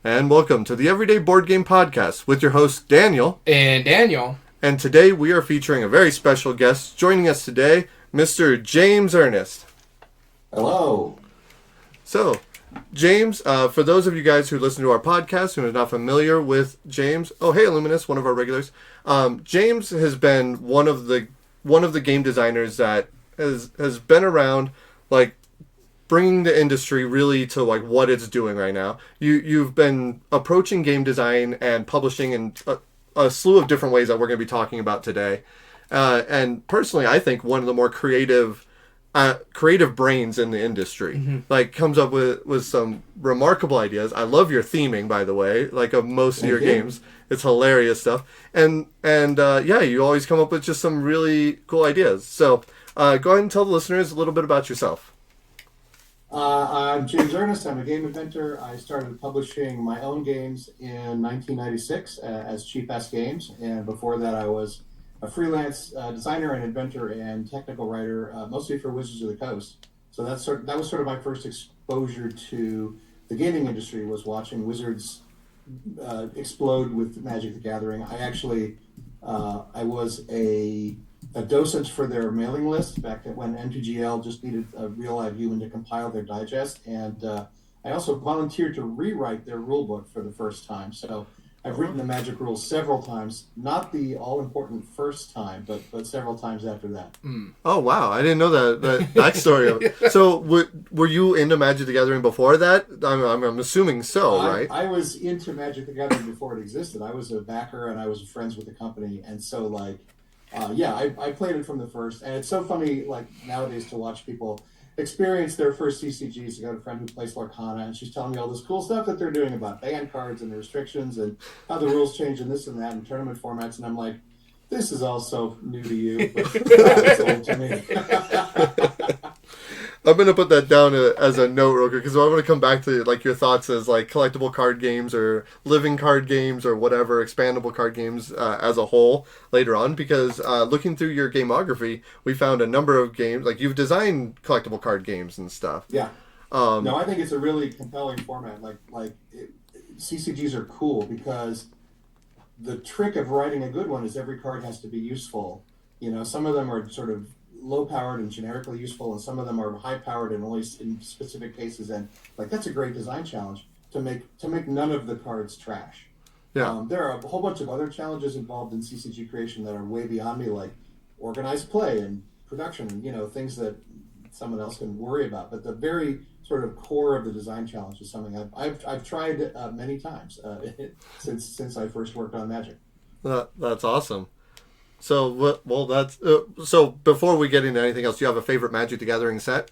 And welcome to the Everyday Board Game Podcast with your host, Daniel. And Daniel. And today we are featuring a very special guest. Joining us today, Mr. James Ernest. Hello. So, James, for those of you guys who listen to our podcast who are not familiar with James, oh hey Illuminous, one of our regulars. James has been one of the game designers that has been around, like, bringing the industry really to like what it's doing right now. You've been approaching game design and publishing in a slew of different ways that we're going to be talking about today. And personally, I think one of the more creative brains in the industry, like comes up with some remarkable ideas. I love your theming, by the way, like of most of your games. It's hilarious stuff. And yeah, you always come up with just some really cool ideas. So go ahead and tell the listeners a little bit about yourself. I'm James Ernest. I'm a game inventor. I started publishing my own games in 1996 as Cheap Ass Games, and before that I was a freelance designer and inventor and technical writer, mostly for Wizards of the Coast. So that was sort of my first exposure to the gaming industry, was watching Wizards explode with Magic the Gathering. I was a docent for their mailing list back when M2GL just needed a real live human to compile their digest, and I also volunteered to rewrite their rule book for the first time. So I've written the Magic rules several times, not the all-important first time, but several times after that. Oh, wow. I didn't know that backstory of it. So were you into Magic the Gathering before that? I'm assuming so, right? I was into Magic the Gathering before it existed. I was a backer and I was friends with the company, and so like I played it from the first, and it's so funny, like, nowadays to watch people experience their first CCGs. I got a friend who plays Lorcana, and she's telling me all this cool stuff that they're doing about ban cards and the restrictions and how the rules change and this and that and tournament formats, and I'm like, this is all so new to you, but it's old to me. I'm going to put that down as a note real quick, because I want to come back to like your thoughts as like collectible card games or living card games or whatever, expandable card games as a whole later on, because looking through your gameography, we found a number of games, like you've designed collectible card games and stuff. Yeah. No, I think it's a really compelling format. CCGs are cool because the trick of writing a good one is every card has to be useful. You know, some of them are sort of low-powered and generically useful, and some of them are high-powered and only in specific cases. And like that's a great design challenge to make none of the cards trash. Yeah. There are a whole bunch of other challenges involved in CCG creation that are way beyond me, like organized play and production. You know, things that someone else can worry about. But the very sort of core of the design challenge is something I've tried many times since I first worked on Magic. That's awesome. So, well, that's so. Before we get into anything else, do you have a favorite Magic the Gathering set?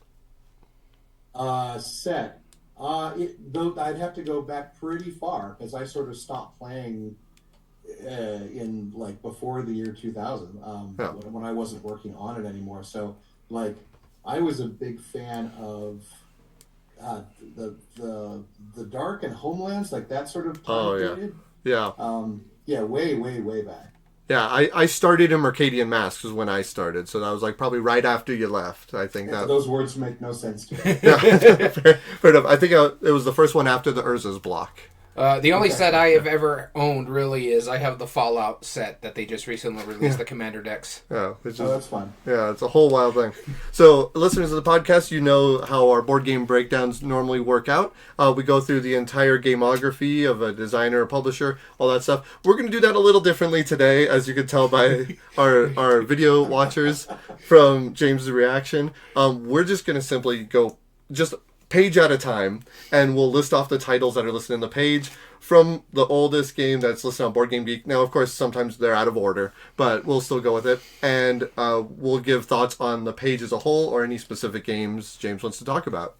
Set. Though I'd have to go back pretty far because I sort of stopped playing in like before the year 2000 when I wasn't working on it anymore. So, like, I was a big fan of the Dark and Homelands, like that sort of time period. Yeah. Way back. Yeah, I started in Mercadian Masks was when I started, so that was like probably right after you left. I think that those words make no sense to me. Yeah, fair enough. I think it was the first one after the Urza's block. The only set I have ever owned really is I have the Fallout set that they just recently released, the Commander decks. Yeah, that's fun. Yeah, it's a whole wild thing. So, listeners of the podcast, you know how our board game breakdowns normally work out. We go through the entire gameography of a designer, a publisher, all that stuff. We're going to do that a little differently today, as you can tell by our video watchers from James' reaction. We're just going to simply go just page at a time, and we'll list off the titles that are listed in the page from the oldest game that's listed on Board Game Geek. Now, of course, sometimes they're out of order, but we'll still go with it. And we'll give thoughts on the page as a whole or any specific games James wants to talk about.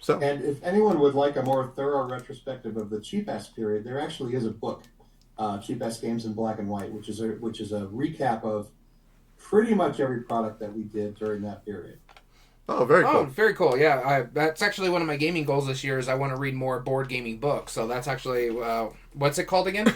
So, and if anyone would like a more thorough retrospective of the Cheap Ass period, there actually is a book, Cheap Ass Games in Black and White, which is a recap of pretty much every product that we did during that period. Oh, very cool. Oh, very cool. Yeah, that's actually one of my gaming goals this year is I want to read more board gaming books. So that's actually, what's it called again?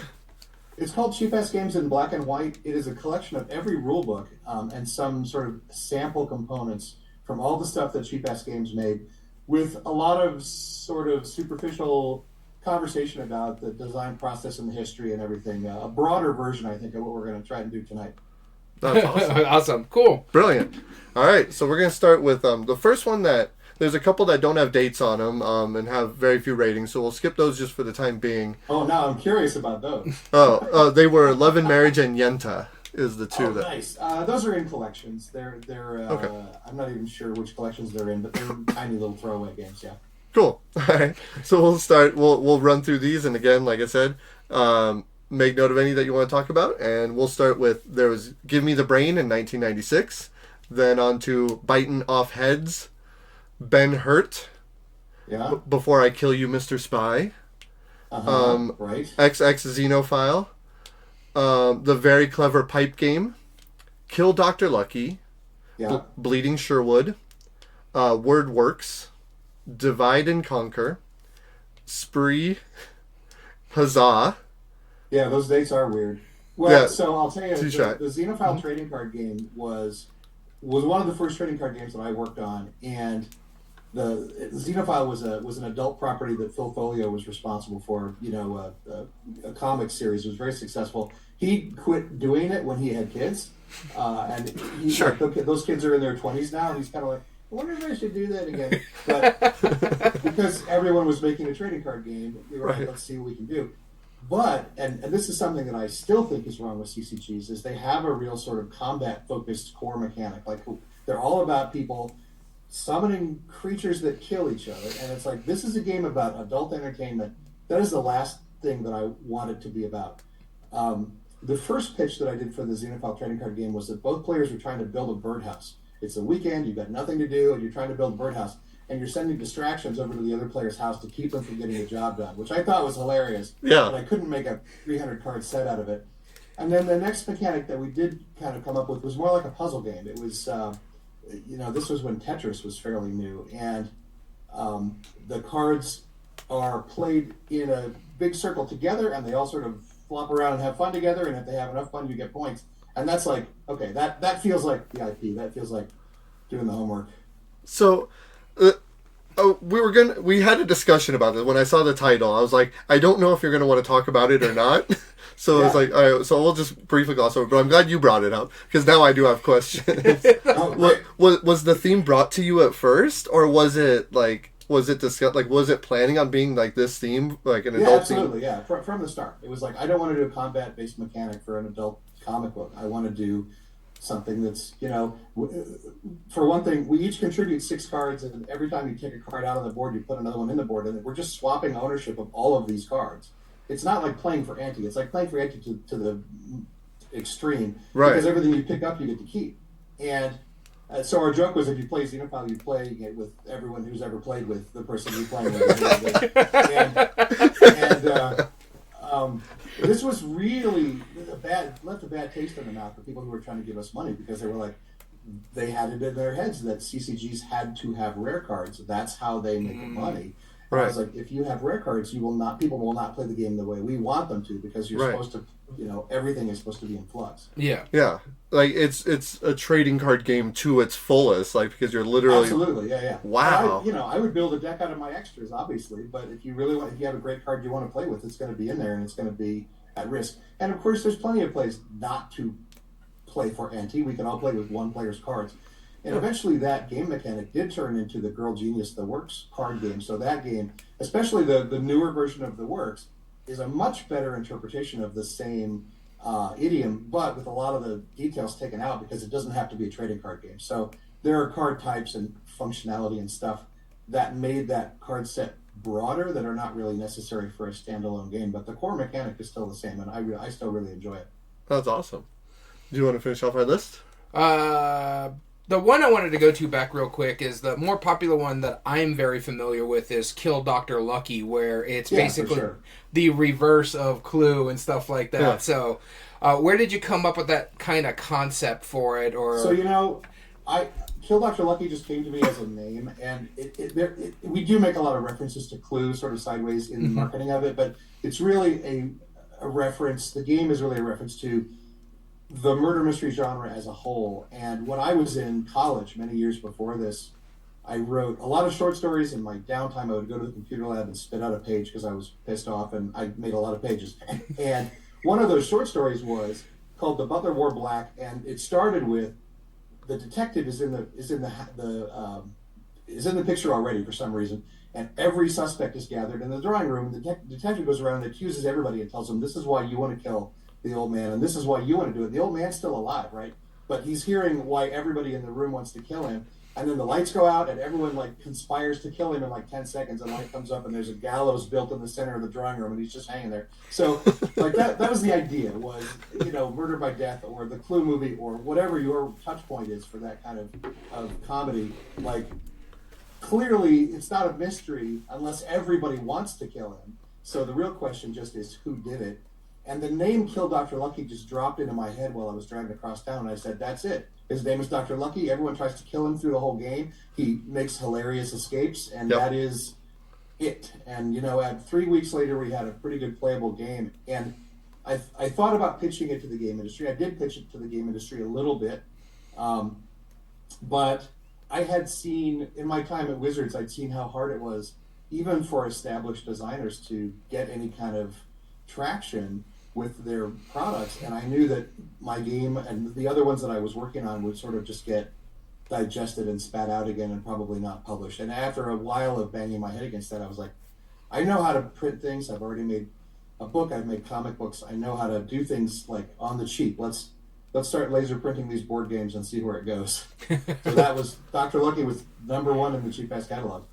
It's called Cheap Ass Games in Black and White. It is a collection of every rule book and some sort of sample components from all the stuff that Cheap Ass Games made, with a lot of sort of superficial conversation about the design process and the history and everything. A broader version, I think, of what we're going to try and do tonight. That's awesome. Awesome. Cool. Brilliant. All right, so we're going to start with the first one that there's a couple that don't have dates on them and have very few ratings, so we'll skip those just for the time being. Oh, now I'm curious about those. They were Love and Marriage and Yenta is the two that. Nice. Those are in collections. They're Okay. I'm not even sure which collections they're in, but they're tiny little throwaway games. Yeah. Cool. All right. So we'll start. We'll run through these, and again, like I said, make note of any that you want to talk about, and we'll start with there was Give Me the Brain in 1996, then on to Biting Off Heads, Ben Hurt, Yeah. Before I Kill You, Mr. Spy, Right. XX Xenophile, The Very Clever Pipe Game, Kill Dr. Lucky, Yeah. Bleeding Sherwood, Word Works, Divide and Conquer, Spree, Huzzah. Yeah, those dates are weird. Well, Yeah. so I'll tell you, Too the shy. Xenophile trading card game was one of the first trading card games that I worked on, and the Xenophile was an adult property that Phil Folio was responsible for. A comic series. It was very successful. He quit doing it when he had kids, and Sure. those kids are in their 20s now, and he's kind of like, I wonder if I should do that again. But because everyone was making a trading card game, we were Right. like, let's see what we can do. But, and this is something that I still think is wrong with CCGs, is they have a real sort of combat-focused core mechanic. Like, they're all about people summoning creatures that kill each other. And it's like, this is a game about adult entertainment. That is the last thing that I want it to be about. The first pitch that I did for the Xenophile trading card game was that both players were trying to build a birdhouse. It's a weekend, you've got nothing to do, and you're trying to build a birdhouse. And you're sending distractions over to the other player's house to keep them from getting the job done, which I thought was hilarious. Yeah. But I couldn't make a 300 card set out of it. And then the next mechanic that we did kind of come up with was more like a puzzle game. It was, this was when Tetris was fairly new. And the cards are played in a big circle together, and they all sort of flop around and have fun together. And if they have enough fun, you get points. And that's like, okay, that feels like the IP. That feels like doing the homework. So, we had a discussion about it when I saw the title. I was like, I don't know if you're gonna want to talk about it or not. So it's like, all right, so we'll just briefly gloss over. But I'm glad you brought it up because now I do have questions. Oh, right. Was the theme brought to you at first, or was it discussed? Like, was it planning on being like this theme, like an adult absolutely, theme? yeah. From the start, it was like, I don't want to do a combat-based mechanic for an adult comic book. I want to do something that's, for one thing, we each contribute 6 cards, and every time you take a card out on the board, you put another one in the board, and we're just swapping ownership of all of these cards. It's not like playing for ante. It's like playing for ante to the extreme, Right. because everything you pick up, you get to keep. And so our joke was, if you play Xenophile, you play it with everyone who's ever played with the person you're playing with. And this was really left a bad taste in the mouth for people who were trying to give us money, because they were like, they had it in their heads that CCGs had to have rare cards. That's how they make money. Right. I was like, if you have rare cards, people will not play the game the way we want them to, because you're Right. supposed to, everything is supposed to be in flux. Yeah. Yeah, like it's a trading card game to its fullest, like because you're literally Absolutely, yeah. Wow. I would build a deck out of my extras, obviously, but if you have a great card you want to play with, it's going to be in there, and it's going to be at risk. And of course, there's plenty of plays not to play for ante. We can all play with one player's cards. And eventually that game mechanic did turn into the Girl Genius The Works card game. So that game, especially the newer version of The Works, is a much better interpretation of the same idiom, but with a lot of the details taken out, because it doesn't have to be a trading card game. So there are card types and functionality and stuff that made that card set broader that are not really necessary for a standalone game. But the core mechanic is still the same, and I still really enjoy it. That's awesome. Do you want to finish off our list? The one I wanted to go to back real quick is the more popular one that I'm very familiar with is Kill Dr. Lucky, where it's basically the reverse of Clue and stuff like that. Yeah. So, where did you come up with that kind of concept for it? Or So, Kill Dr. Lucky just came to me as a name, and we do make a lot of references to Clue sort of sideways in the marketing of it, but it's really a reference. The game is really a reference to the murder mystery genre as a whole. And when I was in college many years before this, I wrote a lot of short stories. In my downtime, I would go to the computer lab and spit out a page because I was pissed off, and I made a lot of pages. And one of those short stories was called "The Butler Wore Black," and it started with the detective is in the picture already for some reason, and every suspect is gathered in the drawing room. The detective goes around and accuses everybody and tells them, "This is why you want to kill the old man, and this is why you want to do it." The old man's still alive, right? But he's hearing why everybody in the room wants to kill him. And then the lights go out, and everyone like conspires to kill him in like 10 seconds. And light comes up, and there's a gallows built in the center of the drawing room, and he's just hanging there. So, like that was the idea, was, murder by death, or the Clue movie, or whatever your touch point is for that kind of comedy. Like, clearly, it's not a mystery unless everybody wants to kill him. So the real question just is who did it. And the name Kill Dr. Lucky just dropped into my head while I was driving across town. And I said, that's it. His name is Dr. Lucky. Everyone tries to kill him through the whole game. He makes hilarious escapes, and that is it. And, at 3 weeks later, we had a pretty good playable game. And I thought about pitching it to the game industry. I did pitch it to the game industry a little bit. But I had seen, in my time at Wizards, I'd seen how hard it was, even for established designers, to get any kind of traction with their products, and I knew that my game and the other ones that I was working on would sort of just get digested and spat out again and probably not published. And after a while of banging my head against that, I was like, I know how to print things. I've already made a book. I've made comic books. I know how to do things like on the cheap. Let's start laser printing these board games and see where it goes. So that was Dr. Lucky was #1 in the cheap ass catalog.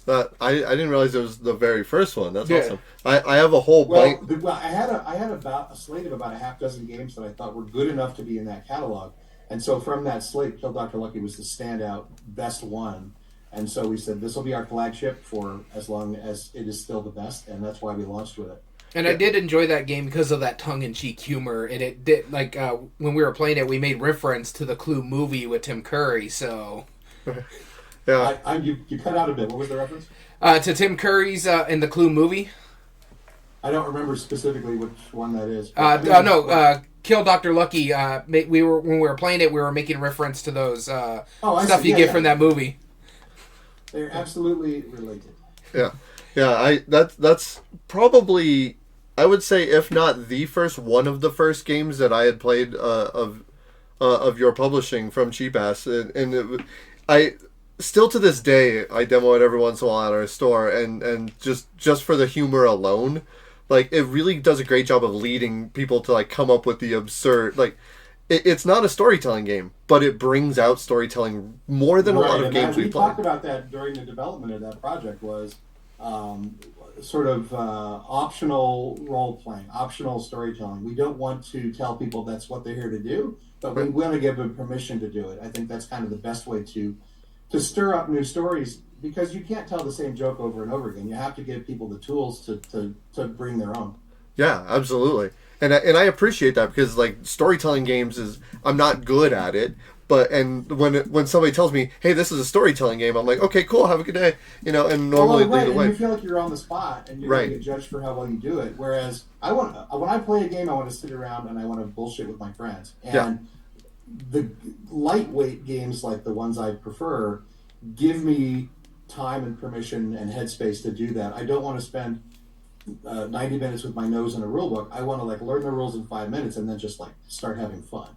I didn't realize it was the very first one. That's awesome. I have a whole blank. Well, I had about a slate of about a half dozen games that I thought were good enough to be in that catalog, and so from that slate, Kill Dr. Lucky was the standout best one, and so we said this will be our flagship for as long as it is still the best, and that's why we launched with it. And I did enjoy that game because of that tongue-in-cheek humor, and it did when we were playing it, we made reference to the Clue movie with Tim Curry, so. Yeah, you cut out a bit. What was the reference? To Tim Curry's in the Clue movie. I don't remember specifically which one that is. Kill Dr. Lucky. When we were playing it, we were making reference to those stuff you get from that movie. They're absolutely related. Yeah. That's probably, I would say, if not the first, one of the first games that I had played of your publishing from Cheap Ass, and still to this day, I demo it every once in a while at our store, and just for the humor alone, like, it really does a great job of leading people to, like, come up with the absurd, like, it's not a storytelling game, but it brings out storytelling more than a lot of games we play. We talked about that during the development of that project, was sort of optional role-playing, optional storytelling. We don't want to tell people that's what they're here to do, but we want to give them permission to do it. I think that's kind of the best way to stir up new stories, because you can't tell the same joke over and over again. You have to give people the tools to bring their own. Yeah, absolutely. And I appreciate that, because, like, storytelling games I'm not good at it, and when somebody tells me, hey, this is a storytelling game, I'm like, okay, cool, have a good day, and normally lead the way. And you feel like you're on the spot, and you're going to get judged for how well you do it. Whereas when I play a game, I want to sit around and I want to bullshit with my friends. And the lightweight games, like the ones I prefer, give me time and permission and headspace to do that. I don't want to spend 90 minutes with my nose in a rule book. I want to, like, learn the rules in 5 minutes and then just, like, start having fun.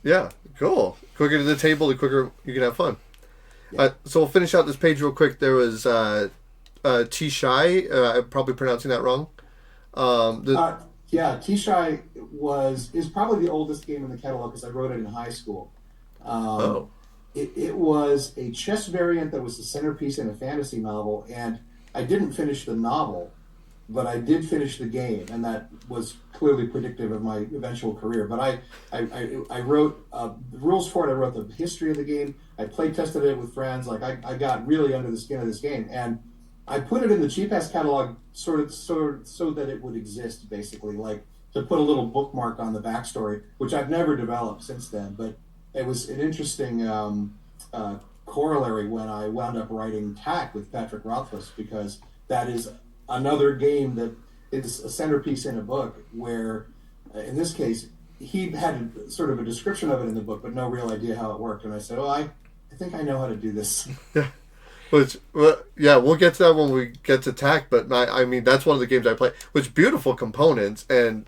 Yeah, cool. Quicker to the table, the quicker you can have fun. Yeah. So we'll finish out this page real quick. There was T-Shy. I'm probably pronouncing that wrong. T-Shy is probably the oldest game in the catalog, because I wrote it in high school. It was a chess variant that was the centerpiece in a fantasy novel, and I didn't finish the novel, but I did finish the game, and that was clearly predictive of my eventual career. But I wrote the rules for it. I wrote the history of the game. I play tested it with friends. Like, I got really under the skin of this game, and I put it in the Cheap Ass catalog sort of so that it would exist, basically, like to put a little bookmark on the backstory, which I've never developed since then. But it was an interesting corollary when I wound up writing TAC with Patrick Rothfuss, because that is another game that is a centerpiece in a book, where in this case he had sort of a description of it in the book but no real idea how it worked, and I said, I think I know how to do this. Which, well, yeah, we'll get to that when we get to TAC. But I mean, that's one of the games I play. Which beautiful components, and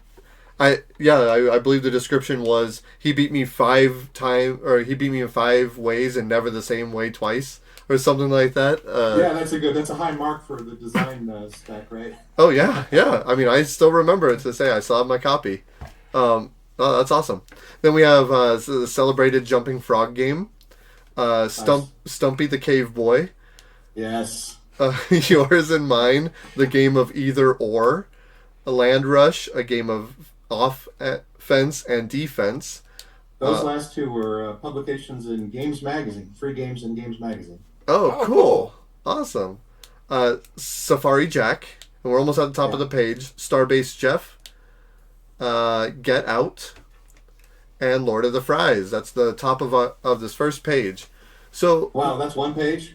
I believe the description was he beat me 5 times, or he beat me in 5 ways and never the same way twice, or something like that. That's a high mark for the design spec, right? Oh yeah. I mean, I still remember it to say I still have my copy. Oh, that's awesome. Then we have the celebrated jumping frog game, Stumpy the Cave Boy. Yes. Yours and Mine, the game of either or. A Land Rush, a game of offense and defense. Those last two were publications in Games Magazine, free games in Games Magazine. Oh, cool. Awesome. Safari Jack, and we're almost at the top of the page. Starbase Jeff, Get Out, and Lord of the Fries. That's the top of this first page. So wow, that's one page.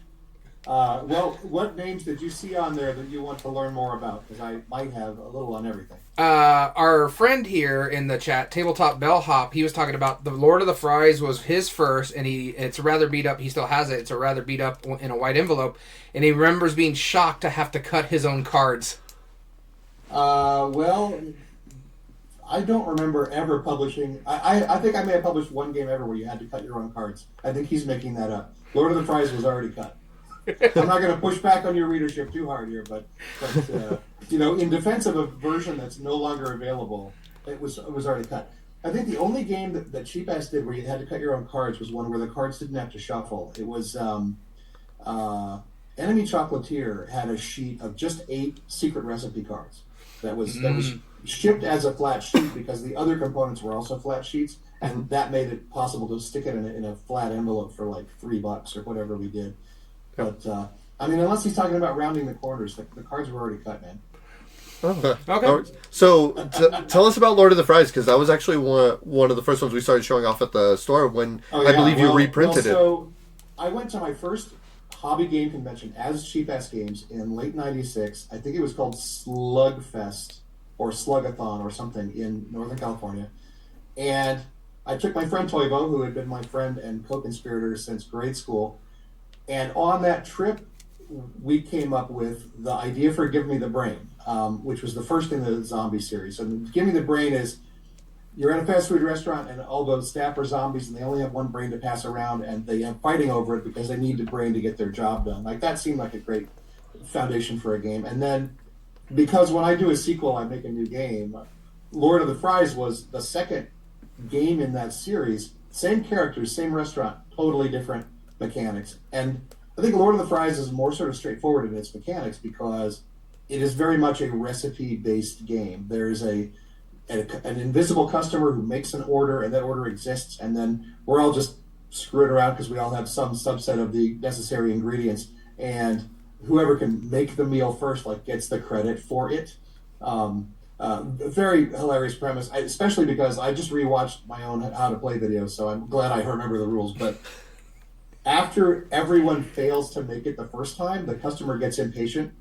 Well, what names did you see on there that you want to learn more about? Because I might have a little on everything. Our friend here in the chat, Tabletop Bellhop, he was talking about the Lord of the Fries was his first, and it's a rather beat up. He still has it. It's a rather beat up in a white envelope, and he remembers being shocked to have to cut his own cards. Well, I don't remember ever publishing. I think I may have published one game ever where you had to cut your own cards. I think he's making that up. Lord of the Fries was already cut. I'm not going to push back on your readership too hard here, but in defense of a version that's no longer available, it was already cut. I think the only game that Cheap Ass did where you had to cut your own cards was one where the cards didn't have to shuffle. It was Enemy Chocolatier had a sheet of just 8 secret recipe cards that was shipped as a flat sheet because the other components were also flat sheets, and that made it possible to stick it in a flat envelope for like $3 or whatever we did. But, I mean, unless he's talking about rounding the corners, the cards were already cut, man. Oh, okay. So, tell us about Lord of the Fries, because that was actually one of the first ones we started showing off at the store when I believe you reprinted it. So, I went to my first hobby game convention as Cheap Ass Games in late '96. I think it was called Slugfest or Slugathon or something in Northern California. And I took my friend Toivo, who had been my friend and co-conspirator since grade school. And on that trip, we came up with the idea for Give Me the Brain, which was the first in the zombie series. So Give Me the Brain is you're at a fast food restaurant and all the staff are zombies and they only have one brain to pass around and they are fighting over it because they need the brain to get their job done. Like that seemed like a great foundation for a game. And then because when I do a sequel, I make a new game, Lord of the Fries was the second game in that series. Same characters, same restaurant, totally different mechanics. And I think Lord of the Fries is more sort of straightforward in its mechanics because it is very much a recipe-based game. There's an invisible customer who makes an order, and that order exists, and then we're all just screwing around because we all have some subset of the necessary ingredients, and whoever can make the meal first gets the credit for it. Very hilarious premise, especially because I just rewatched my own How to Play video, so I'm glad I remember the rules, but after everyone fails to make it the first time, the customer gets impatient,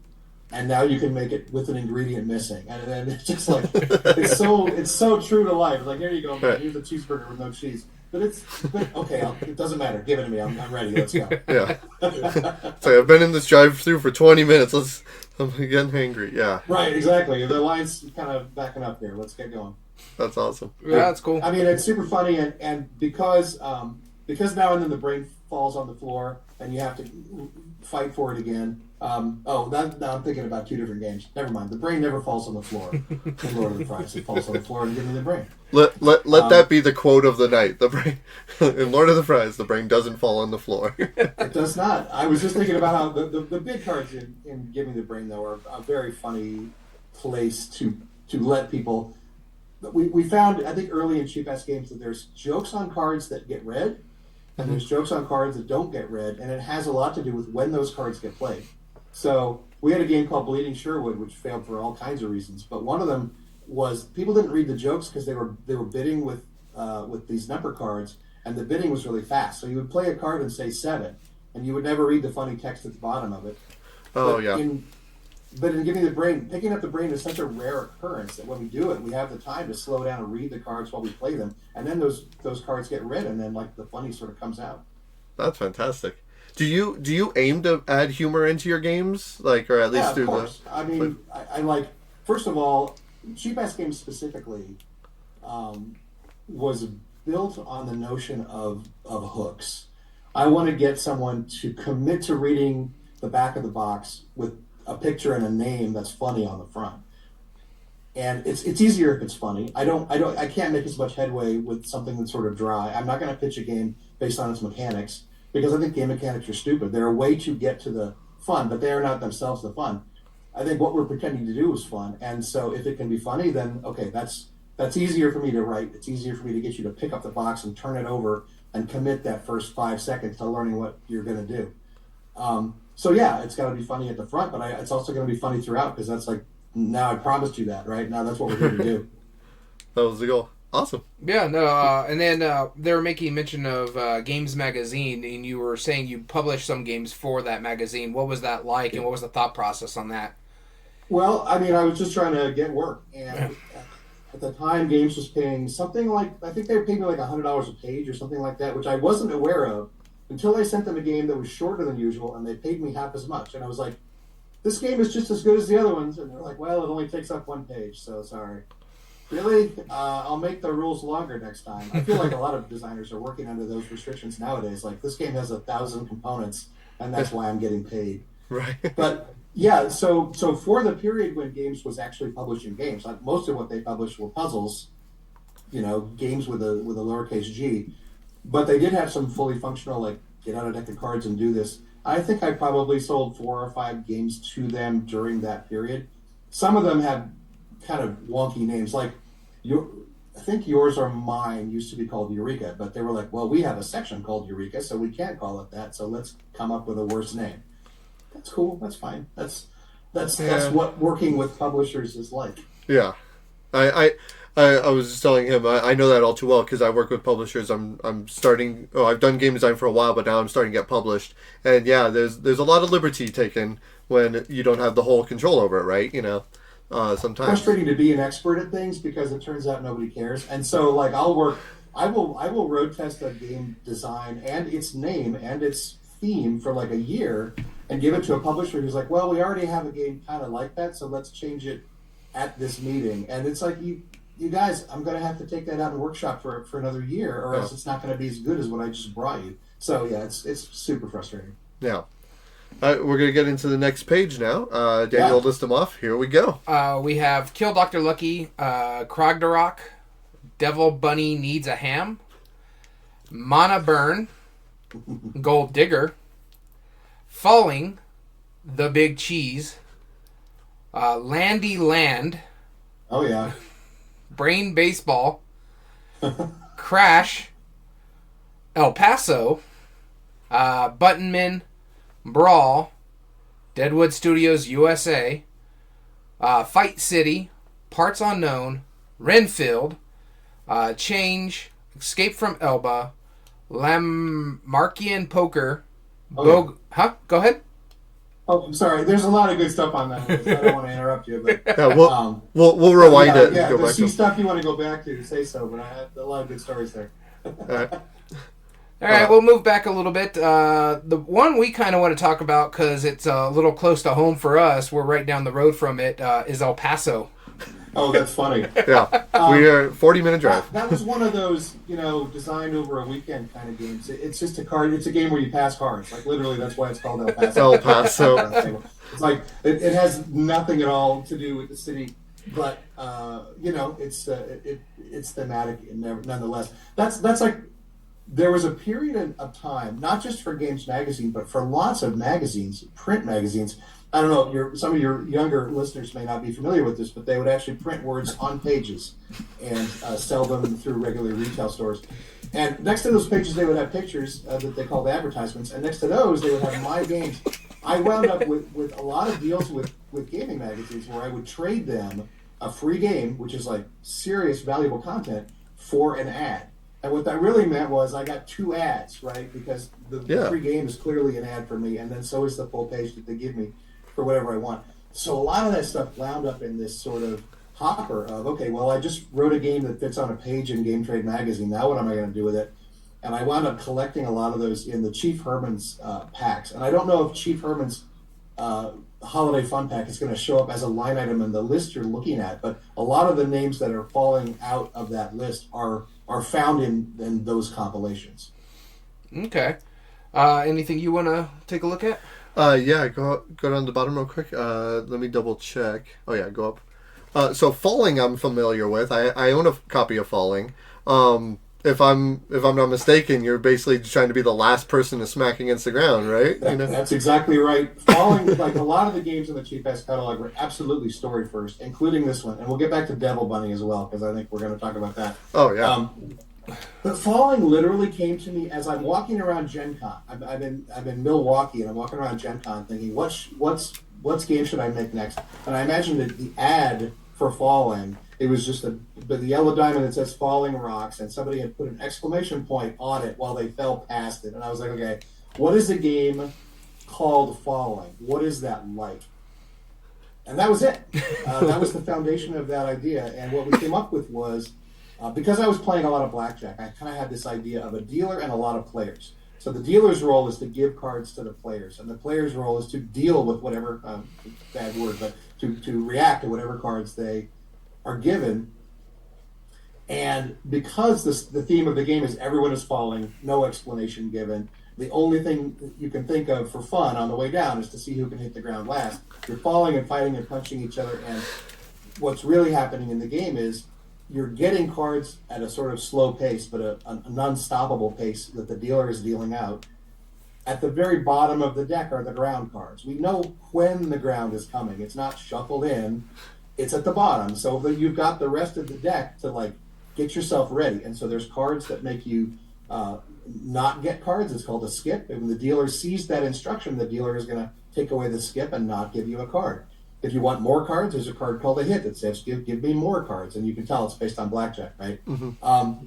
and now you can make it with an ingredient missing. And then it's just like it's so true to life. Like, here you go, man. Here's a cheeseburger with no cheese. But okay, it doesn't matter. Give it to me. I'm ready. Let's go. Yeah. So I've been in this drive-through for 20 minutes. I'm getting hangry. Yeah. Right. Exactly. The line's kind of backing up here. Let's get going. That's awesome. Yeah, that's cool. I mean, it's super funny, and because now and then the brain falls on the floor and you have to fight for it again. Now I'm thinking about 2 different games. Never mind. The brain never falls on the floor in Lord of the Fries. It falls on the floor and Give Me the Brain. Let that be the quote of the night. The brain in Lord of the Fries, the brain doesn't fall on the floor. It does not. I was just thinking about how the big cards in Give Me the Brain, though, are a very funny place to let people. We found, I think, early in Cheap Ass Games that there's jokes on cards that get read, and there's jokes on cards that don't get read, and it has a lot to do with when those cards get played. So we had a game called Bleeding Sherwood, which failed for all kinds of reasons, but one of them was people didn't read the jokes because they were bidding with these number cards, and the bidding was really fast. So you would play a card and say 7, and you would never read the funny text at the bottom of it. But in Give Me the Brain, picking up the brain is such a rare occurrence that when we do it, we have the time to slow down and read the cards while we play them, and then those cards get read, and then the funny sort of comes out. That's fantastic. Do you aim to add humor into your games, like, or at least through of course. I mean, I like, first of all, Cheap Ass Games specifically was built on the notion of hooks. I want to get someone to commit to reading the back of the box with a picture and a name that's funny on the front. And it's easier if it's funny. I can't make as much headway with something that's sort of dry. I'm not going to pitch a game based on its mechanics because I think game mechanics are stupid. They're a way to get to the fun, but they are not themselves the fun. I think what we're pretending to do is fun, and so if it can be funny, then okay, that's easier for me to write. It's easier for me to get you to pick up the box and turn it over and commit that first 5 seconds to learning what you're going to do. So yeah, it's got to be funny at the front, but it's also going to be funny throughout because that's like, now I promised you that, right? Now that's what we're going to do. That was the goal. Awesome. Yeah, no, and then they were making mention of Games Magazine, and you were saying you published some games for that magazine. What was that like, and what was the thought process on that? Well, I mean, I was just trying to get work, and at the time, Games was paying something like, I think they were paying me like $100 a page or something like that, which I wasn't aware of until I sent them a game that was shorter than usual, and they paid me half as much. And I was like, this game is just as good as the other ones. And they're like, well, it only takes up 1 page, so sorry. Really? I'll make the rules longer next time. I feel like a lot of designers are working under those restrictions nowadays. Like, this game has 1,000 components, and that's why I'm getting paid. Right. But yeah, so for the period when Games was actually publishing games, like most of what they published were puzzles, games with a lowercase g. But they did have some fully functional, like, get out a deck of cards and do this. I think I probably sold 4 or 5 games to them during that period. Some of them have kind of wonky names, like I think Yours or Mine used to be called Eureka, but they were like, well, we have a section called Eureka, so we can't call it that, so let's come up with a worse name. That's cool. That's fine. That's what working with publishers is like. Yeah. I was just telling him I know that all too well because I work with publishers. I'm starting. Oh, I've done game design for a while, but now I'm starting to get published. And yeah, there's a lot of liberty taken when you don't have the whole control over it, right? Sometimes frustrating to be an expert at things because it turns out nobody cares. And so, like, I will road test a game design and its name and its theme for like a year and give it to a publisher who's like, well, we already have a game kind of like that, so let's change it at this meeting. And it's like, you guys, I'm going to have to take that out and workshop for another year, or else it's not going to be as good as what I just brought you. So yeah, it's super frustrating. Yeah. We're going to get into the next page now. Daniel will list them off. Here we go. We have Kill Dr. Lucky, Krogdarok, Devil Bunny Needs a Ham, Mana Burn, Gold Digger, Falling, The Big Cheese, Landy Land. Oh, yeah. Brain Baseball, Crash, El Paso, Buttonman, Brawl, Deadwood Studios USA, Fight City, Parts Unknown, Renfield, Change, Escape from Elba, Lamarckian Poker, Go ahead. Oh, I'm sorry. There's a lot of good stuff on that list. I don't want to interrupt you, but yeah, we'll rewind it. Yeah, and go there's back some stuff you want to go back to say so, but I have a lot of good stories there. All right, we'll move back a little bit. The one we kind of want to talk about because it's a little close to home for us. We're right down the road from it. Is El Paso. Oh, that's funny. Yeah, we are 40-minute drive. That was one of those, designed over a weekend kind of games. It's just a card. It's a game where you pass cards. Like literally, that's why it's called El Paso. El Paso. It's like it has nothing at all to do with the city, but it's thematic nonetheless. That's like there was a period of time, not just for Games Magazine, but for lots of magazines, print magazines. I don't know, some of your younger listeners may not be familiar with this, but they would actually print words on pages and sell them through regular retail stores. And next to those pages, they would have pictures that they called advertisements. And next to those, they would have my games. I wound up with a lot of deals with gaming magazines where I would trade them a free game, which is like serious, valuable content, for an ad. And what that really meant was I got 2 ads, right? Because the free game is clearly an ad for me, and then so is the full page that they give me for whatever I want. So a lot of that stuff wound up in this sort of hopper of, okay, well, I just wrote a game that fits on a page in Game Trade magazine. Now what am I going to do with it? and I wound up collecting a lot of those in the Chief Herman's packs. And I don't know if Chief Herman's Holiday Fun Pack is going to show up as a line item in the list you're looking at, but a lot of the names that are falling out of that list are found in those compilations. Okay. Anything you want to take a look at? Yeah, go down the bottom real quick. Let me double check. Oh yeah, go up. So Falling I'm familiar with. I own a copy of Falling. If I'm not mistaken, you're basically trying to be the last person to smack against the ground, right? That's exactly right. Falling, like a lot of the games in the Cheap Ass catalog, were absolutely story first, including this one. And we'll get back to Devil Bunny as well, because I think we're going to talk about that. Oh yeah. But Falling literally came to me as I'm walking around Gen Con. I'm in Milwaukee, and I'm walking around Gen Con thinking, what's game should I make next? And I imagined that the ad for Falling, it was just the yellow diamond that says Falling Rocks, and somebody had put an exclamation point on it while they fell past it. And I was like, okay, what is a game called Falling? What is that like? And that was it. That was the foundation of that idea. And what we came up with was, because I was playing a lot of blackjack, I kind of had this idea of a dealer and a lot of players. So the dealer's role is to give cards to the players, and the player's role is to deal with whatever, bad word, but to react to whatever cards they are given. And because the theme of the game is everyone is falling, no explanation given, the only thing you can think of for fun on the way down is to see who can hit the ground last. You're falling and fighting and punching each other, and what's really happening in the game is you're getting cards at a sort of slow pace, but an unstoppable pace that the dealer is dealing out. At the very bottom of the deck are the ground cards. We know when the ground is coming. It's not shuffled in. It's at the bottom. So you've got the rest of the deck to like get yourself ready. And so there's cards that make you not get cards. It's called a skip. And when the dealer sees that instruction, the dealer is going to take away the skip and not give you a card. If you want more cards, there's a card called a hit that says, give me more cards. And you can tell it's based on blackjack, right? Mm-hmm.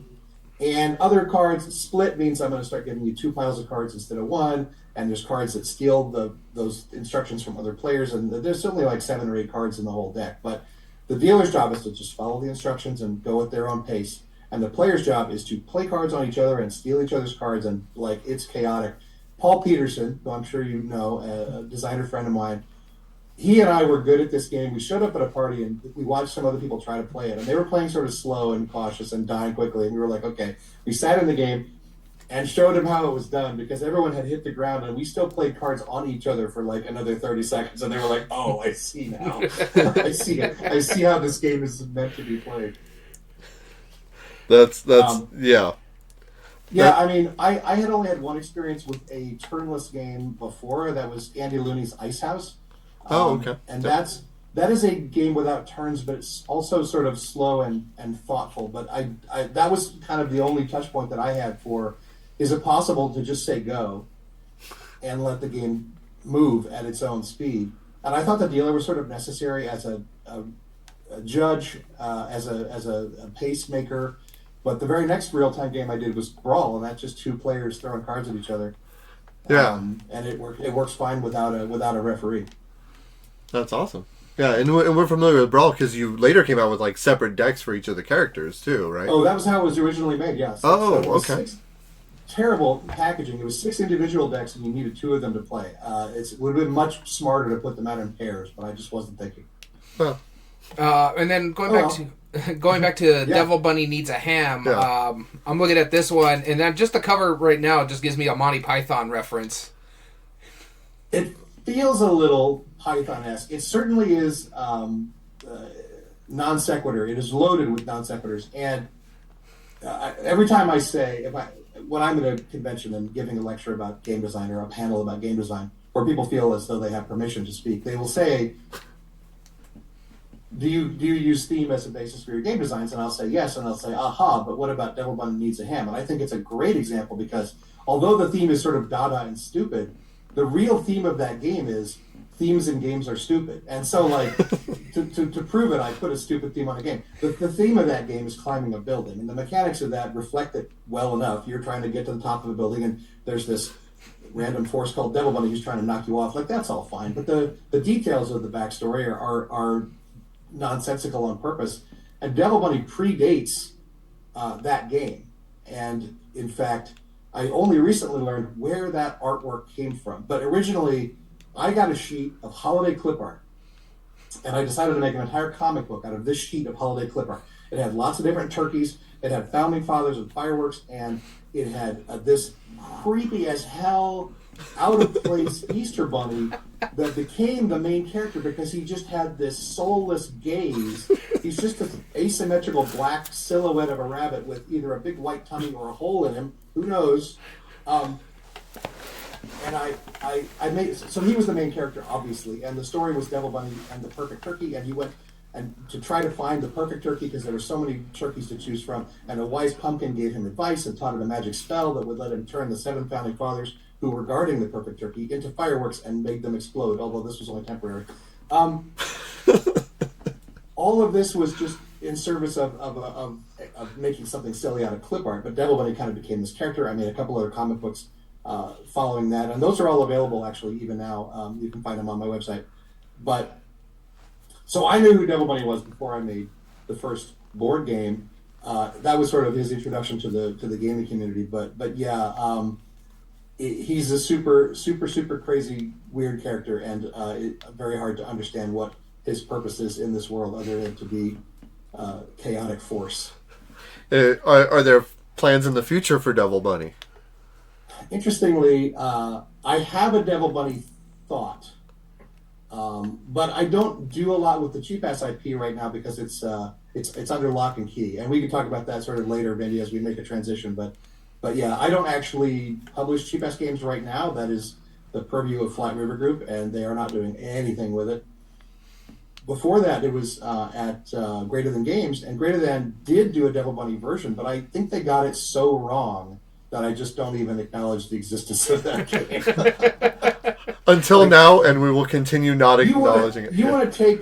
And other cards, split means I'm going to start giving you 2 piles of cards instead of 1. And there's cards that steal those instructions from other players. And there's only like 7 or 8 cards in the whole deck. But the dealer's job is to just follow the instructions and go at their own pace. And the player's job is to play cards on each other and steal each other's cards. And like, it's chaotic. Paul Peterson, who I'm sure you know, a designer friend of mine, he and I were good at this game. We showed up at a party and we watched some other people try to play it. And they were playing sort of slow and cautious and dying quickly. And we were like, okay. We sat in the game and showed him how it was done because everyone had hit the ground and we still played cards on each other for like another 30 seconds. And they were like, oh, I see now. I see it. I see how this game is meant to be played. That's yeah. Yeah, I mean, I had only had one experience with a turnless game before. That was Andy Looney's Ice House. Okay. And that is a game without turns, but it's also sort of slow and thoughtful. But I that was kind of the only touch point that I had for, is it possible to just say go and let the game move at its own speed? And I thought the dealer was sort of necessary as a judge, as a pacemaker. But the very next real-time game I did was Brawl, and that's just 2 players throwing cards at each other. Yeah. And it works fine without a referee. That's awesome. Yeah, and we're familiar with Brawl because you later came out with like separate decks for each of the characters too, right? Oh, that was how it was originally made. Yes. Okay. Terrible packaging. It was 6 individual decks, and you needed 2 of them to play. It would have been much smarter to put them out in pairs, but I just wasn't thinking. Well. And then going back to Yeah. Devil Bunny Needs a Ham. Yeah. I'm looking at this one, and then just the cover right now just gives me a Monty Python reference. It feels a little Python-esque. It certainly is non sequitur. It is loaded with non sequiturs. And every time I say, when I'm at a convention and giving a lecture about game design or a panel about game design, where people feel as though they have permission to speak, they will say, do you use theme as a basis for your game designs? And I'll say yes, and I'll say, aha, but what about Devil Bunny Needs a Ham? And I think it's a great example because although the theme is sort of dada and stupid, the real theme of that game is themes in games are stupid. And so, like, to prove it, I put a stupid theme on a game. The theme of that game is climbing a building, and the mechanics of that reflect it well enough. You're trying to get to the top of a building, and there's this random force called Devil Bunny who's trying to knock you off. Like, that's all fine. But the details of the backstory are nonsensical on purpose. And Devil Bunny predates that game. And, in fact, I only recently learned where that artwork came from. But originally, I got a sheet of holiday clip art, and I decided to make an entire comic book out of this sheet of holiday clip art. It had lots of different turkeys. It had founding fathers and fireworks, and it had this creepy as hell, out of place Easter bunny that became the main character because he just had this soulless gaze. He's just an asymmetrical black silhouette of a rabbit with either a big white tummy or a hole in him. Who knows? And I made, so he was the main character, obviously, and the story was Devil Bunny and the perfect turkey, and he went and to try to find the perfect turkey because there were so many turkeys to choose from, and a wise pumpkin gave him advice and taught him a magic spell that would let him turn the 7 founding fathers who were guarding the perfect turkey into fireworks and make them explode, although this was only temporary. All of this was just in service of making something silly out of clip art, but Devil Bunny kind of became this character. I made a couple other comic books following that, and those are all available actually even now. You can find them on my website. But so I knew who Devil Bunny was before I made the first board game. That was sort of his introduction to the gaming community. But yeah, he's a super crazy weird character, and very hard to understand what his purpose is in this world other than to be chaotic force. Are there plans in the future for Devil Bunny? Interestingly, I have a Devil Bunny thought, but I don't do a lot with the Cheap Ass IP right now because it's under lock and key, and we can talk about that sort of later, maybe as we make a transition. But yeah, I don't actually publish Cheap Ass games right now. That is the purview of Flat River Group, and they are not doing anything with it. Before that, it was at Greater Than Games, and Greater Than did do a Devil Bunny version, but I think they got it so wrong that I just don't even acknowledge the existence of that game. Until now, and we will continue not acknowledging it. You want to take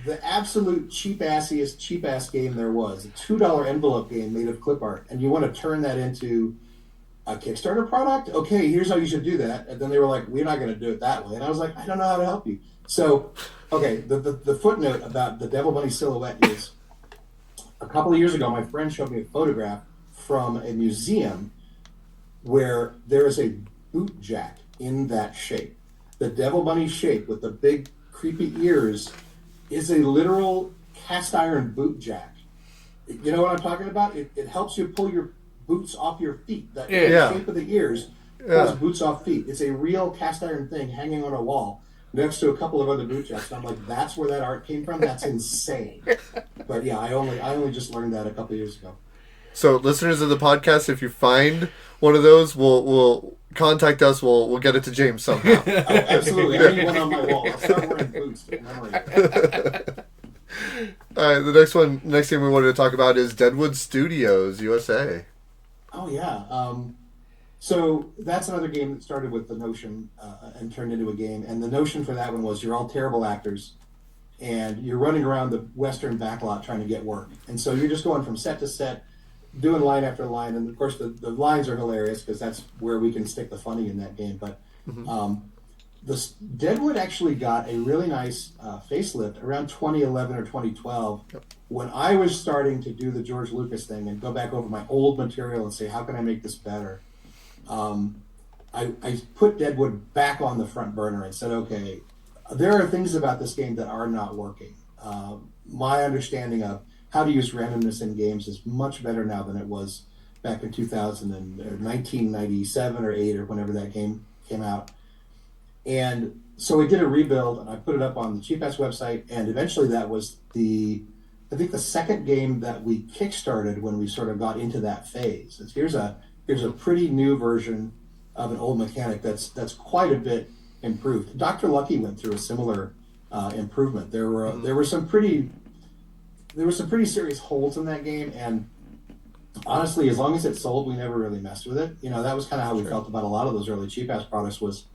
the absolute cheap-assiest cheap-ass game there was, a $2 envelope game made of clip art, and you want to turn that into a Kickstarter product? Okay, here's how you should do that. And then they were like, we're not going to do it that way. And I was like, I don't know how to help you. So, okay, the footnote about the Devil Bunny silhouette is, a couple of years ago, my friend showed me a photograph from a museum where there is a boot jack in that shape. The Devil Bunny shape with the big creepy ears is a literal cast iron boot jack. You know what I'm talking about? It helps you pull your boots off your feet. The shape of the ears pulls boots off feet. It's a real cast iron thing hanging on a wall next to a couple of other boot jacks. And I'm like, that's where that art came from? That's insane. But yeah, I only just learned that a couple of years ago. So listeners of the podcast, if you find one of those, we'll contact us. We'll get it to James somehow. Oh, absolutely. I need one on my wall. I'll start wearing boots to commemorate it. All right, the next thing we wanted to talk about is Deadwood Studios USA. Oh yeah. So that's another game that started with the Notion and turned into a game. And the notion for that one was you're all terrible actors, and you're running around the Western backlot trying to get work. And so you're just going from set to set, doing line after line. And of course, the lines are hilarious because that's where we can stick the funny in that game. But Deadwood actually got a really nice facelift around 2011 or 2012 when I was starting to do the George Lucas thing and go back over my old material and say, how can I make this better? I put Deadwood back on the front burner and said, okay, there are things about this game that are not working. My understanding of how to use randomness in games is much better now than it was back in 2000 or 1997 or 8 or whenever that game came out. And so we did a rebuild, and I put it up on the Cheap Ass website, and eventually that was the second game that we kickstarted when we sort of got into that phase. Here's a pretty new version of an old mechanic that's quite a bit improved. Dr. Lucky went through a similar improvement. There were some pretty serious holes in that game, and honestly, as long as it sold, we never really messed with it. That was kind of how we felt about a lot of those early Cheap Ass products was,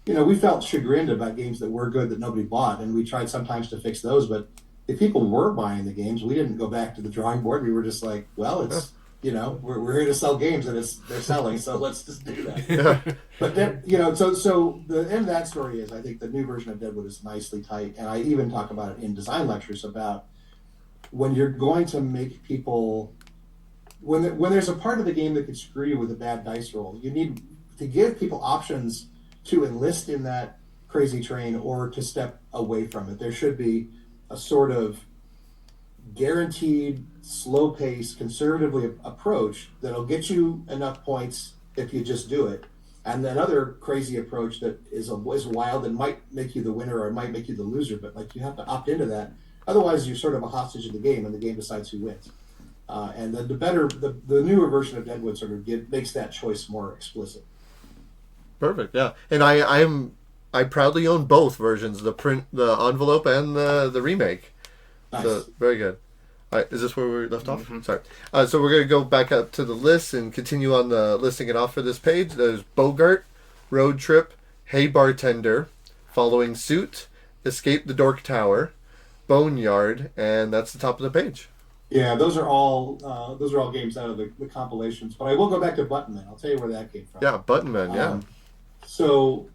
we felt chagrined about games that were good that nobody bought, and we tried sometimes to fix those, but if people were buying the games, we didn't go back to the drawing board. We were just like, well, it's, we're here to sell games, and they're selling, so let's just do that. Yeah. But then, so the end of that story is, I think the new version of Deadwood is nicely tight, and I even talk about it in design lectures about when you're going to make people when there's a part of the game that could screw you with a bad dice roll, you need to give people options to enlist in that crazy train or to step away from it. There should be a sort of guaranteed, slow pace, conservatively approach that'll get you enough points if you just do it. And another crazy approach that is wild and might make you the winner or might make you the loser, but like you have to opt into that. Otherwise, you're sort of a hostage of the game, and the game decides who wins. And the newer version of Deadwood sort of makes that choice more explicit. Perfect. Yeah, and I proudly own both versions: the envelope, and the remake. Nice. So very good. All right, is this where we left off? Mm-hmm. Sorry. So we're going to go back up to the list and continue on the listing it off for this page. There's Bogart, Road Trip, Hey Bartender, Following Suit, Escape the Dork Tower, Boneyard, and that's the top of the page. Yeah, those are all games out of the compilations. But I will go back to Buttonman. I'll tell you where that came from. Yeah, Buttonman, yeah. So,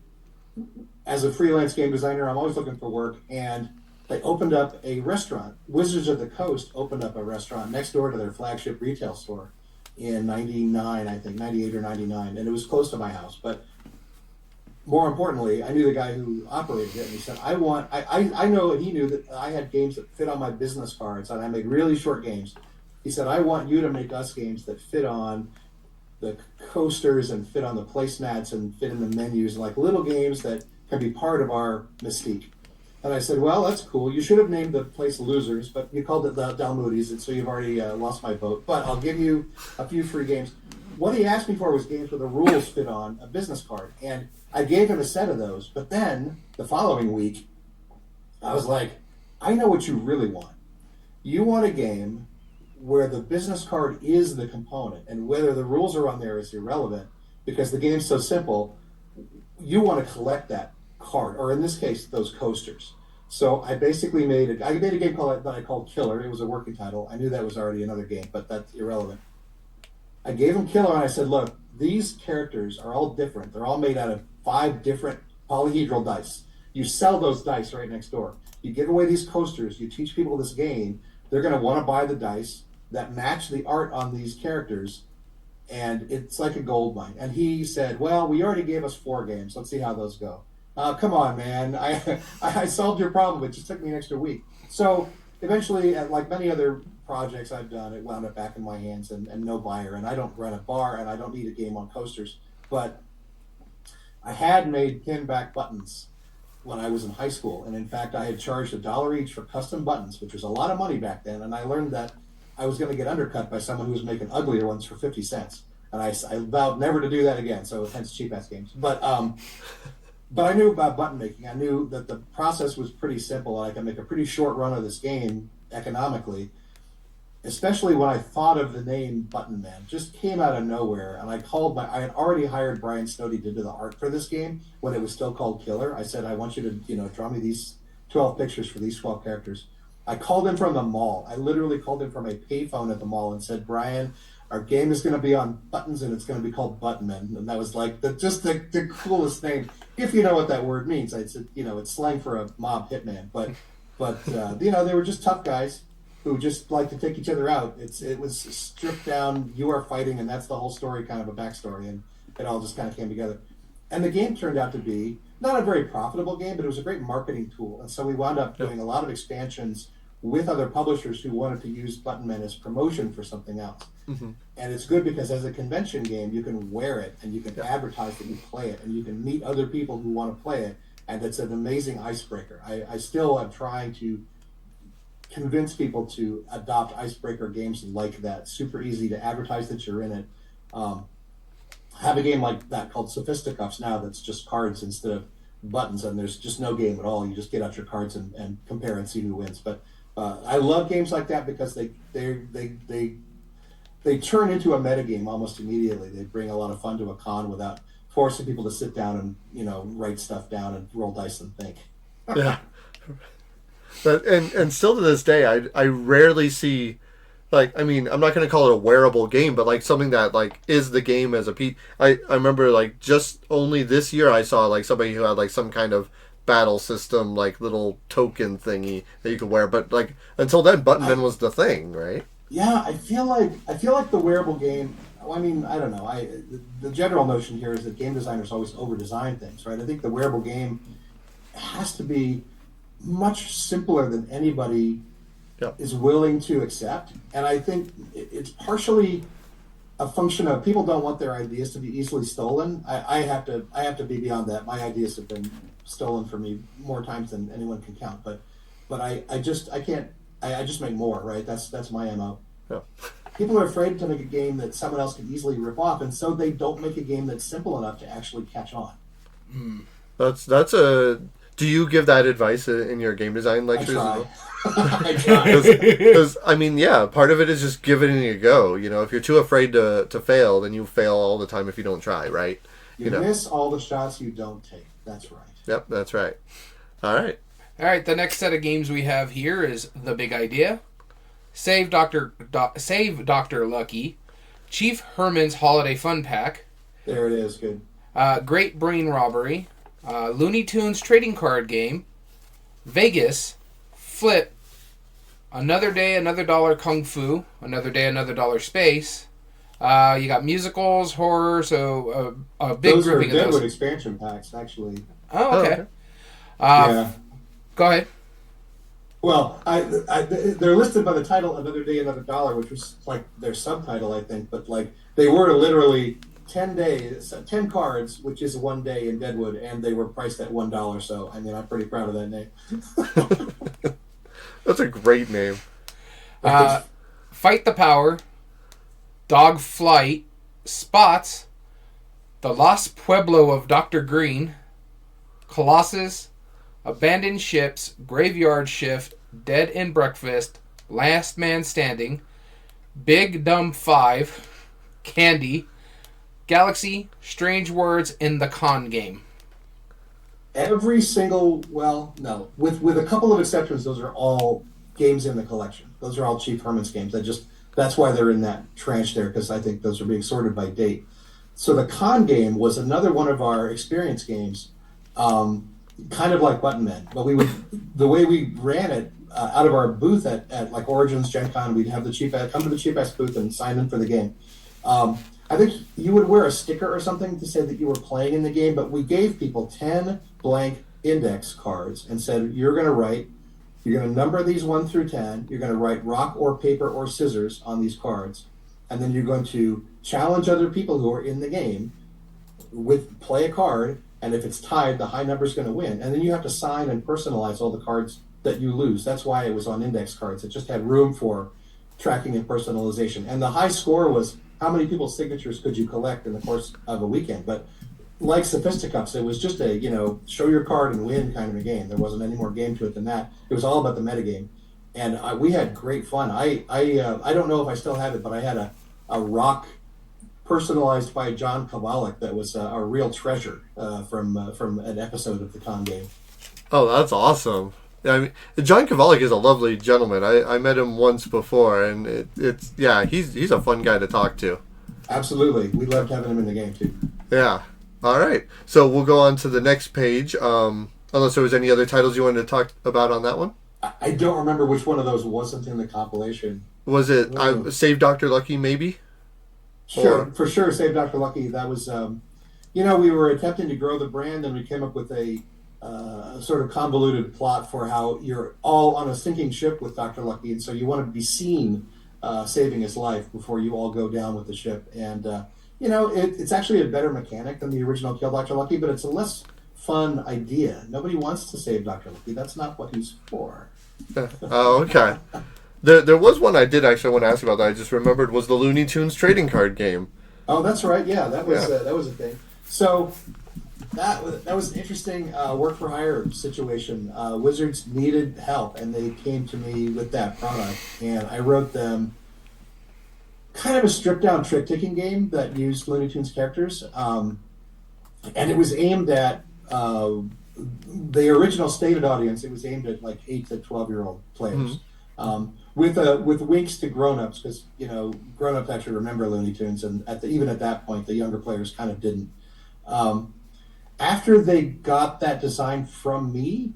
as a freelance game designer, I'm always looking for work, and they opened up a restaurant. Wizards of the Coast opened up a restaurant next door to their flagship retail store in 99, I think, 98 or 99, and it was close to my house. But more importantly, I knew the guy who operated it, and he said, I know, and he knew that I had games that fit on my business cards, and I made really short games. He said, I want you to make us games that fit on the coasters and fit on the placemats and fit in the menus, like little games that can be part of our mystique. And I said, well, that's cool. You should have named the place Losers, but you called it the Dalmoody's, and so you've already lost my vote. But I'll give you a few free games. What he asked me for was games where the rules fit on a business card. And I gave him a set of those. But then, the following week, I was like, I know what you really want. You want a game where the business card is the component, and whether the rules are on there is irrelevant, because the game's so simple. You want to collect that card, or in this case, those coasters. So I basically made a game that I called Killer. It was a working title. I knew that was already another game, but that's irrelevant. I gave him Killer, and I said, look, these characters are all different. They're all made out of 5 different polyhedral dice. You sell those dice right next door. You give away these coasters. You teach people this game. They're going to want to buy the dice that match the art on these characters, and it's like a gold mine. And he said, well, we already gave us 4 games. Let's see how those go. Come on, man. I solved your problem. It just took me an extra week. So eventually, like many other projects I've done, it wound up back in my hands and no buyer. And I don't run a bar, and I don't need a game on coasters. But I had made pinback buttons when I was in high school. And in fact, I had charged $1 each for custom buttons, which was a lot of money back then. And I learned that I was going to get undercut by someone who was making uglier ones for 50 cents. And I vowed never to do that again. So hence cheap-ass games. But I knew about button making. I knew that the process was pretty simple, and I could make a pretty short run of this game economically, especially when I thought of the name Button Man. Just came out of nowhere, and I had already hired Brian Snowdy to do the art for this game when it was still called Killer. I said, I want you to, draw me these 12 pictures for these 12 characters. I called him from the mall. I literally called him from a payphone at the mall and said, Brian, our game is going to be on buttons, and it's going to be called Buttonman. And that was like the coolest name, if you know what that word means. It's slang for a mob hitman. But they were just tough guys who just like to take each other out. It was stripped down. You are fighting, and that's the whole story, kind of a backstory, and it all just kind of came together. And the game turned out to be not a very profitable game, but it was a great marketing tool. And so we wound up doing a lot of expansions with other publishers who wanted to use Buttonman as promotion for something else. Mm-hmm. And it's good because as a convention game, you can wear it and you can advertise that you play it, and you can meet other people who want to play it, and it's an amazing icebreaker. I still am trying to convince people to adopt icebreaker games like that. Super easy to advertise that you're in it. Have a game like that called Sophisticuffs now that's just cards instead of buttons, and there's just no game at all. You just get out your cards and compare and see who wins. But I love games like that because they turn into a metagame almost immediately. They bring a lot of fun to a con without forcing people to sit down and write stuff down and roll dice and think. Yeah, but and still to this day, I rarely see, like, I mean, I'm not going to call it a wearable game, but like something that like is the game as a piece. I remember like just only this year I saw like somebody who had like some kind of battle system, like little token thingy that you could wear, but like until then Buttonman was the thing, right? Yeah, I feel like the wearable game. I mean, I don't know. The general notion here is that game designers always over design things, right? I think the wearable game has to be much simpler than anybody Yep. is willing to accept, and I think it's partially a function of people don't want their ideas to be easily stolen. I have to be beyond that. My ideas have been stolen from me more times than anyone can count. But I can't. I just make more, right? That's my MO. Yep. People are afraid to make a game that someone else can easily rip off, and so they don't make a game that's simple enough to actually catch on. That's a. Do you give that advice in your game design I lectures? As try. well? I try. Because I mean, yeah, part of it is just giving it a go. You know, if you're too afraid to fail, then you fail all the time if you don't try, right? You miss all the shots you don't take. That's right. Yep, that's right. All right. All right, the next set of games we have here is The Big Idea, Save Dr. Lucky, Chief Herman's Holiday Fun Pack, There it is. Good. Great Brain Robbery, Looney Tunes Trading Card Game, Vegas, Flip, Another Day, Another Dollar Kung Fu, Another Day, Another Dollar Space. You got musicals, horror, so a big Those are grouping of Deadwood those. expansion packs, actually. Oh, okay. okay. Yeah. Go ahead. Well, they're listed by the title "Another Day, Another Dollar," which was like their subtitle, I think. But like they were literally 10 cards, which is one day in Deadwood, and they were priced at $1. So I mean, I'm pretty proud of that name. That's a great name. Fight the Power, Dog Flight, Spots, The Lost Pueblo of Dr. Green, Colossus, Abandoned Ships, Graveyard Shift, Dead and Breakfast, Last Man Standing, Big Dumb 5, Candy, Galaxy, Strange Words, and The Con Game. Every single, well, no, with a couple of exceptions, those are all games in the collection. Those are all Chief Herman's games. That's why they're in that tranche there, because I think those are being sorted by date. So the Con Game was another one of our experience games, kind of like Button Men, but the way we ran it out of our booth at like Origins Gen Con, we'd have the Chief come to the Chief S booth and sign in for the game. I think you would wear a sticker or something to say that you were playing in the game, but we gave people 10 blank index cards and said, you're going to number these 1 through 10, you're going to write rock or paper or scissors on these cards, and then you're going to challenge other people who are in the game play a card, and if it's tied, the high number is going to win. And then you have to sign and personalize all the cards that you lose. That's why it was on index cards. It just had room for tracking and personalization. And the high score was how many people's signatures could you collect in the course of a weekend. But like Sophisticups, it was just a, show your card and win kind of a game. There wasn't any more game to it than that. It was all about the metagame. And we had great fun. I don't know if I still have it, but I had a rock personalized by John Kowalik that was a real treasure from an episode of the Con Game. Oh, that's awesome. I mean, John Kowalik is a lovely gentleman. I met him once before, and he's a fun guy to talk to. Absolutely. We loved having him in the game, too. Yeah. All right. So we'll go on to the next page, unless there was any other titles you wanted to talk about on that one. I don't remember which one of those wasn't in the compilation. Was it Save Dr. Lucky, maybe? Sure, for sure, Save Dr. Lucky. That was, we were attempting to grow the brand, and we came up with a sort of convoluted plot for how you're all on a sinking ship with Dr. Lucky, and so you want to be seen saving his life before you all go down with the ship. And, it's actually a better mechanic than the original Kill Dr. Lucky, but it's a less fun idea. Nobody wants to save Dr. Lucky. That's not what he's for. Oh, okay. There was one I did actually want to ask about that I just remembered was the Looney Tunes trading card game. Oh, that's right. Yeah, that was a thing. So that was an interesting work for hire situation. Wizards needed help, and they came to me with that product, and I wrote them kind of a stripped down trick taking game that used Looney Tunes characters, and it was aimed at the original stated audience. It was aimed at like 8 to 12-year-old players. Mm-hmm. With winks to grown-ups, because grown-ups actually remember Looney Tunes, and even at that point, the younger players kind of didn't. After they got that design from me,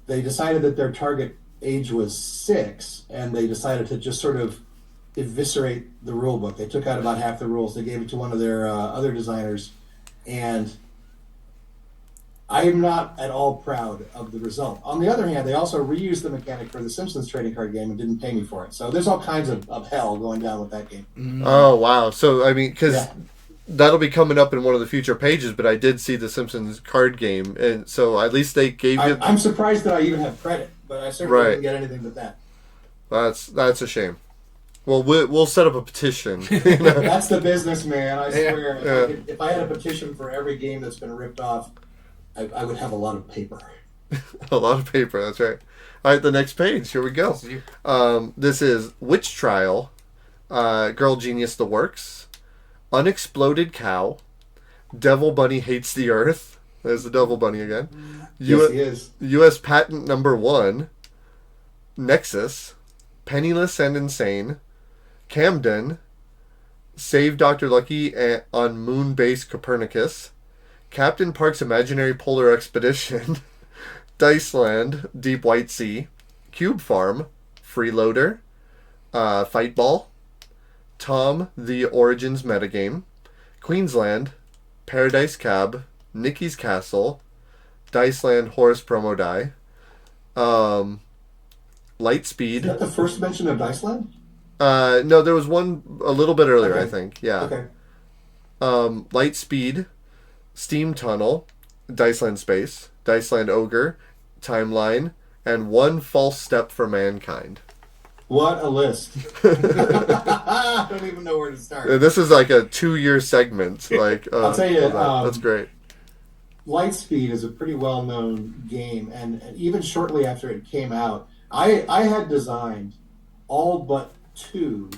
they decided that their target age was 6, and they decided to just sort of eviscerate the rule book. They took out about half the rules. They gave it to one of their other designers, and I am not at all proud of the result. On the other hand, they also reused the mechanic for the Simpsons trading card game and didn't pay me for it. So there's all kinds of hell going down with that game. Oh, wow. So, I mean, because that'll be coming up in one of the future pages, but I did see the Simpsons card game, and so at least they gave you... I'm surprised that I even have credit, but I certainly didn't get anything but that. That's a shame. Well, we'll set up a petition. You know? That's the business, man. I swear. If I had a petition for every game that's been ripped off, I would have a lot of paper. A lot of paper, that's right. All right, the next page. Here we go. This is Witch Trial, Girl Genius the Works, Unexploded Cow, Devil Bunny Hates the Earth. There's the Devil Bunny again. Yes, he is. U.S. Patent Number 1, Nexus, Penniless and Insane, Camden, Save Dr. Lucky on Moon Base Copernicus, Captain Park's Imaginary Polar Expedition, Diceland, Deep White Sea, Cube Farm, Freeloader, Fight Ball, Tom, The Origins Metagame, Queensland, Paradise Cab, Nikki's Castle, Diceland Horse Promo Die, Lightspeed. Is that the first mention of Diceland? No, there was one a little bit earlier, I think. Yeah. Okay. Lightspeed, Steam Tunnel, Diceland Space, Diceland Ogre, Timeline, and One False Step for Mankind. What a list. I don't even know where to start. This is like a 2-year segment. Like I'll tell you, that's great. Lightspeed is a pretty well-known game, and even shortly after it came out, I had designed all but 2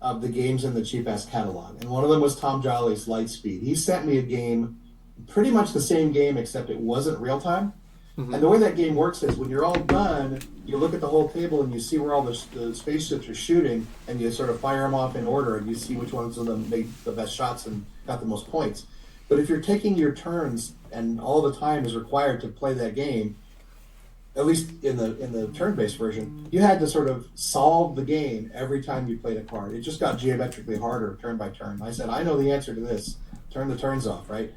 of the games in the cheap-ass catalog, and one of them was Tom Jolly's Lightspeed. He sent me a game, pretty much the same game, except it wasn't real-time. Mm-hmm. And the way that game works is when you're all done, you look at the whole table and you see where all the spaceships are shooting, and you sort of fire them off in order, and you see which ones of them made the best shots and got the most points. But if you're taking your turns and all the time is required to play that game, at least in the turn-based version, you had to sort of solve the game every time you played a card. It just got geometrically harder turn by turn. I said, I know the answer to this. Turn the turns off, right?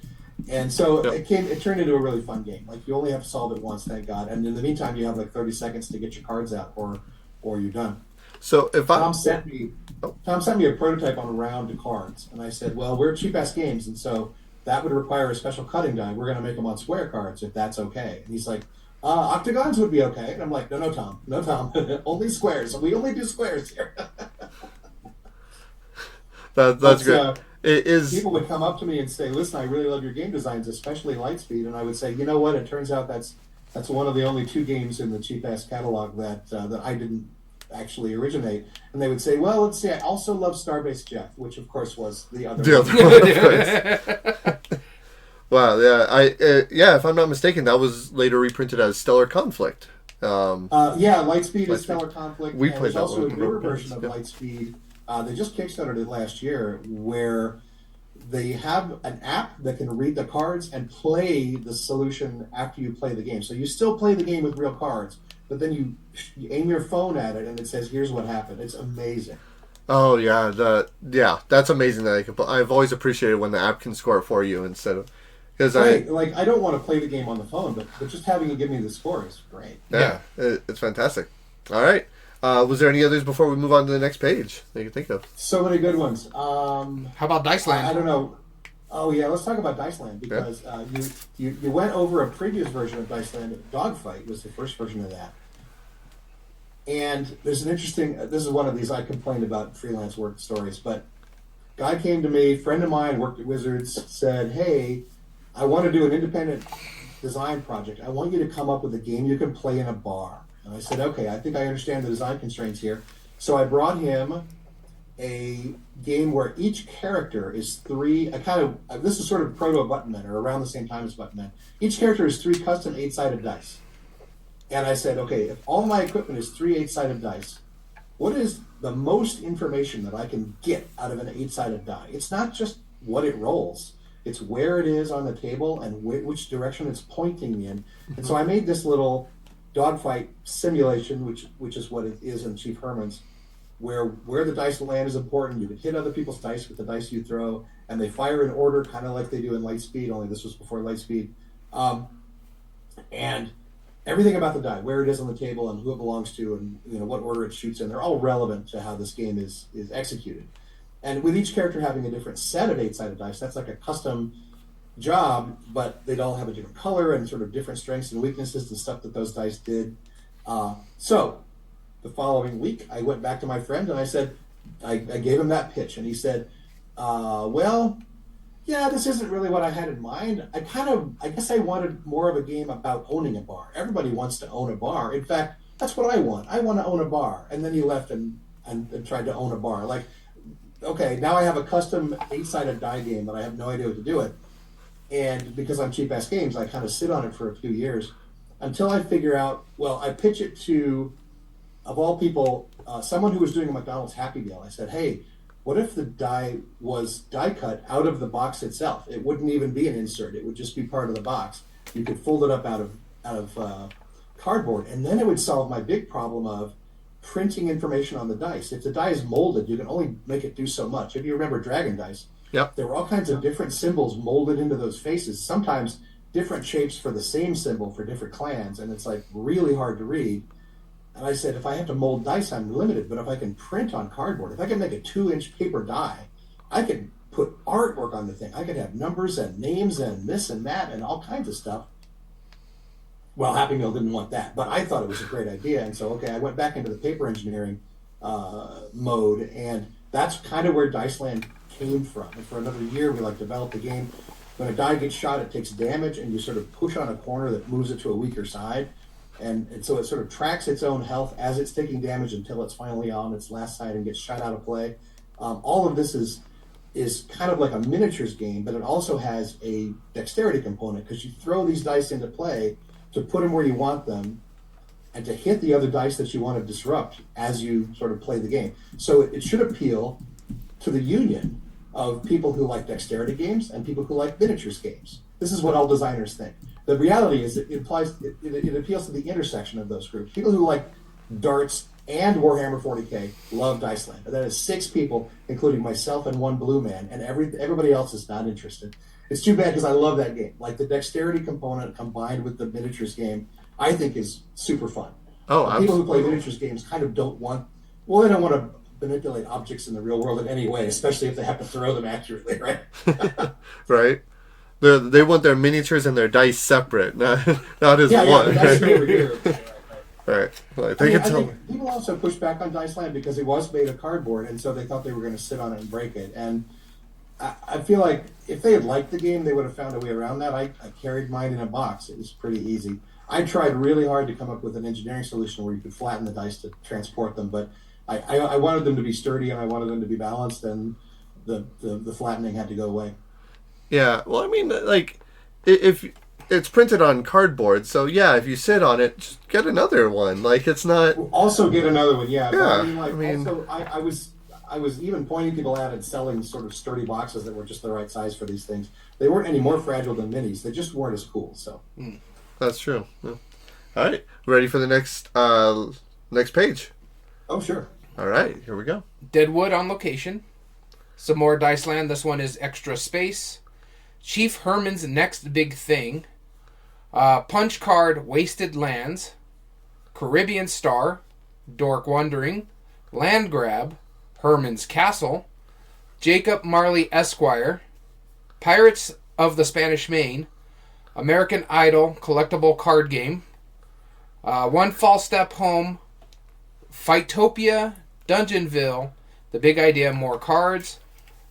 And so it turned into a really fun game. Like, you only have to solve it once, thank God. And in the meantime, you have like 30 seconds to get your cards out, or you're done. So if Tom sent me a prototype on a round of cards, and I said, well, we're cheap-ass games, and so that would require a special cutting die. We're going to make them on square cards, if that's okay. And he's like, octagons would be okay. And I'm like, no, Tom, only squares. We only do squares here. That's great. It is. People would come up to me and say, listen, I really love your game designs, especially Lightspeed. And I would say, you know what? It turns out that's one of the only 2 games in the cheap-ass catalog that I didn't actually originate. And they would say, well, let's see, I also love Starbase Jeff, which of course was the other one. Wow, yeah, if I'm not mistaken, that was later reprinted as Stellar Conflict. Lightspeed is Stellar Conflict. We played there's that also one. a newer version of Lightspeed. They just kickstarted it last year, where they have an app that can read the cards and play the solution after you play the game. So you still play the game with real cards, but then you aim your phone at it and it says, here's what happened. It's amazing. Oh, yeah. That's amazing that I can. I've always appreciated when the app can score it for you instead of... I don't want to play the game on the phone, but just having it give me the score is great. Yeah. It's fantastic. All right. Was there any others before we move on to the next page that you can think of? So many good ones. How about Diceland? I don't know. Oh, yeah, let's talk about Diceland, because you went over a previous version of Diceland. Dogfight was the first version of that. And there's an interesting... this is one of these I complained about freelance work stories, but guy came to me, friend of mine, worked at Wizards, said, hey, I want to do an independent design project. I want you to come up with a game you can play in a bar. And I said, okay, I think I understand the design constraints here. So I brought him a game where each character is 3... this is sort of proto Buttonman, or around the same time as Buttonman. Each character is 3 custom 8-sided dice. And I said, okay, if all my equipment is 3 8-sided dice, what is the most information that I can get out of an 8-sided die? It's not just what it rolls. It's where it is on the table and which direction it's pointing in. And so I made this little dogfight simulation, which is what it is in Chief Herman's. where the dice land is important. You can hit other people's dice with the dice you throw, and they fire in order, kind of like they do in Lightspeed. Only this was before Lightspeed, and everything about the die, where it is on the table, and who it belongs to, and what order it shoots in. They're all relevant to how this game is executed. And with each character having a different set of 8-sided dice, that's like a custom job, but they'd all have a different color and sort of different strengths and weaknesses and stuff that those dice did. So the following week, I went back to my friend and I said, I gave him that pitch, and he said, well, yeah, this isn't really what I had in mind. I guess I wanted more of a game about owning a bar. Everybody wants to own a bar. In fact, that's what I want. I want to own a bar. And then he left and tried to own a bar. Like, okay, now I have a custom 8-sided die game, but I have no idea what to do it. And because I'm Cheap Ass Games, I kind of sit on it for a few years until I figure out, well, I pitch it to, of all people, someone who was doing a McDonald's Happy Meal. I said, hey, what if the die was die cut out of the box itself? It wouldn't even be an insert. It would just be part of the box. You could fold it up out of cardboard, and then it would solve my big problem of printing information on the dice. If the die is molded, you can only make it do so much. If you remember Dragon Dice, yep, there were all kinds of different symbols molded into those faces, sometimes different shapes for the same symbol for different clans, and it's like really hard to read. And I said, if I have to mold dice, I'm limited, but if I can print on cardboard, if I can make a 2-inch paper die, I can put artwork on the thing. I could have numbers and names and this and that and all kinds of stuff. Well, Happy Meal didn't want that, but I thought it was a great idea. And so, okay, I went back into the paper engineering mode, and that's kind of where Diceland came from. And for another year, we developed the game. When a die gets shot, it takes damage, and you sort of push on a corner that moves it to a weaker side. And so it sort of tracks its own health as it's taking damage until it's finally on its last side and gets shot out of play. All of this is kind of like a miniatures game, but it also has a dexterity component because you throw these dice into play to put them where you want them and to hit the other dice that you want to disrupt as you sort of play the game. So it should appeal to the union of people who like dexterity games and people who like miniatures games. This is what all designers think. The reality is it appeals to the intersection of those groups. People who like darts and Warhammer 40K love Diceland. That is 6 people, including myself and one blue man, and everybody else is not interested. It's too bad because I love that game. Like the dexterity component combined with the miniatures game, I think is super fun. People who play miniatures games kind of don't want to manipulate objects in the real world in any way, especially if they have to throw them accurately, right? Right. They want their miniatures and their dice separate, not as one. That's over here. Right. I think people also push back on Diceland because it was made of cardboard, and so they thought they were going to sit on it and break it. And I feel like if they had liked the game, they would have found a way around that. I carried mine in a box. It was pretty easy. I tried really hard to come up with an engineering solution where you could flatten the dice to transport them, but I wanted them to be sturdy and I wanted them to be balanced, and the flattening had to go away. Yeah, well, I mean, if it's printed on cardboard, so yeah, if you sit on it, just get another one. It's not. Also, get another one, yeah. Yeah, also, I was even pointing people at and selling sort of sturdy boxes that were just the right size for these things. They weren't any more fragile than minis. They just weren't as cool. So that's true. Yeah. All right, ready for the next page? Oh, sure. All right, here we go. Deadwood on location. Some more Diceland. This one is Extra Space. Chief Herman's Next Big Thing. Punch Card Wasted Lands. Caribbean Star. Dork Wondering. Land Grab. Herman's Castle. Jacob Marley Esquire. Pirates of the Spanish Main. American Idol Collectible Card Game. One False Step Home. Fightopia. Dungeonville. The Big Idea More Cards.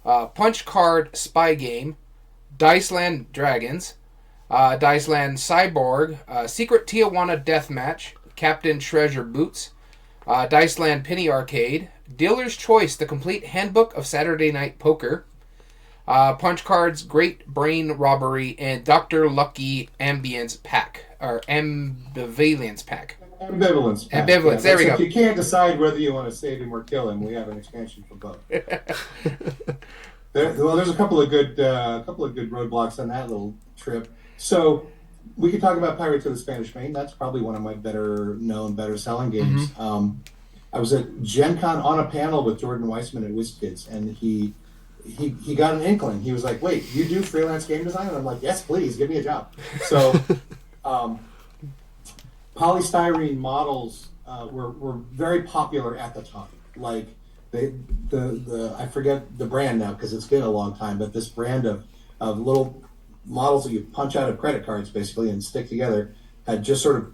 Punch Card Spy Game. Diceland Dragons. Diceland Cyborg. Secret Tijuana Deathmatch. Captain Treasure Boots. Diceland Penny Arcade. Dealer's Choice, the complete handbook of Saturday Night Poker. Punch Cards Great Brain Robbery. And Dr. Lucky Ambience Pack. Or Ambivalence Pack. Ambivalence. Ambivalence. There we go. If you can't decide whether you want to save him or kill him, we have an expansion for both. There's a couple of good roadblocks on that little trip. So we could talk about Pirates of the Spanish Main. That's probably one of my better known, better selling games. I was at Gen Con on a panel with Jordan Weissman at WizKids, and he got an inkling. He was like, "Wait, you do freelance game design?" And I'm like, "Yes, please, give me a job." So, polystyrene models were very popular at the time. Like the I forget the brand now because it's been a long time, but this brand of little models that you punch out of credit cards basically and stick together had just sort of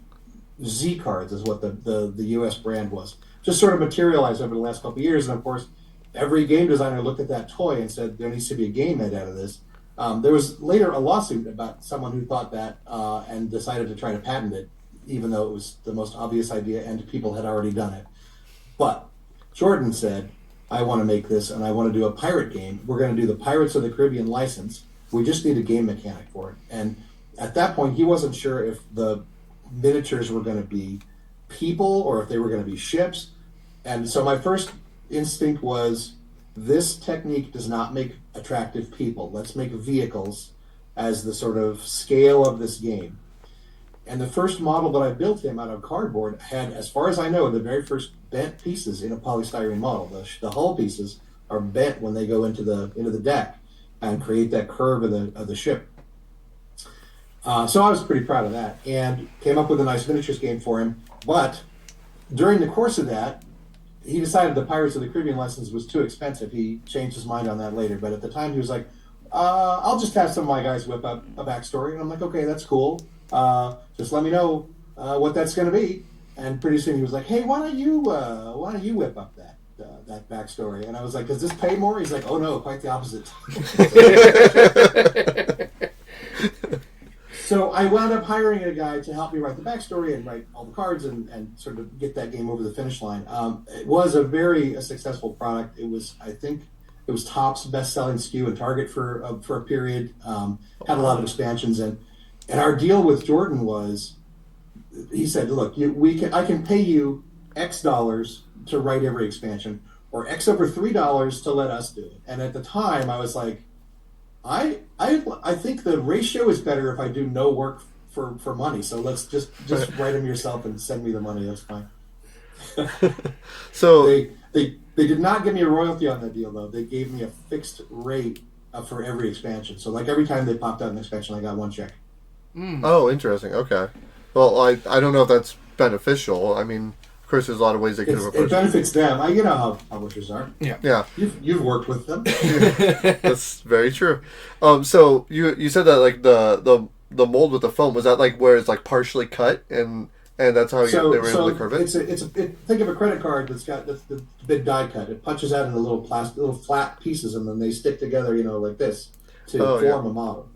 Z cards is what the US brand was. Just sort of materialized over the last couple of years, and of course, every game designer looked at that toy and said there needs to be a game made out of this. There was later a lawsuit about someone who thought that and decided to try to patent it, even though it was the most obvious idea and people had already done it. But Jordan said, I want to make this and I want to do a pirate game. We're going to do the Pirates of the Caribbean license. We just need a game mechanic for it. And at that point, he wasn't sure if the miniatures were going to be people or if they were going to be ships. And so my first instinct was, this technique does not make attractive people. Let's make vehicles as the sort of scale of this game. And the first model that I built him out of cardboard had, as far as I know, the very first bent pieces in a polystyrene model. The hull pieces are bent when they go into the deck and create that curve of the ship. So I was pretty proud of that and came up with a nice miniatures game for him. But during the course of that, he decided the Pirates of the Caribbean license was too expensive. He changed his mind on that later. But at the time, he was like, I'll just have some of my guys whip up a backstory. And I'm like, okay, that's cool. Just let me know what that's going to be. And pretty soon he was like, hey, why don't you whip up that backstory? And I was like, does this pay more? He's like, oh no, quite the opposite. So I wound up hiring a guy to help me write the backstory and write all the cards and sort of get that game over the finish line. It was a very successful product. It was, I think, it was Topps best-selling SKU in Target for a period. Had a lot of expansions, and our deal with Jordan was, he said, "Look, I can pay you X dollars to write every expansion, or X over $3 to let us do it." And at the time, I was like, I think the ratio is better if I do no work for money. So let's just write them yourself and send me the money. That's fine. So they did not give me a royalty on that deal though. They gave me a fixed rate for every expansion. So like every time they popped out an expansion, I got one check. Oh, interesting. Okay. Well, I don't know if that's beneficial. I mean, of course, there's a lot of ways they could have approached it. Benefits them. You know how publishers are. Yeah. You've worked with them. That's very true. So you said that like the mold with the foam, was that like where it's like partially cut and that's how they were able to curve it? Think of a credit card that's got the big die cut. It punches out into little flat pieces and then they stick together, like this to form a model.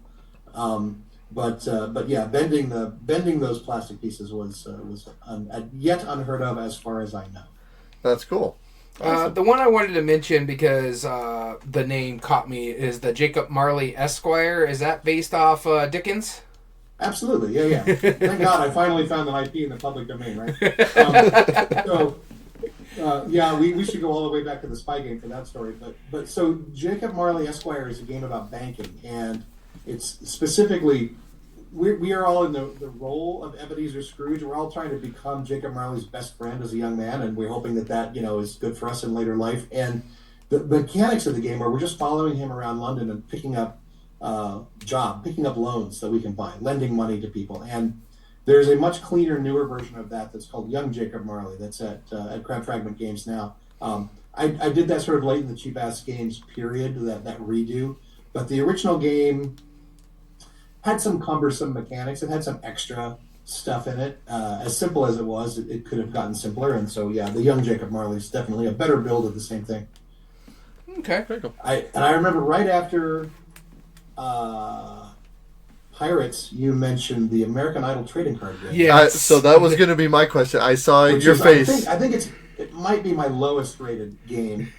But yeah, bending those plastic pieces was yet unheard of as far as I know. That's cool. Awesome. The one I wanted to mention because the name caught me is the Jacob Marley Esquire. Is that based off Dickens? Absolutely, yeah. Thank God I finally found an IP in the public domain, right? We should go all the way back to the spy game for that story. But so Jacob Marley Esquire is a game about banking, and it's specifically, we are all in the role of Ebenezer Scrooge. We're all trying to become Jacob Marley's best friend as a young man, and we're hoping that is good for us in later life. And the mechanics of the game are we're just following him around London and picking up picking up loans that we can buy, lending money to people. And there's a much cleaner, newer version of that's called Young Jacob Marley. That's at Crab Fragment Games now. I did that sort of late in the Cheap Ass Games period, that redo. But the original game had some cumbersome mechanics. It had some extra stuff in it. As simple as it was, it could have gotten simpler. And so, yeah, the Young Jacob Marley is definitely a better build of the same thing. Okay, very cool. I remember right after Pirates, you mentioned the American Idol trading card game. Yeah, so that was going to be my question. I saw your face. I think it might be my lowest rated game.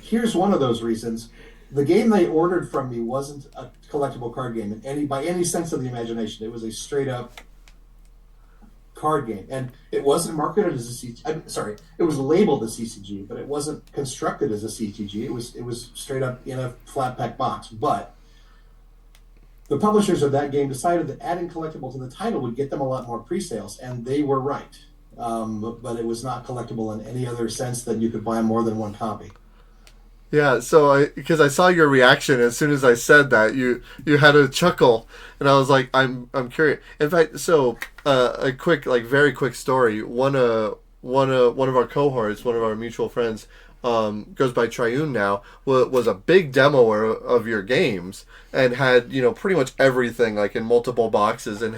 Here's one of those reasons. The game they ordered from me wasn't a collectible card game by any sense of the imagination. It was a straight up card game, and it wasn't marketed as a CCG. It was labeled a CCG, but it wasn't constructed as a CCG. It was straight up in a flat pack box. But the publishers of that game decided that adding collectible to the title would get them a lot more pre-sales, and they were right. but it was not collectible in any other sense than you could buy more than one copy. Yeah, so because I saw your reaction as soon as I said that, you had a chuckle, and I was like, I'm curious. In fact, so a quick, like very quick story. One of our cohorts, one of our mutual friends, goes by Triune now, was a big demoer of your games and had pretty much everything like in multiple boxes and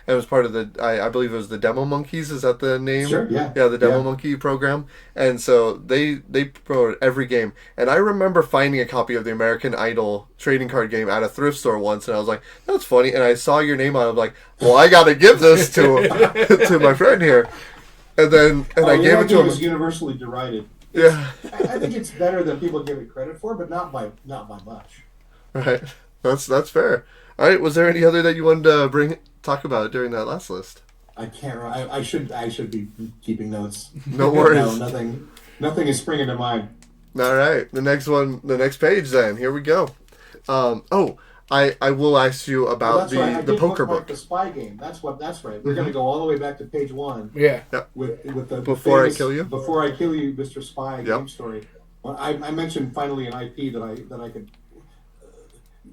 was part of the I believe it was the Demo Monkeys. Is that the name? Sure. Yeah. Yeah, the Demo Monkey program. And so they promoted every game. And I remember finding a copy of the American Idol trading card game at a thrift store once, and I was like, "That's funny." And I saw your name on it. I'm like, "Well, I got to give this to to my friend here." And then I gave it to him. It was universally derided. Yeah, I think it's better than people give it credit for, but not by much. right. That's fair. All right. Was there any other that you wanted to talk about during that last list? I can't. I should be keeping notes. No worries. No, nothing is springing to mind. All right. The next page. Then here we go. I will ask you about the poker book. The spy game. That's right. We're going to go all the way back to page 1. Yeah. With the Before famous, I Kill You. Before I Kill You, Mr. Spy game story. Well, I mentioned finally an IP that I could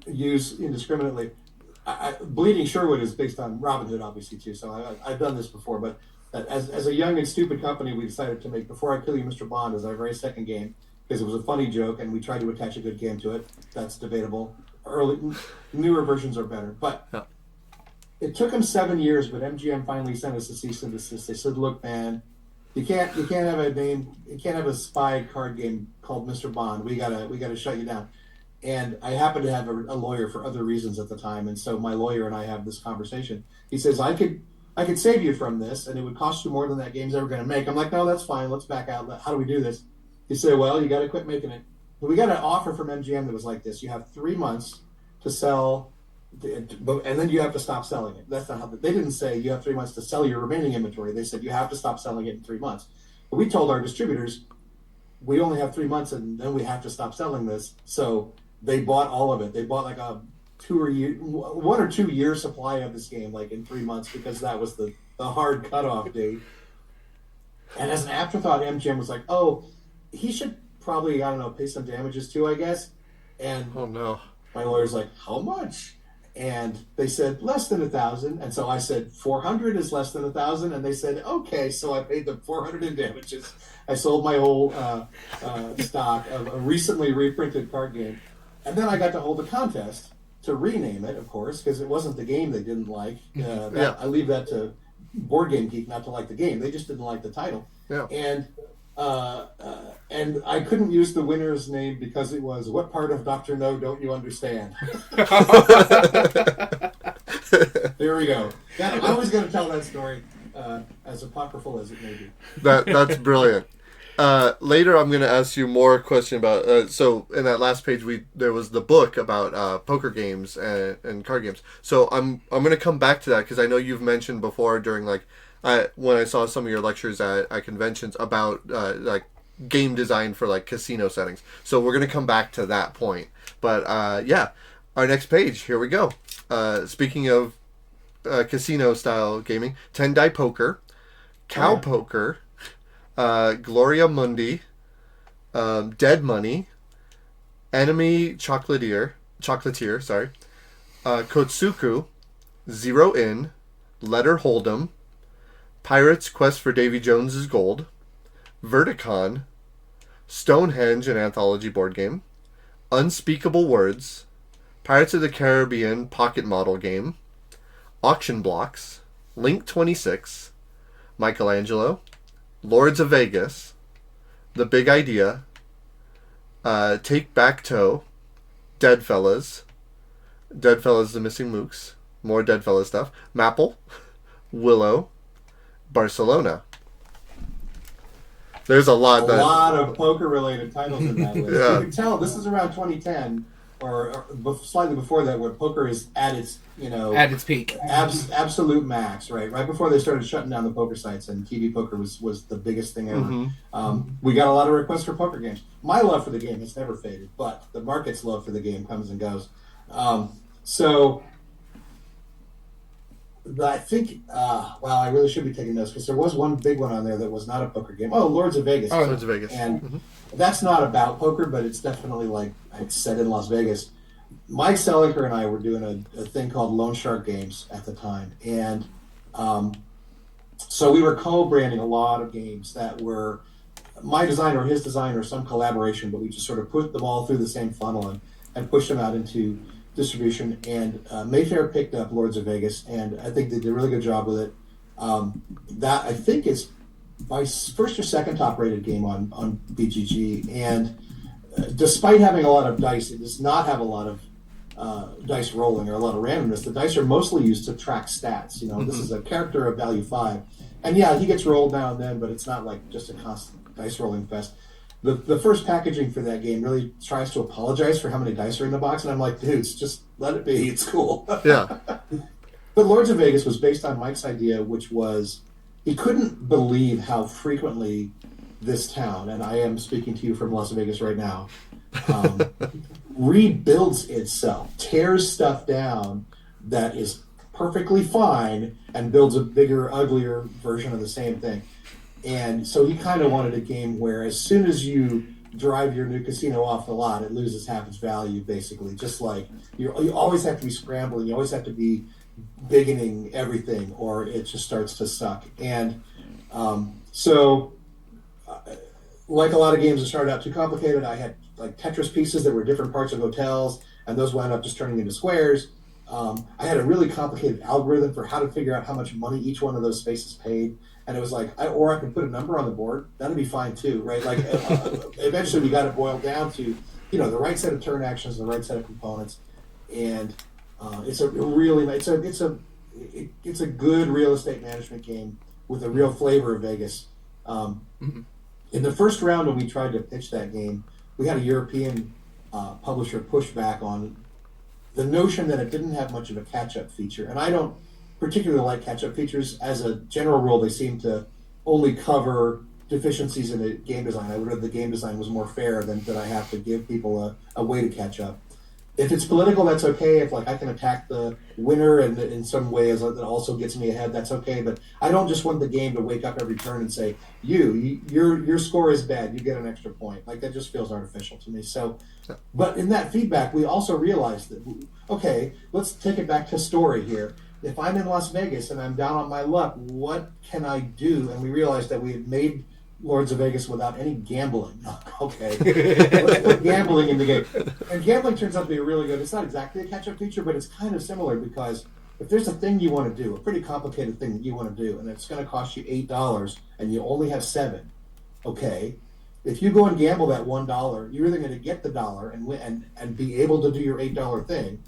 use indiscriminately. Bleeding Sherwood is based on Robin Hood, obviously too. So I've done this before, but as a young and stupid company, we decided to make Before I Kill You, Mr. Bond as our very second game because it was a funny joke, and we tried to attach a good game to it. That's debatable. Newer versions are better, but it took them 7 years. But MGM finally sent us a cease and desist. They said, "Look, man, you can't have a name. You can't have a spy card game called Mr. Bond. We gotta shut you down." And I happened to have a lawyer for other reasons at the time, and so my lawyer and I have this conversation. He says, "I could save you from this, and it would cost you more than that game's ever going to make." I'm like, "No, that's fine. Let's back out. How do we do this?" He said, "Well, you got to quit making it." But we got an offer from MGM that was like this: you have 3 months to sell, and then you have to stop selling it. That's not how they didn't say you have 3 months to sell your remaining inventory. They said you have to stop selling it in 3 months. But we told our distributors we only have 3 months, and then we have to stop selling this. So they bought all of it. They bought like a 1 or 2 year supply of this game, like in 3 months, because that was the hard cutoff date. And as an afterthought, MGM was like, "Oh, he should probably, I don't know, pay some damages too, I guess." And oh no, my lawyer's like, "How much?" And they said less than 1,000. And so I said 400 is less than 1,000. And they said, "Okay." So I paid them 400 in damages. I sold my whole stock of a recently reprinted card game. And then I got to hold a contest to rename it, of course, because it wasn't the game they didn't like. I leave that to Board Game Geek not to like the game. They just didn't like the title. Yeah. And I couldn't use the winner's name because it was "What part of Dr. No don't you understand?" There we go. I was going to tell that story, as apocryphal as it may be. That's brilliant. Later, I'm going to ask you more question about. So in that last page, there was the book about poker games and card games. So I'm going to come back to that because I know you've mentioned before during when I saw some of your lectures at conventions about like game design for like casino settings. So we're going to come back to that point. But yeah, our next page. Here we go. Speaking of casino style gaming, 10-die poker, cow poker. Gloria Mundi, Dead Money, Enemy Chocolatier, Kotsuku, Zero In, Letter Hold'em, Pirates Quest for Davy Jones's Gold, Verticon, Stonehenge, an anthology board game, Unspeakable Words, Pirates of the Caribbean pocket model game, Auction Blocks, Link 26, Michelangelo, Lords of Vegas, The Big Idea, Take Back Toe, Deadfellas, The Missing Mooks, more Deadfellas stuff, Maple, Willow, Barcelona. There's a lot of poker-related titles in that list. Yeah. You can tell this is around 2010, or slightly before that, where poker is at its peak, absolute max, right before they started shutting down the poker sites, and TV poker was the biggest thing ever. Mm-hmm. We got a lot of requests for poker games. My love for the game has never faded, but the market's love for the game comes and goes. So I think, wow, I really should be taking notes because there was one big one on there that was not a poker game. Oh, Lords of Vegas. Oh, Lords of Vegas. And that's not about poker, but it's definitely like it's set in Las Vegas. Mike Seliger and I were doing a thing called Loan Shark Games at the time. And so we were co-branding a lot of games that were my design or his design or some collaboration, but we just sort of put them all through the same funnel and pushed them out into distribution. And Mayfair picked up Lords of Vegas, and I think they did a really good job with it. That I think is my first or second top-rated game on BGG. And despite having a lot of dice, it does not have a lot of dice rolling or a lot of randomness. The dice are mostly used to track stats. This is a character of value 5. And yeah, he gets rolled now and then, but it's not like just a constant dice rolling fest. The first packaging for that game really tries to apologize for how many dice are in the box, and I'm like, dudes, just let it be. It's cool. Yeah. But Lords of Vegas was based on Mike's idea, which was he couldn't believe how frequently this town, and I am speaking to you from Las Vegas right now, rebuilds itself, tears stuff down that is perfectly fine, and builds a bigger, uglier version of the same thing. And so he kind of wanted a game where as soon as you drive your new casino off the lot, it loses half its value, basically. Just like you always have to be scrambling, you always have to be biggening everything, or it just starts to suck. And like a lot of games that started out too complicated, I had like Tetris pieces that were different parts of hotels, and those wound up just turning into squares. I had a really complicated algorithm for how to figure out how much money each one of those spaces paid. And it was like, or I could put a number on the board. That'd be fine too, right? Like, eventually we got it boiled down to, the right set of turn actions, the right set of components, and it's a really nice. It's a good real estate management game with a real flavor of Vegas. In the first round when we tried to pitch that game, we had a European publisher push back on the notion that it didn't have much of a catch-up feature, and I don't particularly like catch-up features. As a general rule, they seem to only cover deficiencies in the game design. I would rather the game design was more fair than that I have to give people a way to catch up. If it's political, that's okay. If I can attack the winner and in some ways that also gets me ahead, that's okay. But I don't just want the game to wake up every turn and say, your score is bad, you get an extra point. Like, that just feels artificial to me. So, but in that feedback, we also realized that, okay, let's take it back to story here. If I'm in Las Vegas and I'm down on my luck, what can I do? And we realized that we had made Lords of Vegas without any gambling. Okay, let's put gambling in the game. And gambling turns out to be really good. It's not exactly a catch-up feature, but it's kind of similar, because if there's a thing you want to do, a pretty complicated thing that you want to do, and it's going to cost you $8 and you only have $7, okay, if you go and gamble that $1, you're either going to get the dollar and win and be able to do your $8 thing,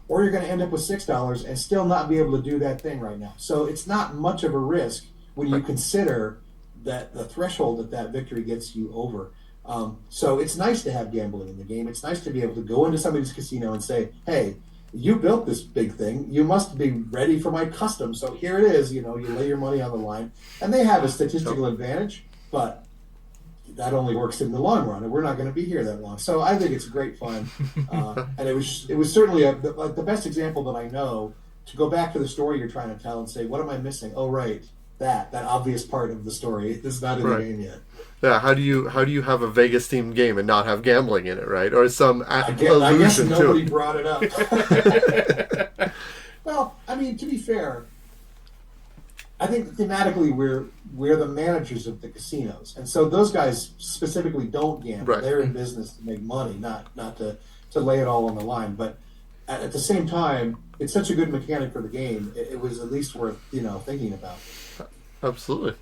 or you're going to end up with $6 and still not be able to do that thing right now. So it's not much of a risk when you consider that the threshold that victory gets you over. So it's nice to have gambling in the game. It's nice to be able to go into somebody's casino and say, hey, you built this big thing. You must be ready for my custom. So here it is. You lay your money on the line. And they have a statistical advantage, but that only works in the long run, and we're not going to be here that long. So I think it's great fun, and it was certainly the best example that I know to go back to the story you're trying to tell and say, what am I missing? Oh, right, that obvious part of the story is not in the game yet. Yeah, how do you have a Vegas themed game and not have gambling in it, right? Or some allusion I guess to nobody it. brought it up. Well, I mean, to be fair, I think thematically we're the managers of the casinos, and so those guys specifically don't gamble. Right. They're in business to make money, not to lay it all on the line. But at the same time, it's such a good mechanic for the game. It was at least worth thinking about. Absolutely.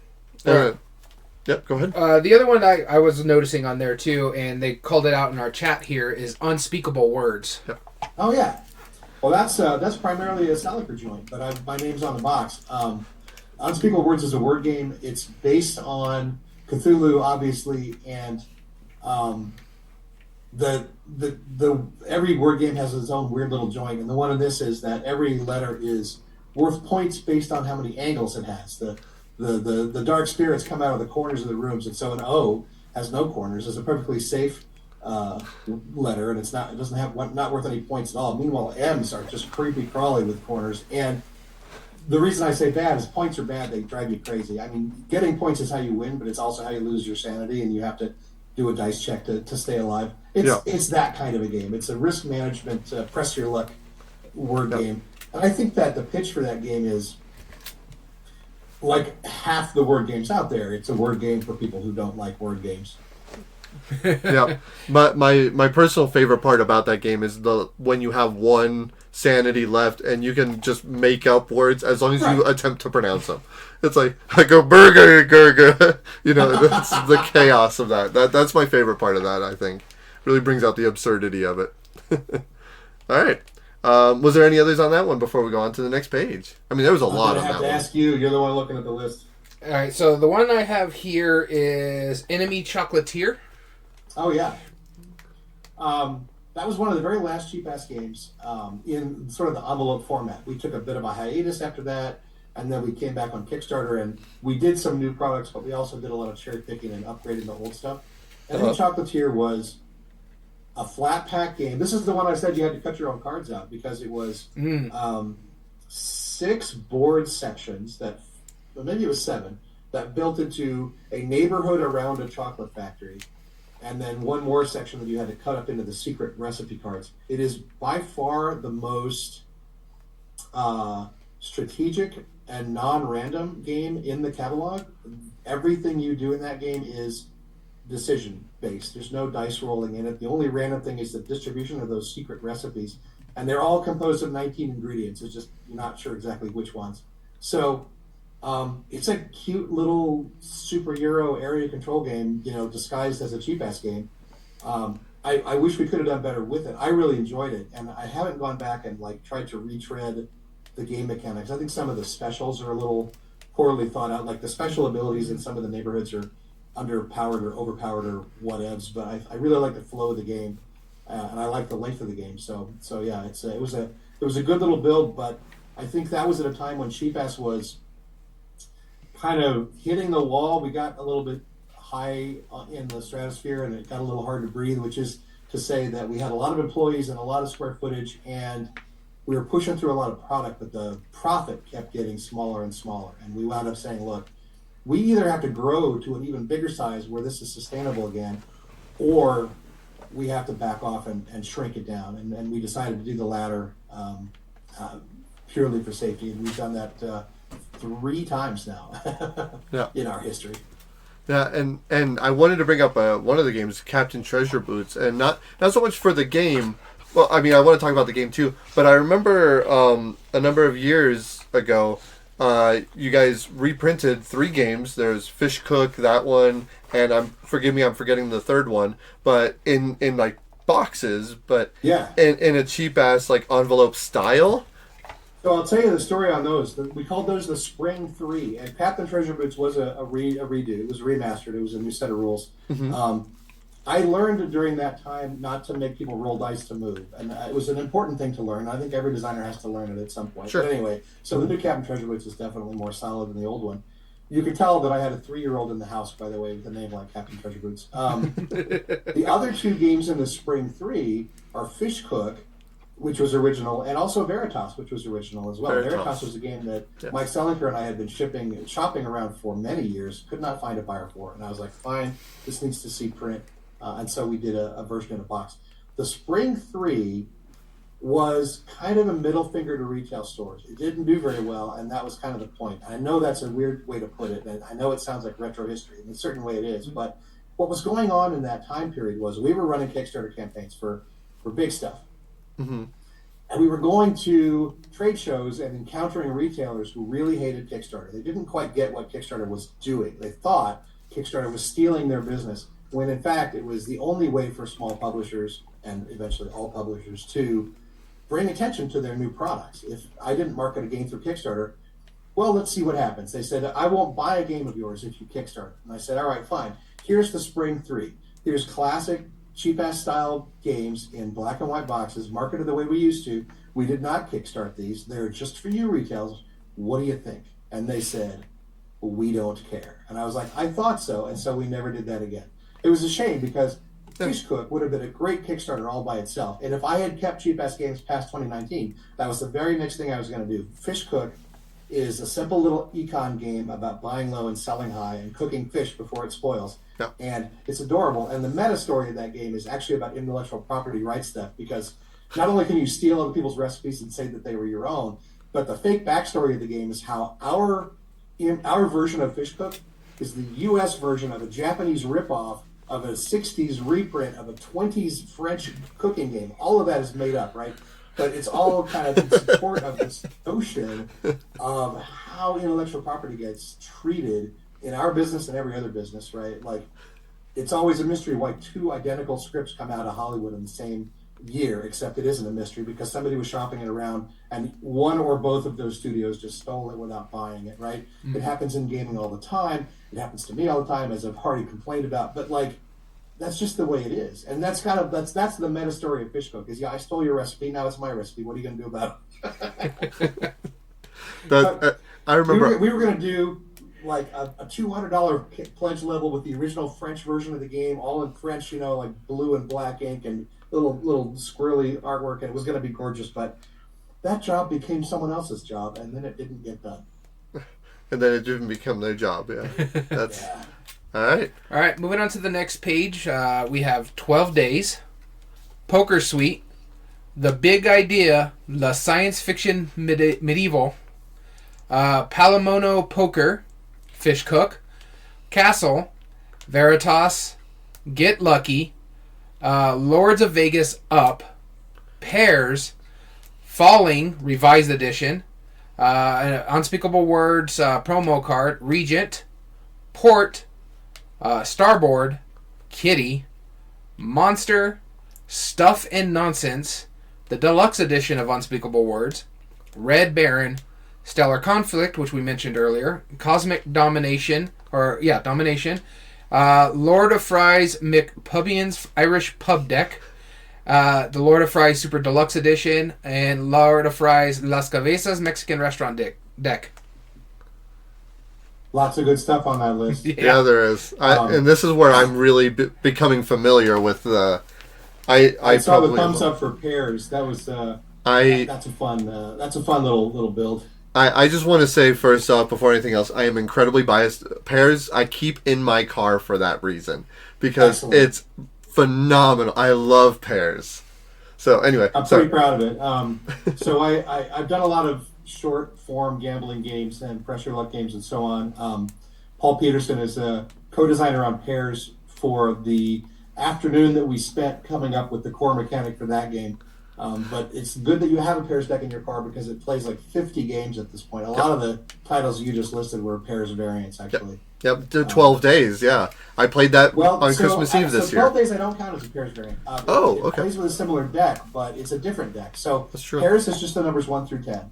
Yep, go ahead. The other one I was noticing on there too, and they called it out in our chat here, is Unspeakable Words. Yep. Oh yeah. Well, that's primarily a Saliker joint, but my name's on the box. Unspeakable Words is a word game. It's based on Cthulhu, obviously, and the every word game has its own weird little joint, and the one in this is that every letter is worth points based on how many angles it has. The dark spirits come out of the corners of the rooms, and so an O has no corners. It's a perfectly safe letter, and it doesn't have not worth any points at all. Meanwhile, M's are just creepy crawly with corners, and the reason I say bad is points are bad. They drive you crazy. I mean, getting points is how you win, but it's also how you lose your sanity, and you have to do a dice check to stay alive. It's that kind of a game. It's a risk management, press your luck word game. And I think that the pitch for that game is like half the word games out there. It's a word game for people who don't like word games. Yeah, but my personal favorite part about that game is when you have one sanity left and you can just make up words as long as you attempt to pronounce them. It's like I go burger gurga, that's the chaos of that's my favorite part of that. I think really brings out the absurdity of it. All right, was there any others on that one before we go on to the next page? I mean, there was a lot on that one. I have to ask you. You're the one looking at the list. All right, so the one I have here is Enemy Chocolatier. Oh, yeah. That was one of the very last cheap-ass games in sort of the envelope format. We took a bit of a hiatus after that, and then we came back on Kickstarter, and we did some new products, but we also did a lot of cherry-picking and upgrading the old stuff. Enemy Chocolatier was a flat-pack game. This is the one I said you had to cut your own cards out because it was 6 board sections maybe it was 7, that built into a neighborhood around a chocolate factory. And then one more section that you had to cut up into the secret recipe cards. It is by far the most strategic and non-random game in the catalog. Everything you do in that game is decision-based. There's no dice rolling in it. The only random thing is the distribution of those secret recipes. And they're all composed of 19 ingredients. It's just you're not sure exactly which ones. So it's a cute little superhero area control game, disguised as a cheap-ass game. I wish we could have done better with it. I really enjoyed it, and I haven't gone back and tried to retread the game mechanics. I think some of the specials are a little poorly thought out. Like the special abilities in some of the neighborhoods are underpowered or overpowered or whatevs. But I really like the flow of the game, and I like the length of the game. So yeah, it was a good little build. But I think that was at a time when cheap-ass was kind of hitting the wall. We got a little bit high in the stratosphere, and it got a little hard to breathe, which is to say that we had a lot of employees and a lot of square footage, and we were pushing through a lot of product, but the profit kept getting smaller and smaller. And we wound up saying, look, we either have to grow to an even bigger size where this is sustainable again, or we have to back off and shrink it down. And we decided to do the latter purely for safety, and we've done that 3 times now in our history. Yeah, and I wanted to bring up one of the games, Captain Treasure Boots, and not so much for the game. Well, I mean, I want to talk about the game too, but I remember a number of years ago, you guys reprinted 3 games. There's Fish Cook, that one, and forgive me, I'm forgetting the third one, but in like boxes, but in a cheap ass envelope style. So I'll tell you the story on those. We called those the Spring 3, and Captain Treasure Boots was a redo. It was remastered. It was a new set of rules. Mm-hmm. I learned during that time not to make people roll dice to move, and it was an important thing to learn. I think every designer has to learn it at some point. Sure. But anyway, so the new Captain Treasure Boots is definitely more solid than the old one. You could tell that I had a 3-year-old in the house, by the way, with a name like Captain Treasure Boots. The other 2 games in the Spring 3 are Fish Cook, which was original, and also Veritas, which was original as well. Veritas was a game that Mike Selinker and I had been shopping around for many years, could not find a buyer for it. And I was like, fine, this needs to see print. And so we did a version in a box. The Spring 3 was kind of a middle finger to retail stores. It didn't do very well, and that was kind of the point. I know that's a weird way to put it, and I know it sounds like retro history, and in a certain way it is, but what was going on in that time period was we were running Kickstarter campaigns for big stuff. Mm-hmm. And we were going to trade shows and encountering retailers who really hated Kickstarter. They didn't quite get what Kickstarter was doing. They thought Kickstarter was stealing their business, when in fact it was the only way for small publishers, and eventually all publishers, to bring attention to their new products. If I didn't market a game through Kickstarter, well, let's see what happens. They said, I won't buy a game of yours if you Kickstarter. And I said, all right, fine. Here's the Spring 3. Here's classic cheap-ass style games in black and white boxes, marketed the way we used to. We did not kickstart these. They're just for you retailers. What do you think? And they said, we don't care. And I was like, I thought so. And so we never did that again. It was a shame because Fish Cook would have been a great Kickstarter all by itself. And if I had kept cheap-ass games past 2019, that was the very next thing I was going to do. Fish Cook is a simple little econ game about buying low and selling high and cooking fish before it spoils. Yeah. And it's adorable. And the meta story of that game is actually about intellectual property rights stuff, because not only can you steal other people's recipes and say that they were your own, but the fake backstory of the game is how our version of Fish Cook is the U.S. version of a Japanese ripoff of a 60s reprint of a 20s French cooking game. All of that is made up, right? But it's all kind of in support of this notion of how intellectual property gets treated in our business and every other business, right? Like, it's always a mystery why two identical scripts come out of Hollywood in the same year, except it isn't a mystery because somebody was shopping it around and one or both of those studios just stole it without buying it, right? Mm-hmm. It happens in gaming all the time. It happens to me all the time, as I've already complained about. But, like, that's just the way it is, and that's the meta story of Fish Cook. Is I stole your recipe, now it's my recipe. What are you going to do about it? I remember we were going to do like a $200 pledge level with the original French version of the game, all in French, like blue and black ink and little squirrely artwork, and it was going to be gorgeous. But that job became someone else's job, and then it didn't get done. And then it didn't become their job. Yeah, that's. Yeah. All right, moving on to the next page. We have 12 Days, Poker Suite, The Big Idea, La Science Fiction Medieval, Palamono Poker, Fish Cook, Castle, Veritas, Get Lucky, Lords of Vegas Up, Pairs, Falling, Revised Edition, Unspeakable Words promo card, Regent, Port, Starboard, Kitty, Monster, Stuff and Nonsense, the deluxe edition of Unspeakable Words, Red Baron, Stellar Conflict, which we mentioned earlier, Cosmic Domination, Lord of Fries McPubian's Irish Pub Deck, the Lord of Fries Super Deluxe Edition, and Lord of Fries Las Cabezas Mexican Restaurant Deck. Lots of good stuff on that list. Yeah, there is. And this is where I'm really becoming familiar with the. I saw the thumbs up for Pairs. That was that's a fun little build. I just want to say first off, before anything else, I am incredibly biased. Pairs I keep in my car for that reason because it's phenomenal. I love Pairs. So anyway, I'm pretty proud of it. So I've done a lot of short form gambling games and pressure luck games and so on. Paul Peterson is a co-designer on Pairs for the afternoon that we spent coming up with the core mechanic for that game. But it's good that you have a Pairs deck in your car because it plays like 50 games at this point. A lot of the titles you just listed were Pairs variants, actually. Yep, 12 days, yeah. I played that on Christmas Eve this year. 12 days I don't count as a Pairs variant. It plays with a similar deck, but it's a different deck. So Pairs is just the numbers 1 through 10.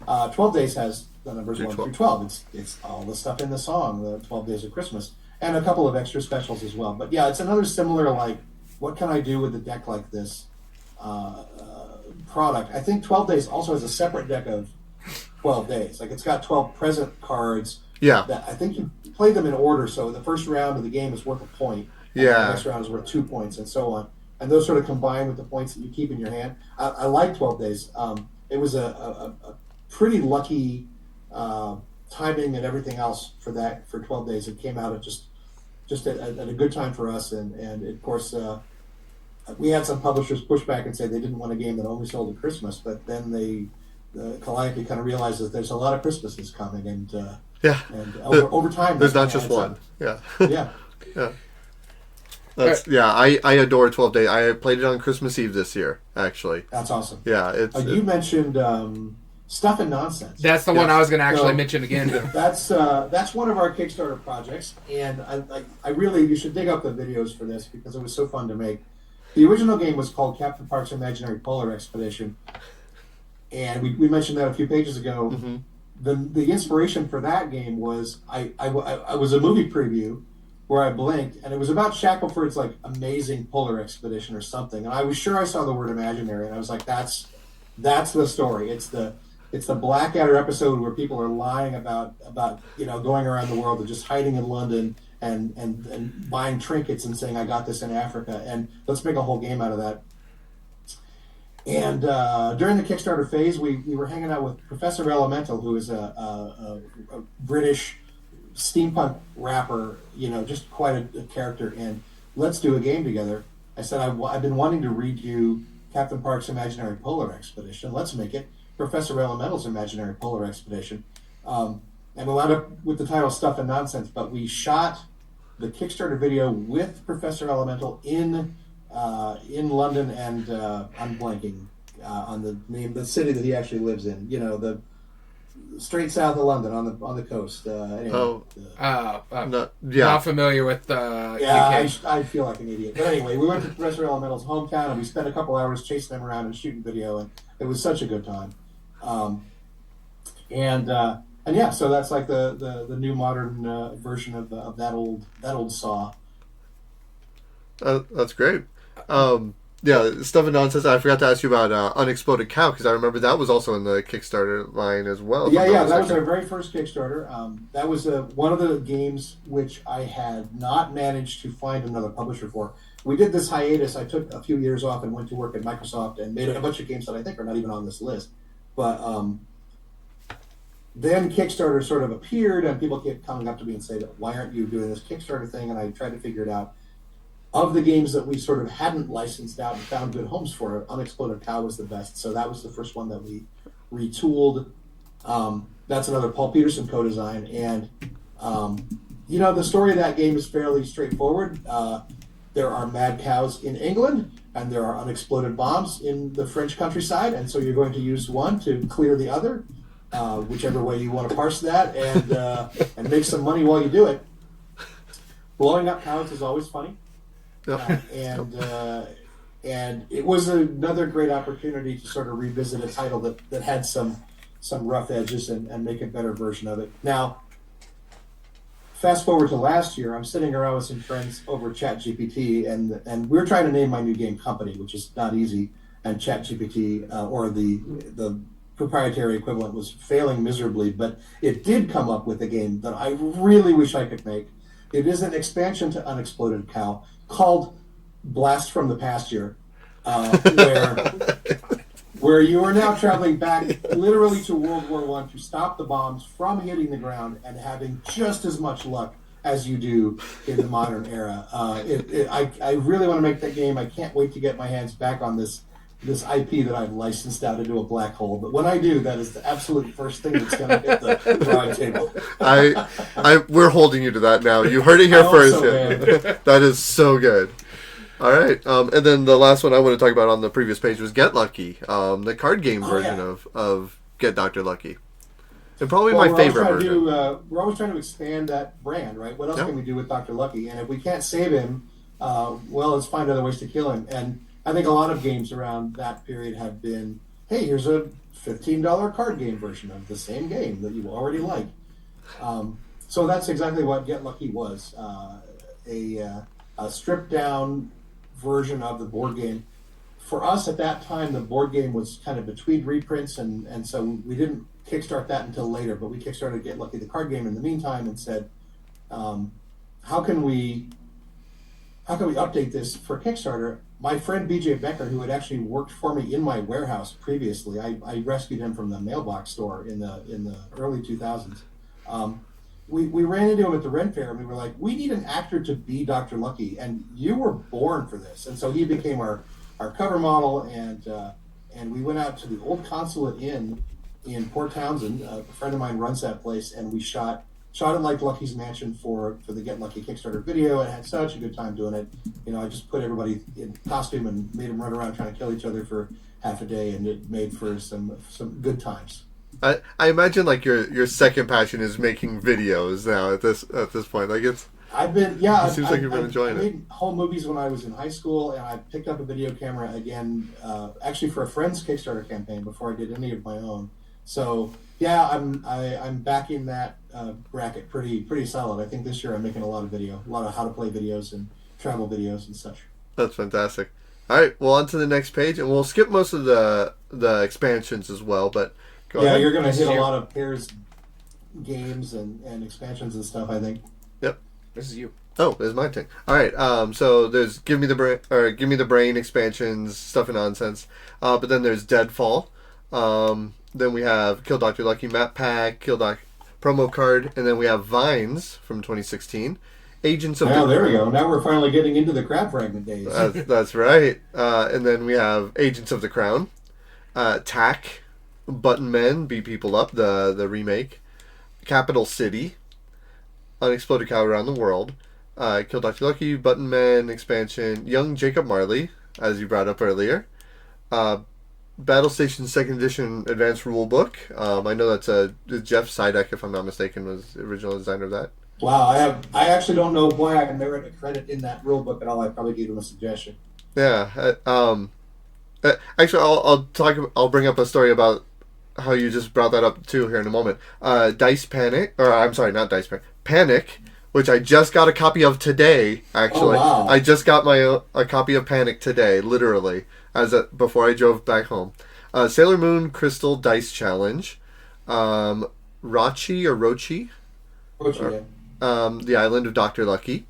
12 Days has the numbers 1 through 12. It's all the stuff in the song, the 12 Days of Christmas, and a couple of extra specials as well. But yeah, it's another similar, like, what can I do with a deck like this product? I think 12 Days also has a separate deck of 12 Days. Like, it's got 12 present cards. Yeah. That I think you play them in order, so the first round of the game is worth a point. Yeah. The next round is worth 2 points, and so on. And those sort of combine with the points that you keep in your hand. I like 12 Days. It was a pretty lucky timing and everything else for 12 Days. It came out at just at a good time for us, and of course we had some publishers push back and say they didn't want a game that only sold at Christmas, but then Calliope kind of realized that there's a lot of Christmases coming, and over time there's not just one. Yeah. I adore 12 Days. I played it on Christmas Eve this year, actually. That's awesome. Yeah, you mentioned Stuff and Nonsense. That's the one I was going to actually mention again. That's one of our Kickstarter projects, and I really, you should dig up the videos for this because it was so fun to make. The original game was called Captain Park's Imaginary Polar Expedition, and we mentioned that a few pages ago. Mm-hmm. The inspiration for that game was I was a movie preview where I blinked, and it was about Shackelford's like amazing polar expedition or something, and I was sure I saw the word imaginary, and I was like, that's the story. It's the Blackadder episode where people are lying about going around the world and just hiding in London and buying trinkets and saying I got this in Africa, and let's make a whole game out of that. And during the Kickstarter phase, we were hanging out with Professor Elemental, who is a British steampunk rapper, just quite a character. And let's do a game together. I said, I've been wanting to read you Captain Park's Imaginary Polar Expedition. Let's make it Professor Elemental's Imaginary Polar Expedition. And we wound up with the title Stuff and Nonsense, but we shot the Kickstarter video with Professor Elemental in London, and I'm blanking on the name, the city that he actually lives in. The straight south of London on the coast. Anyway, not familiar with UK. I feel like an idiot. But anyway, we went to Professor Elemental's hometown, and we spent a couple hours chasing him around and shooting video, and it was such a good time. And yeah, so that's like the new modern version of that old Saw. That's great. Yeah, Stuff and Nonsense. I forgot to ask you about Unexploded Cow, because I remember that was also in the Kickstarter line as well. Yeah, that was our very first Kickstarter. That was one of the games which I had not managed to find another publisher for. We did this hiatus. I took a few years off and went to work at Microsoft and made a bunch of games that I think are not even on this list. But then Kickstarter sort of appeared, and people kept coming up to me and saying, "Why aren't you doing this Kickstarter thing?" And I tried to figure it out. Of the games that we sort of hadn't licensed out and found good homes for, Unexploded Cow was the best. So that was the first one that we retooled. That's another Paul Peterson co-design. And, the story of that game is fairly straightforward. There are mad cows in England, and there are unexploded bombs in the French countryside. And so you're going to use one to clear the other, whichever way you want to parse that, and make some money while you do it. Blowing up cows is always funny. And it was another great opportunity to sort of revisit a title that had some rough edges and make a better version of it. Now, fast forward to last year, I'm sitting around with some friends over ChatGPT, and we're trying to name my new game Company, which is not easy, and ChatGPT, or the proprietary equivalent, was failing miserably, but it did come up with a game that I really wish I could make. It is an expansion to Unexploded Cow called Blast from the Pasture, where you are now traveling back literally to World War I to stop the bombs from hitting the ground and having just as much luck as you do in the modern era. I really want to make that game. I can't wait to get my hands back on this IP that I've licensed out into a black hole. But when I do, that is the absolute first thing that's going to hit the drawing table. We're holding you to that now. You heard it here first. So, that is so good. All right. And then the last one I want to talk about on the previous page was Get Lucky, the card game version of Get Dr. Lucky. And probably my favorite version. We're always trying to expand that brand, right? What else can we do with Dr. Lucky? And if we can't save him, let's find other ways to kill him. And I think a lot of games around that period have been, hey, here's a $15 card game version of the same game that you already like. So that's exactly what Get Lucky was, a stripped down version of the board game. For us at that time, the board game was kind of between reprints, and so we didn't kickstart that until later, but we kickstarted Get Lucky, the card game, in the meantime, and said, how can we update this for Kickstarter? My friend BJ Becker, who had actually worked for me in my warehouse previously, I rescued him from the mailbox store in the early 2000s. We ran into him at the Ren Fair, and we were like, we need an actor to be Dr. Lucky, and you were born for this. And so he became our cover model, and we went out to the old Consulate Inn in Port Townsend. A friend of mine runs that place, and we shot it like Lucky's Mansion for the Get Lucky Kickstarter video, and had such a good time doing it. I just put everybody in costume and made them run around trying to kill each other for half a day, and it made for some good times. I imagine like your second passion is making videos now at this point. Like it seems like you've been enjoying it. I made home movies when I was in high school, and I picked up a video camera again, actually for a friend's Kickstarter campaign before I did any of my own. So yeah, I'm back in that bracket pretty solid. I think this year I'm making a lot of how to play videos and travel videos and such. That's fantastic. All right, well, on to the next page, and we'll skip most of the expansions as well, but go ahead. Yeah, you're going to hit a lot of pairs games and expansions and stuff, I think. Yep. This is you. Oh, it's my turn. All right. So there's Give Me the Brain expansions, stuff and nonsense. But then there's Deadfall. Then we have Kill Dr. Lucky map pack, promo card, and then we have Vines from 2016. Agents of there we go. Now we're finally getting into the crab fragment days. That's right. And then we have Agents of the Crown, Tack, Button Men, Beat People Up, the remake, Capital City, Unexploded Cow Around the World, Kill Dr. Lucky, Button Men expansion, Young Jacob Marley, as you brought up earlier, Battle Station 2nd Edition Advanced Rulebook. I know that's Jeff Sidek, if I'm not mistaken, was the original designer of that. Wow, I actually don't know why I merit a credit in that rule book at all. I probably gave him a suggestion. Yeah. Actually, I'll bring up a story about how you just brought that up too here in a moment. Dice Panic, or I'm sorry, not Dice Panic, Panic, which I just got a copy of today. Actually, oh, wow. I just got a copy of Panic today, literally, before I drove back home. Sailor Moon Crystal Dice Challenge, Rochi, Yeah. The Island of Dr. Lucky,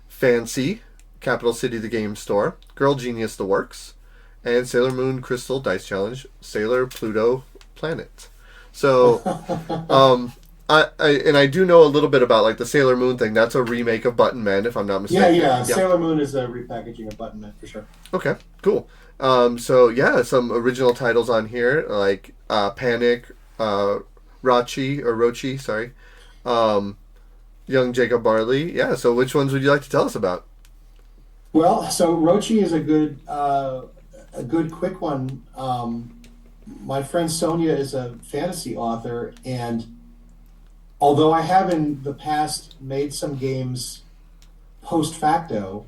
Fancy, Capital City the Game Store, Girl Genius the Works, and Sailor Moon Crystal Dice Challenge, Sailor Pluto Planet. So, I do know a little bit about like the Sailor Moon thing. That's a remake of Button Men, if I'm not mistaken. Yeah. Sailor Moon is a repackaging of Button Men for sure. Okay, cool. So yeah, some original titles on here like Panic, Rochi, sorry. Young Jacob Marley. Yeah, so which ones would you like to tell us about? Well, so Rochi is a good quick one. My friend Sonia is a fantasy author, and although I have in the past made some games post facto,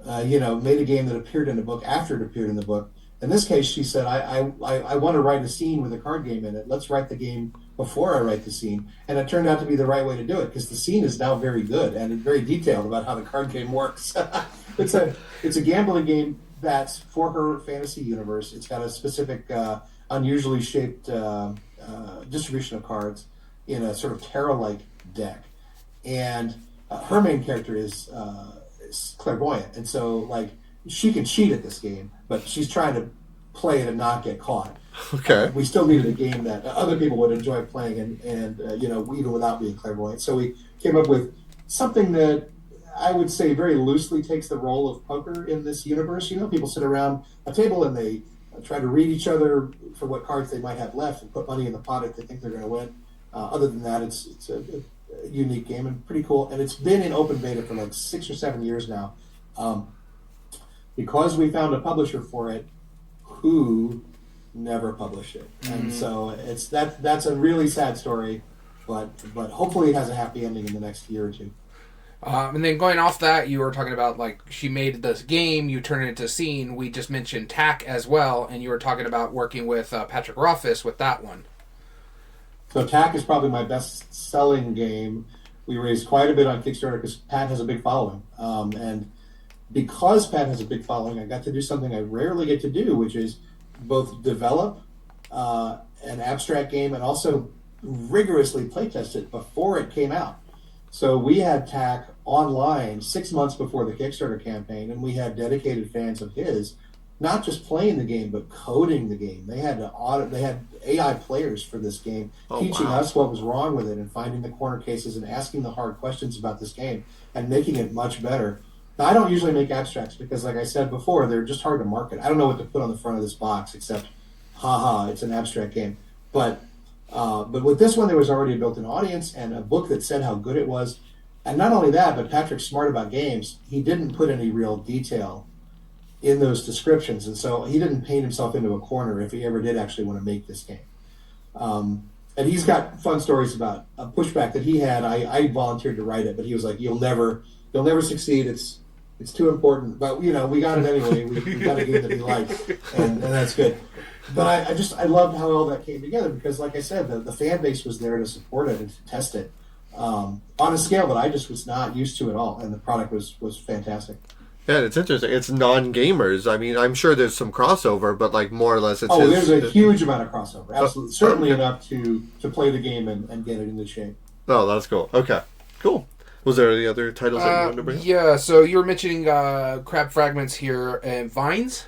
made a game that appeared in the book after it appeared in the book. In this case, she said, I want to write a scene with a card game in it. Let's write the game before I write the scene. And it turned out to be the right way to do it because the scene is now very good and very detailed about how the card game works. It's a gambling game that's for her fantasy universe. It's got a specific, unusually shaped distribution of cards in a sort of tarot-like deck. And her main character is clairvoyant. And so, like, she can cheat at this game, but she's trying to play it and not get caught. Okay. We still needed a game that other people would enjoy playing, and even without being clairvoyant. So we came up with something that I would say very loosely takes the role of poker in this universe. People sit around a table and they try to read each other for what cards they might have left and put money in the pot if they think they're going to win. Other than that, it's a unique game and pretty cool. And it's been in open beta for like 6 or 7 years now. Because we found a publisher for it who never published it. And so that's a really sad story, but hopefully it has a happy ending in the next year or two. And then going off that, you were talking about like she made this game, you turn it into a scene. We just mentioned Tack as well, and you were talking about working with Patrick Rothfuss with that one. So Tack is probably my best-selling game. We raised quite a bit on Kickstarter because Pat has a big following. And because Pat has a big following, I got to do something I rarely get to do, which is both develop an abstract game and also rigorously playtest it before it came out. So we had Tack online 6 months before the Kickstarter campaign, and we had dedicated fans of his, not just playing the game, but coding the game. They had AI players for this game, teaching us what was wrong with it and finding the corner cases and asking the hard questions about this game and making it much better. Now, I don't usually make abstracts because, like I said before, they're just hard to market. I don't know what to put on the front of this box except, it's an abstract game. But with this one, there was already a built-in audience and a book that said how good it was. And not only that, but Patrick's smart about games. He didn't put any real detail in those descriptions, and so he didn't paint himself into a corner if he ever did actually want to make this game. And he's got fun stories about a pushback that he had. I volunteered to write it, but he was like, "You'll never succeed. It's too important." But we got it anyway. We got a game that he liked, and that's good. But I loved how all that came together because, like I said, the fan base was there to support it and to test it on a scale that I just was not used to at all, and the product was fantastic. Yeah, it's interesting. It's non-gamers. I mean, I'm sure there's some crossover, but like more or less it's there's a huge amount of crossover. Absolutely. Certainly enough to play the game and get it into shape. Oh, that's cool. Okay, cool. Was there any other titles that you wanted to bring up? Yeah, so you were mentioning Crab Fragments here and Vines.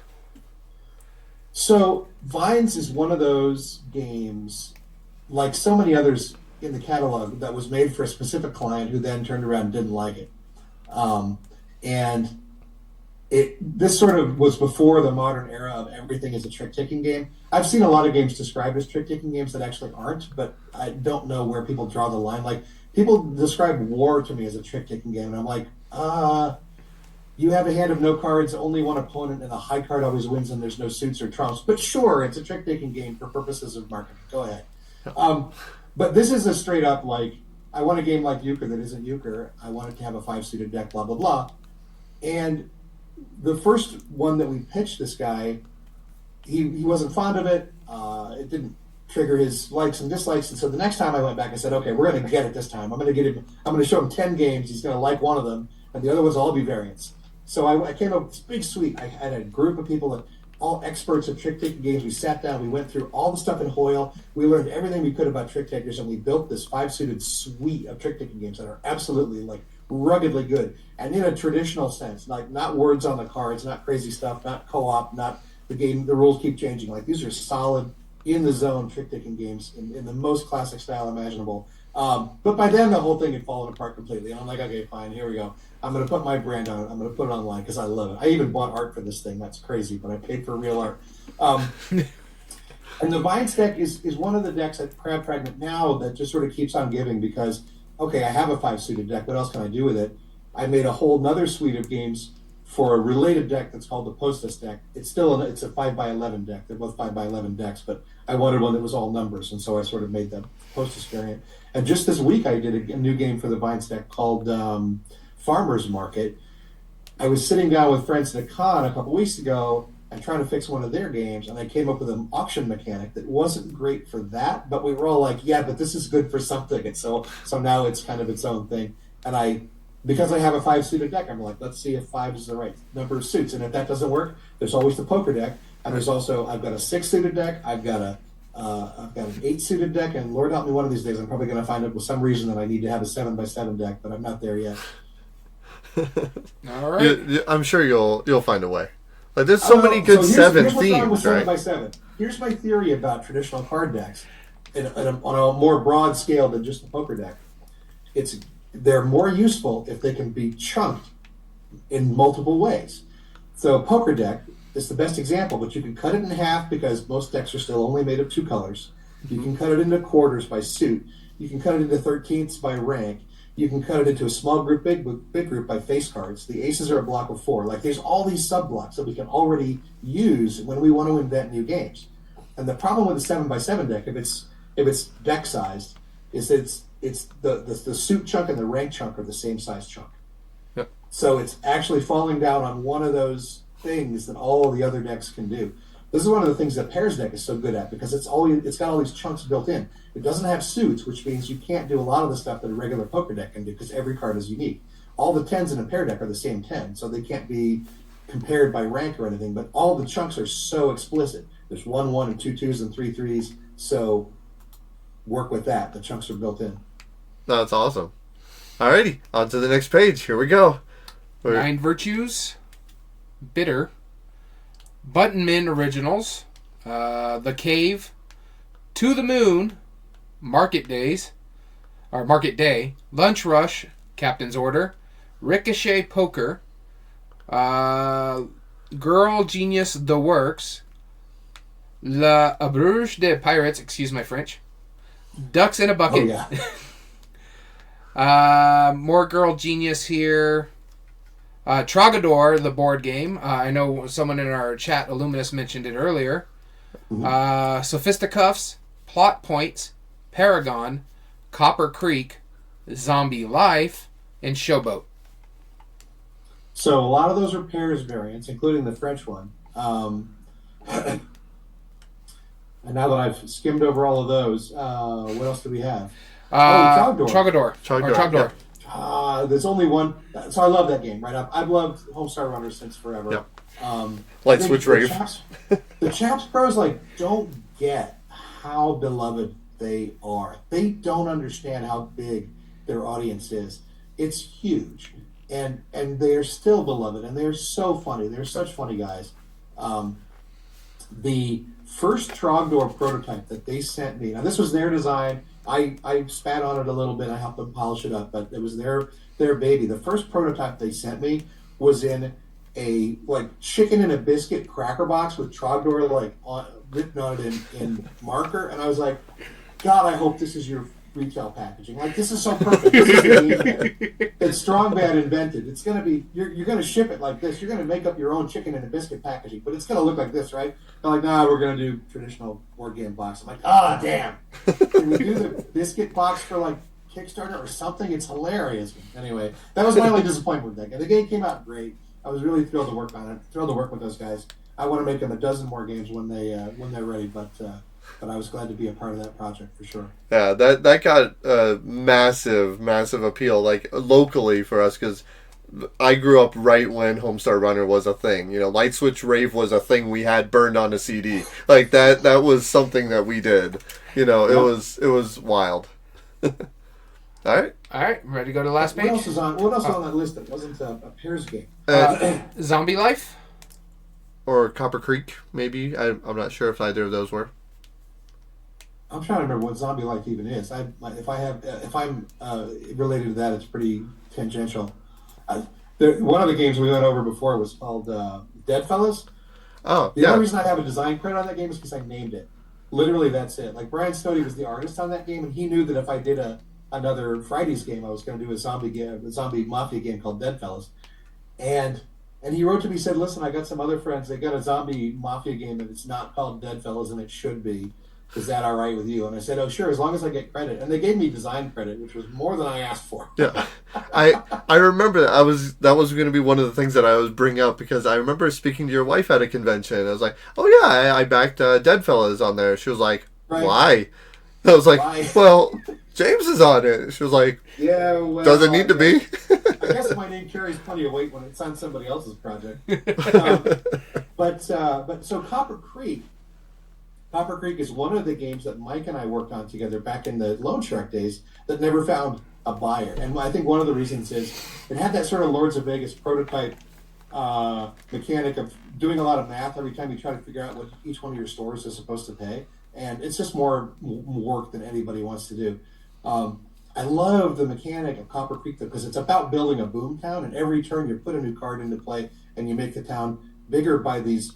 So Vines is one of those games, like so many others in the catalog, that was made for a specific client who then turned around and didn't like it. And this sort of was before the modern era of everything is a trick-taking game. I've seen a lot of games described as trick-taking games that actually aren't, but I don't know where people draw the line. Like, people describe War to me as a trick-taking game, and I'm like, you have a hand of no cards, only one opponent, and a high card always wins, and there's no suits or trumps. But sure, it's a trick-taking game for purposes of marketing. Go ahead. But this is a straight-up, like, I want a game like Euchre that isn't Euchre. I want it to have a 5-suited deck, blah, blah, blah. And the first one that we pitched this guy, he wasn't fond of it. It didn't trigger his likes and dislikes. And so the next time I went back, I said, okay, we're going to get it this time. I'm going to show him 10 games. He's going to like one of them, and the other ones will all be variants. So I came up with this big suite. I had a group of people that all experts at trick-taking games. We sat down. We went through all the stuff in Hoyle. We learned everything we could about trick-takers, and we built this 5-suited suite of trick-taking games that are absolutely, like, ruggedly good, and in a traditional sense, like not words on the cards, not crazy stuff, not co-op, not the game, the rules keep changing. Like, these are solid, in the zone trick-taking games in the most classic style imaginable. But by then the whole thing had fallen apart completely, and I'm like, okay, fine, here we go. I'm going to put my brand on it. I'm going to put it online because I love it. I even bought art for this thing. That's crazy, but I paid for real art. And the Vines deck is one of the decks at Crab Fragment now that just sort of keeps on giving because, okay, I have a 5-suited deck. What else can I do with it? I made a whole nother suite of games for a related deck that's called the Postus deck. It's a 5x11 deck. They're both 5x11 decks, but I wanted one that was all numbers, and so I sort of made the Postus variant. And just this week, I did a new game for the Vines deck called Farmer's Market. I was sitting down with friends at a con a couple weeks ago and trying to fix one of their games, and I came up with an auction mechanic that wasn't great for that, but we were all like, yeah, but this is good for something. And so now it's kind of its own thing. And because I have a 5-suited deck, I'm like, let's see if 5 is the right number of suits. And if that doesn't work, there's always the poker deck. And there's also, I've got a 6-suited deck, I've got an 8-suited deck, and Lord help me, one of these days I'm probably going to find out with some reason that I need to have a 7x7 deck, but I'm not there yet. All right. I'm sure you'll find a way. Like, there's so many good seven themes, right? 7x7. Here's my theory about traditional card decks on a more broad scale than just the poker deck. They're more useful if they can be chunked in multiple ways. So a poker deck is the best example, but you can cut it in half because most decks are still only made of 2 colors. You can cut it into quarters by suit. You can cut it into 13ths by rank. You can cut it into a small group, big group by face cards. The aces are a block of 4. Like, there's all these sub-blocks that we can already use when we want to invent new games. And the problem with the 7x7 deck, if it's deck sized, is it's the suit chunk and the rank chunk are the same size chunk. Yep. So it's actually falling down on one of those things that all the other decks can do. This is one of the things that Pairs deck is so good at because it's got all these chunks built in. It doesn't have suits, which means you can't do a lot of the stuff that a regular poker deck can do because every card is unique. All the 10s in a pair deck are the same 10, so they can't be compared by rank or anything, but all the chunks are so explicit. There's 1, 1, and 2, 2s, and 3, 3s, so work with that. The chunks are built in. That's awesome. Alrighty, on to the next page. Here we go. 9 Virtues, Bitter, Buttonman Originals, The Cave, To the Moon, Market Day, Lunch Rush, Captain's Order, Ricochet Poker, Girl Genius The Works, La Abruge de Pirates, excuse my French, Ducks in a Bucket. Oh, yeah. More Girl Genius here. Trogador, the board game. I know someone in our chat, Illuminous, mentioned it earlier. Sophisticuffs, Plot Points, Paragon, Copper Creek, Zombie Life, and Showboat. So a lot of those are Pairs variants, including the French one. And now that I've skimmed over all of those, what else do we have? Trogador. Yeah. There's only one. So I love that game, right? I've loved Homestar Runners since forever. Yep. Light Switch Rave. The Chaps Pros don't get how beloved they are. They don't understand how big their audience is. It's huge, and they are still beloved, and they're so funny. They're such funny guys. The first Trogdor prototype that they sent me. Now this was their design. I spat on it a little bit. I helped them polish it up, but it was their baby. The first prototype they sent me was in a like chicken and a biscuit cracker box with Trogdor like written on it in marker, and I was like, God, I hope this is your retail packaging. Like, this is so perfect. This is the that Strong Bad invented. It's going to be, you're going to ship it like this. You're going to make up your own chicken and a biscuit packaging, but it's going to look like this, right? They're like, nah, we're going to do traditional board game box. I'm like, ah, damn. Can we do the biscuit box for like Kickstarter or something? It's hilarious. Anyway, that was my only disappointment with that game. The game came out great. I was really thrilled to work on it. Thrilled to work with those guys. I want to make them a dozen more games when they're ready, but I was glad to be a part of that project for sure. Yeah, that got massive appeal, like locally for us, because I grew up right when Homestar Runner was a thing. You know, Light Switch Rave was a thing we had burned on a CD. Like that was something that we did. You know, it was wild. All right, ready to go to the last page? What else is on that list that wasn't a Pairs game? Zombie Life? or Or Copper Creek, maybe. I'm not sure if either of those were. I'm trying to remember what Zombie Life even is. If I'm related to that, it's pretty tangential. One of the games we went over before was called Deadfellas. Oh, The only reason I have a design credit on that game is because I named it. Literally, that's it. Like, Brian Stody was the artist on that game, and he knew that if I did another Fridays game, I was going to do a zombie mafia game called Deadfellas. And he wrote to me, said, listen, I got some other friends. They got a zombie mafia game, and it's not called Deadfellas, and it should be. Is that all right with you? And I said, oh, sure, as long as I get credit. And they gave me design credit, which was more than I asked for. Yeah, I remember that was going to be one of the things that I was bringing up, because I remember speaking to your wife at a convention. I was like, oh yeah, I backed Deadfellas on there. She was like, Right. why? I was like, Why? well, James is on it. She was like, Yeah, well, does it need to be? I guess my name carries plenty of weight when it's on somebody else's project. But so Copper Creek is one of the games that Mike and I worked on together back in the Loan Shark days that never found a buyer. And I think one of the reasons is it had that sort of Lords of Vegas prototype mechanic of doing a lot of math every time you try to figure out what each one of your stores is supposed to pay. And it's just more work than anybody wants to do. I love the mechanic of Copper Creek, though, because it's about building a boom town, and every turn you put a new card into play and you make the town bigger by these.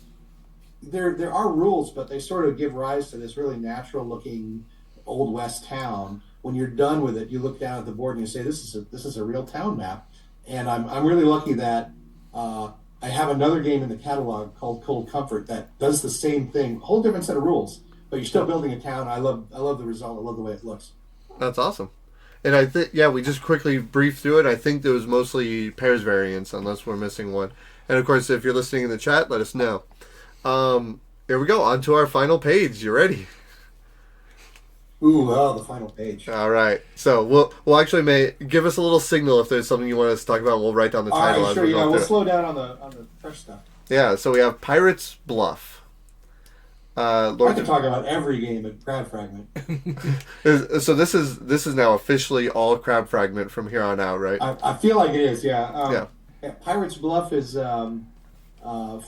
There are rules, but they sort of give rise to this really natural-looking Old West town. When you're done with it, you look down at the board and you say, "This is a real town map." And I'm really lucky that I have another game in the catalog called Cold Comfort that does the same thing, a whole different set of rules, but you're still building a town. I love the result. I love the way it looks. That's awesome. And I think, we just quickly briefed through it. I think there was mostly pairs variants, unless we're missing one. And of course, if you're listening in the chat, let us know. Here we go, on to our final page. You ready? Ooh, the final page. All right. So we'll actually give us a little signal if there's something you want us to talk about. We'll write down the title. All right, sure. as we go We'll through slow down on the fresh stuff. Yeah. So we have Pirates Bluff. I can talk about every game at Crab Fragment. So this is now officially all Crab Fragment from here on out, right? I feel like it is. Yeah. Pirates Bluff is fun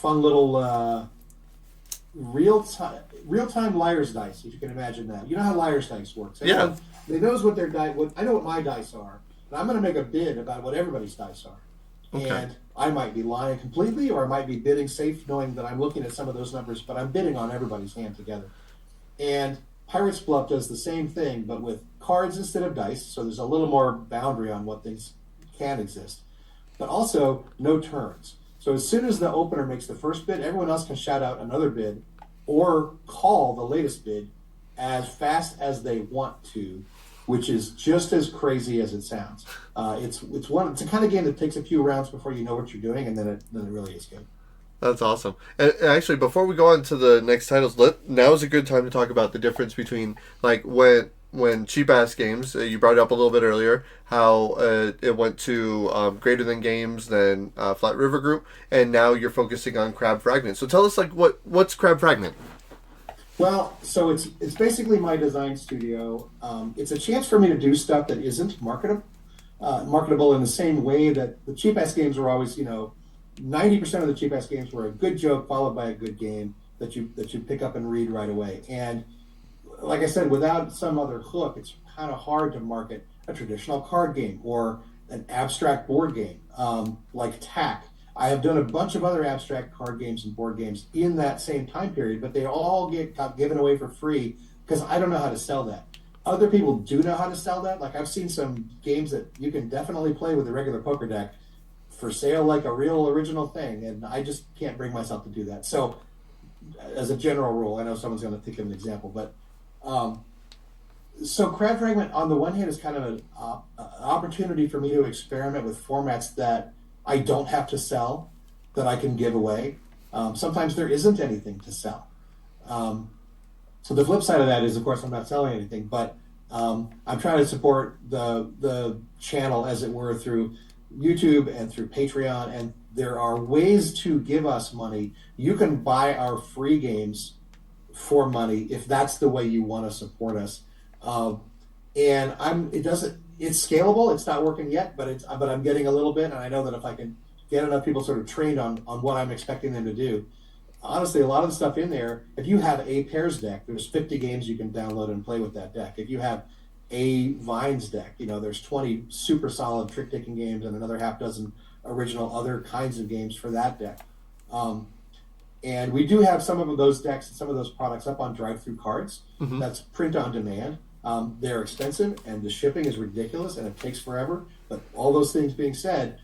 little real time liar's dice, if you can imagine that. You know how liar's dice works. Yeah. They knows what their dice. I know what my dice are, and I'm going to make a bid about what everybody's dice are. Okay. And I might be lying completely, or I might be bidding safe, knowing that I'm looking at some of those numbers, but I'm bidding on everybody's hand together. And Pirates Bluff does the same thing, but with cards instead of dice, so there's a little more boundary on what things can exist. But also, no turns. So as soon as the opener makes the first bid, everyone else can shout out another bid or call the latest bid as fast as they want to, which is just as crazy as it sounds. It's a kind of game that takes a few rounds before you know what you're doing, and then it really is good. That's awesome. And actually, before we go on to the next titles, now is a good time to talk about the difference between, like, when cheap ass games, you brought it up a little bit earlier, how it went to Greater Than Games, then Flat River Group, and now you're focusing on Crab Fragment. So tell us, like, what's Crab Fragment? Well, so it's basically my design studio. It's a chance for me to do stuff that isn't marketable. marketable in the same way that the cheap-ass games were always, 90% of the cheap-ass games were a good joke followed by a good game that you pick up and read right away. And like I said, without some other hook, it's kind of hard to market a traditional card game or an abstract board game like TAC. I have done a bunch of other abstract card games and board games in that same time period, but they all got given away for free because I don't know how to sell that. Other people do know how to sell that. Like I've seen some games that you can definitely play with a regular poker deck for sale like a real original thing, and I just can't bring myself to do that. So, as a general rule, I know someone's going to think of an example, but so Crab Fragment on the one hand is kind of an opportunity for me to experiment with formats that I don't have to sell, that I can give away. Sometimes there isn't anything to sell. So the flip side of that is, of course, I'm not selling anything, but I'm trying to support the channel, as it were, through YouTube and through Patreon, and there are ways to give us money. You can buy our free games for money if that's the way you want to support us. And it's scalable. It's not working yet, but I'm getting a little bit, and I know that if I can get enough people sort of trained on what I'm expecting them to do. Honestly, a lot of the stuff in there, if you have a pairs deck, there's 50 games you can download and play with that deck. If you have a Vines deck, there's 20 super solid trick-taking games and another half dozen original other kinds of games for that deck. And we do have some of those decks and some of those products up on drive-through cards. Mm-hmm. That's print on demand. They're expensive, and the shipping is ridiculous, and it takes forever. But all those things being said,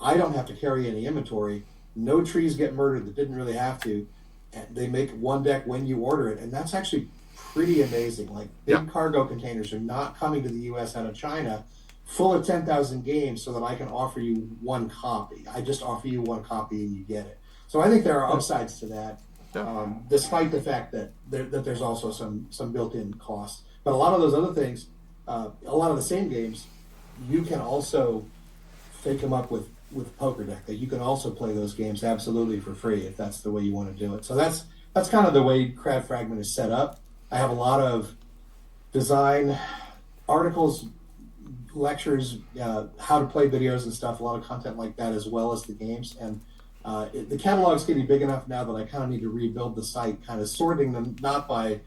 I don't have to carry any inventory. No trees get murdered that didn't really have to. And they make one deck when you order it, and that's actually pretty amazing. Like, big cargo containers are not coming to the U.S. out of China full of 10,000 games so that I can offer you one copy. I just offer you one copy and you get it. So I think there are upsides to that, despite the fact that there's also some built-in costs. But a lot of those other things, a lot of the same games, you can also fake them up with Poker Deck. That you can also play those games absolutely for free if that's the way you want to do it. So that's kind of the way Crab Fragment is set up. I have a lot of design articles, lectures, how to play videos and stuff, a lot of content like that, as well as the games. And the catalog's getting big enough now that I kind of need to rebuild the site, kind of sorting them not by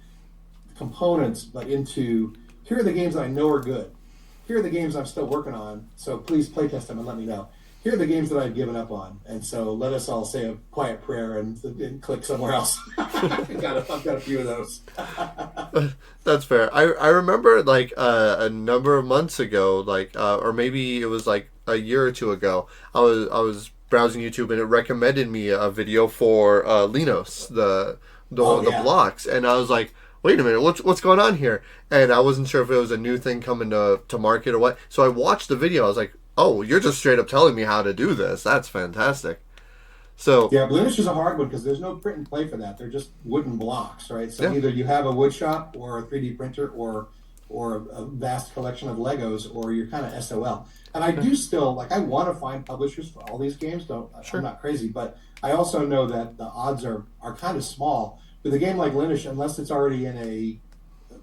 components, but into, here are the games that I know are good. Here are the games I'm still working on, so please playtest them and let me know. Here are the games that I've given up on, and so let us all say a quiet prayer and click somewhere else. I've got a few of those. That's fair. I remember like a number of months ago, like or maybe it was like a year or two ago. I was browsing YouTube and it recommended me a video for Linos, the blocks, and I was like, wait a minute, what's going on here? And I wasn't sure if it was a new thing coming to market or what. So I watched the video. I was like, oh, you're just straight up telling me how to do this. That's fantastic. So yeah, Bluenish is a hard one because there's no print and play for that. They're just wooden blocks, right? So either you have a wood shop or a 3D printer or a vast collection of Legos, or you're kind of SOL. And I do still, I want to find publishers for all these games. I'm not crazy, but I also know that the odds are kind of small. With a game like Bluenish, unless it's already in a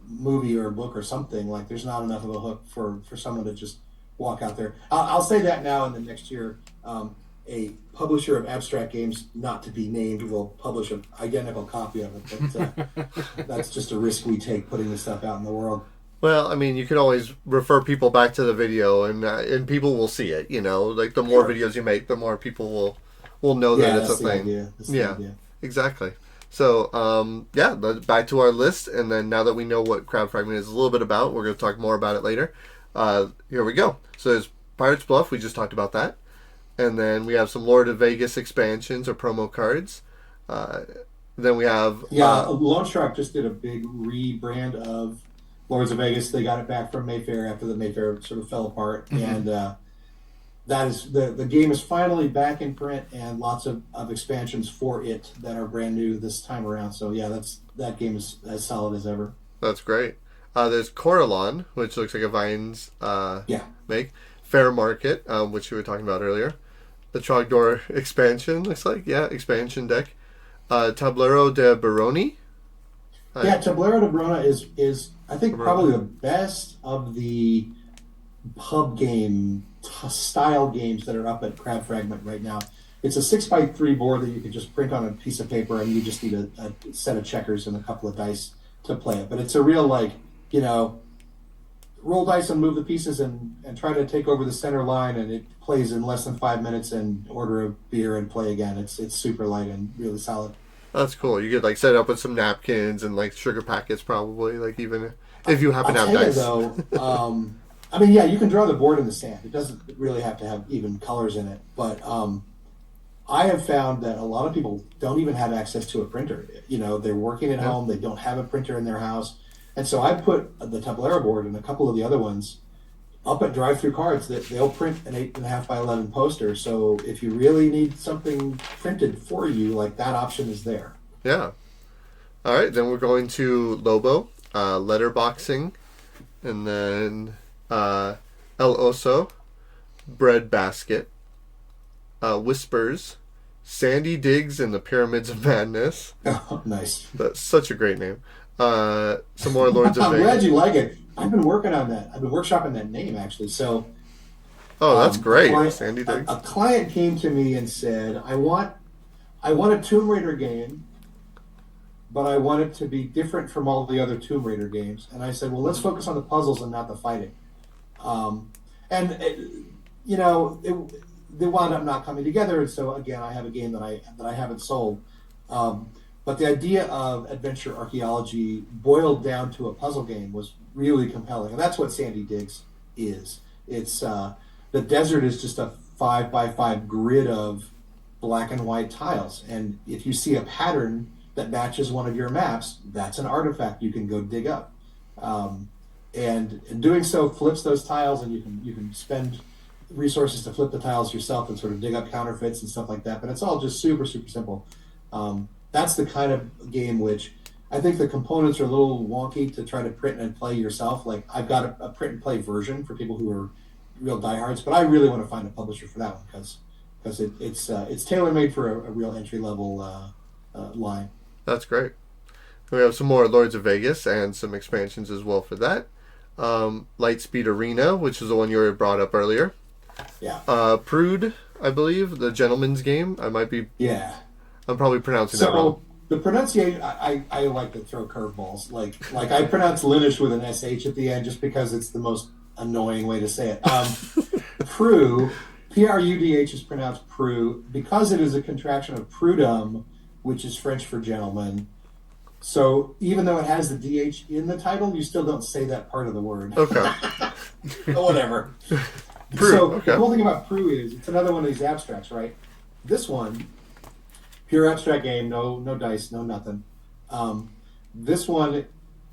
movie or a book or something, like there's not enough of a hook for someone to just walk out there. I'll say that now, and then next year, a publisher of abstract games, not to be named, will publish an identical copy of it. But that's just a risk we take putting this stuff out in the world. Well, I mean, you can always refer people back to the video, and people will see it. Like the more videos you make, the more people will know that it's a thing. Idea. Exactly. So, back to our list, and then now that we know what Crab Fragment is a little bit about, we're going to talk more about it later. Here we go. So there's Pirate's Bluff, we just talked about that. And then we have some Lord of Vegas expansions or promo cards. Then we have... Lone Shark just did a big rebrand of Lords of Vegas. They got it back from Mayfair after the Mayfair sort of fell apart. Mm-hmm. And that is the game is finally back in print, and lots of expansions for it that are brand new this time around. So yeah, that game is as solid as ever. That's great. There's Coralon, which looks like a Vines make. Fair Market, which we were talking about earlier. The Trogdor expansion, looks like. Yeah, expansion deck. Tablero de Baroni. Tablero de Barona is I think probably the best of the pub game style games that are up at Crab Fragment right now. It's a 6x3 board that you can just print on a piece of paper, and you just need a set of checkers and a couple of dice to play it. But it's a real, like, roll dice and move the pieces and try to take over the center line, and it plays in less than 5 minutes, and order a beer and play again. It's super light and really solid. That's cool. You could like set it up with some napkins and like sugar packets, probably. Like even if you happen to have dice. Though, I mean, yeah, you can draw the board in the sand. It doesn't really have to have even colors in it. But I have found that a lot of people don't even have access to a printer. They're working at home. They don't have a printer in their house. And so I put the Tablero board and a couple of the other ones up at Drive-Thru Cards that they'll print an 8.5 by 11 poster. So if you really need something printed for you, like that option is there. Yeah. All right, then we're going to Lobo, letterboxing, and then El Oso, bread basket, Whispers, Sandy Diggs and the Pyramids of Madness. Oh, nice. That's such a great name. Some more Lords of I'm Vegas. glad you like it. I've been working on that. I've been workshopping that name, actually. So, that's great. Sandy Diggs. A client came to me and said, I want a Tomb Raider game, but I want it to be different from all the other Tomb Raider games. And I said, well, let's focus on the puzzles and not the fighting. They wound up not coming together. And so, again, I have a game that I haven't sold. But the idea of adventure archaeology boiled down to a puzzle game was really compelling. And that's what Sandy Diggs is. It's the desert is just a 5x5 grid of black and white tiles. And if you see a pattern that matches one of your maps, that's an artifact you can go dig up. And in doing so flips those tiles, and you can spend resources to flip the tiles yourself and sort of dig up counterfeits and stuff like that. But it's all just super, super simple. That's the kind of game which I think the components are a little wonky to try to print and play yourself. Like I've got a print and play version for people who are real diehards, but I really want to find a publisher for that one because it's tailor made for a real entry level line. That's great. We have some more Lords of Vegas and some expansions as well for that. Lightspeed Arena, which is the one you brought up earlier. Yeah. Prude, I believe, the gentleman's game. I might be. Yeah. I'm probably pronouncing that wrong. The pronunciation, I like to throw curveballs. Like I pronounce Linish with an SH at the end just because it's the most annoying way to say it. Prue, Prudh is pronounced Prue because it is a contraction of prud'homme, which is French for gentleman. So even though it has the DH in the title, you still don't say that part of the word. Okay. Whatever. Prue, so okay. The cool thing about Prue is it's another one of these abstracts, right? This one, pure abstract game, no dice, no nothing. This one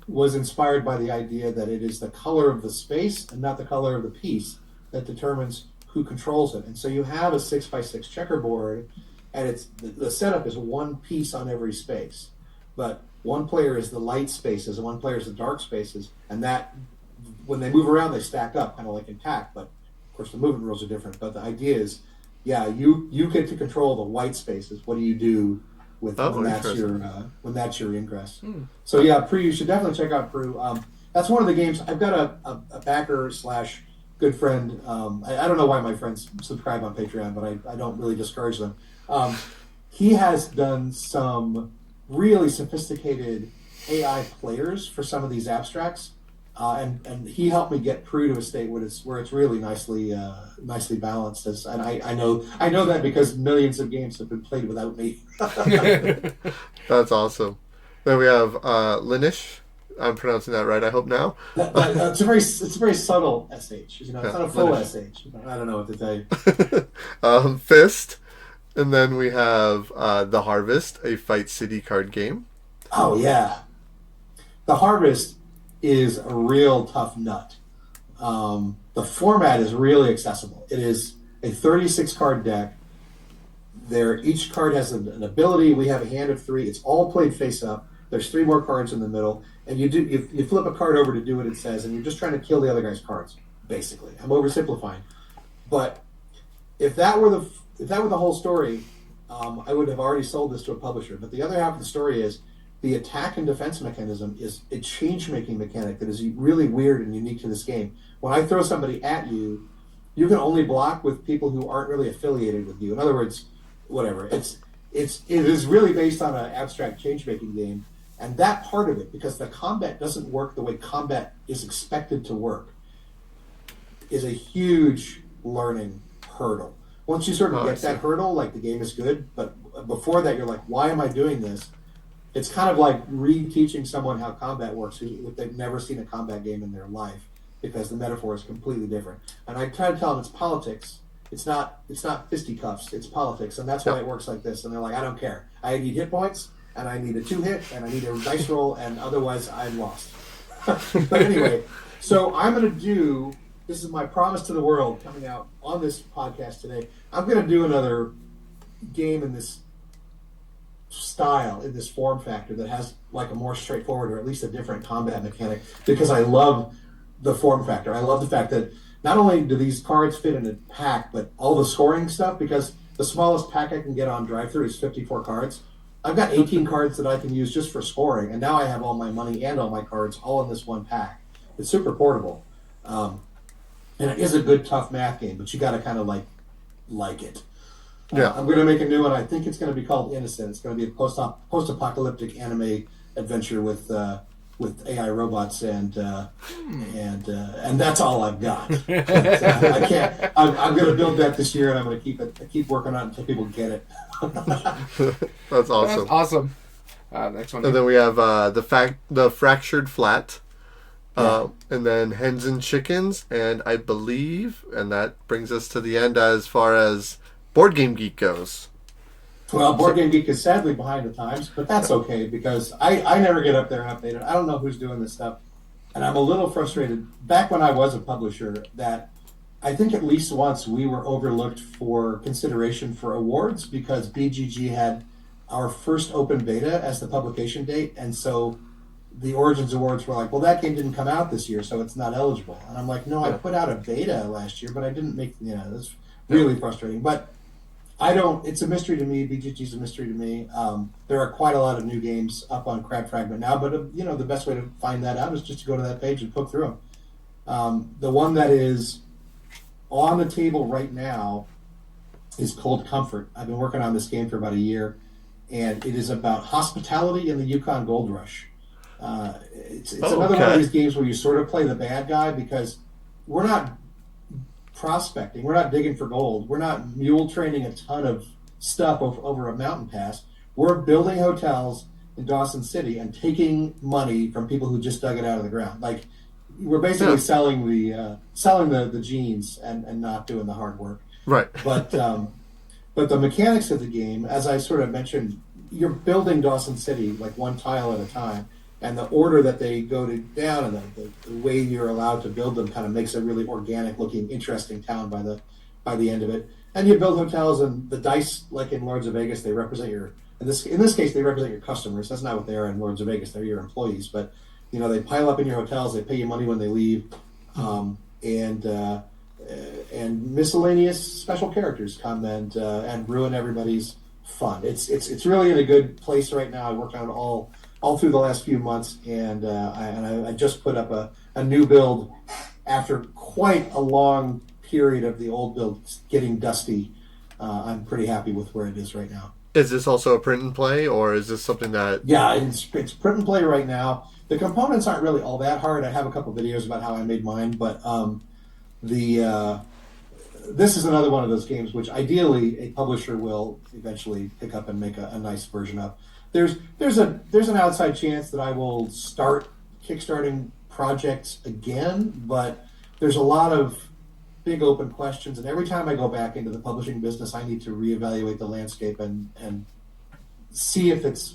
was inspired by the idea that it is the color of the space and not the color of the piece that determines who controls it. And so you have a 6x6 checkerboard, and the setup is one piece on every space. But one player is the light spaces and one player is the dark spaces, and that when they move around they stack up kind of like intact, but of course the movement rules are different. But the idea is, yeah, you get to control the white spaces. What do you do with when that's your ingress? So yeah, Prue, you should definitely check out Prue. That's one of the games. I've got a backer / good friend. I don't know why my friends subscribe on Patreon, but I don't really discourage them. He has done some really sophisticated AI players for some of these abstracts, and he helped me get Prue to a state where it's really nicely balanced. And I know that because millions of games have been played without me. That's awesome. Then we have Linish. I'm pronouncing that right, I hope now. It's a very subtle SH. It's not a full Linish. SH. I don't know what to tell you. Fist. And then we have The Harvest, a Fight City card game. Oh, yeah. The Harvest is a real tough nut. The format is really accessible. It is a 36-card deck. Each card has an ability. We have a hand of 3. It's all played face up. There's 3 more cards in the middle. And you flip a card over to do what it says, and you're just trying to kill the other guy's cards, basically. I'm oversimplifying. But if that were the whole story, I would have already sold this to a publisher. But the other half of the story is the attack and defense mechanism is a change-making mechanic that is really weird and unique to this game. When I throw somebody at you, you can only block with people who aren't really affiliated with you. In other words, whatever. It is really based on an abstract change-making game, and that part of it, because the combat doesn't work the way combat is expected to work, is a huge learning hurdle. Once you sort of get that hurdle, like, the game is good, but before that, you're like, why am I doing this? It's kind of like re-teaching someone how combat works if they've never seen a combat game in their life, because the metaphor is completely different. And I try to tell them it's politics. It's not fisticuffs. It's politics, and that's why it works like this. And they're like, I don't care. I need hit points, and I need a 2-hit, and I need a dice roll, and otherwise I'm lost. But anyway, so I'm going to do. This is my promise to the world coming out on this podcast today. I'm going to do another game in this style, in this form factor that has like a more straightforward or at least a different combat mechanic, because I love the form factor. I love the fact that not only do these cards fit in a pack, but all the scoring stuff, because the smallest pack I can get on drive-thru is 54 cards. I've got 18 cards that I can use just for scoring, and now I have all my money and all my cards all in this one pack. It's super portable. And it is a good, tough math game, but you got to kind of like it. Yeah. I'm going to make a new one. I think it's going to be called Innocent. It's going to be a post-apocalyptic anime adventure with AI robots, and that's all I've got. I can't. I'm going to build that this year, and I'm going to keep working on it until people get it. That's awesome. That's awesome. Next one. And then we have the Fractured Flat. And then Hens and Chickens, and I believe, and that brings us to the end as far as Board Game Geek goes. Well, Board Game Geek is sadly behind the times, but that's okay, because I never get up there and update it. I don't know who's doing this stuff, and I'm a little frustrated. Back when I was a publisher, that I think at least once we were overlooked for consideration for awards, because BGG had our first open beta as the publication date, and so the Origins Awards were like, well, that game didn't come out this year, so it's not eligible. And I'm like, no, I put out a beta last year, but I didn't make, that's really frustrating. But it's a mystery to me. BGG's a mystery to me. There are quite a lot of new games up on Crab Fragment now, but, the best way to find that out is just to go to that page and poke through them. The one that is on the table right now is Cold Comfort. I've been working on this game for about a year, and it is about hospitality in the Yukon Gold Rush. It's another one of these games where you sort of play the bad guy, because we're not prospecting, we're not digging for gold, we're not mule training a ton of stuff over a mountain pass. We're building hotels in Dawson City and taking money from people who just dug it out of the ground. Like, we're basically selling the jeans and not doing the hard work. Right. But the mechanics of the game, as I sort of mentioned, you're building Dawson City like one tile at a time. And the order that they go down and the way you're allowed to build them kind of makes a really organic-looking, interesting town by the end of it. And you build hotels, and the dice, like in Lords of Vegas, they represent in this case they represent your customers. That's not what they are in Lords of Vegas; they're your employees. But they pile up in your hotels, they pay you money when they leave, and miscellaneous special characters come and ruin everybody's fun. It's really in a good place right now. I worked on it all through the last few months, and I just put up a new build after quite a long period of the old build getting dusty. I'm pretty happy with where it is right now. Is this also a print and play, or is this something that... Yeah, it's print and play right now. The components aren't really all that hard. I have a couple videos about how I made mine, but this is another one of those games which ideally a publisher will eventually pick up and make a nice version of. There's an outside chance that I will start kickstarting projects again, but there's a lot of big open questions, and every time I go back into the publishing business, I need to reevaluate the landscape and see if it's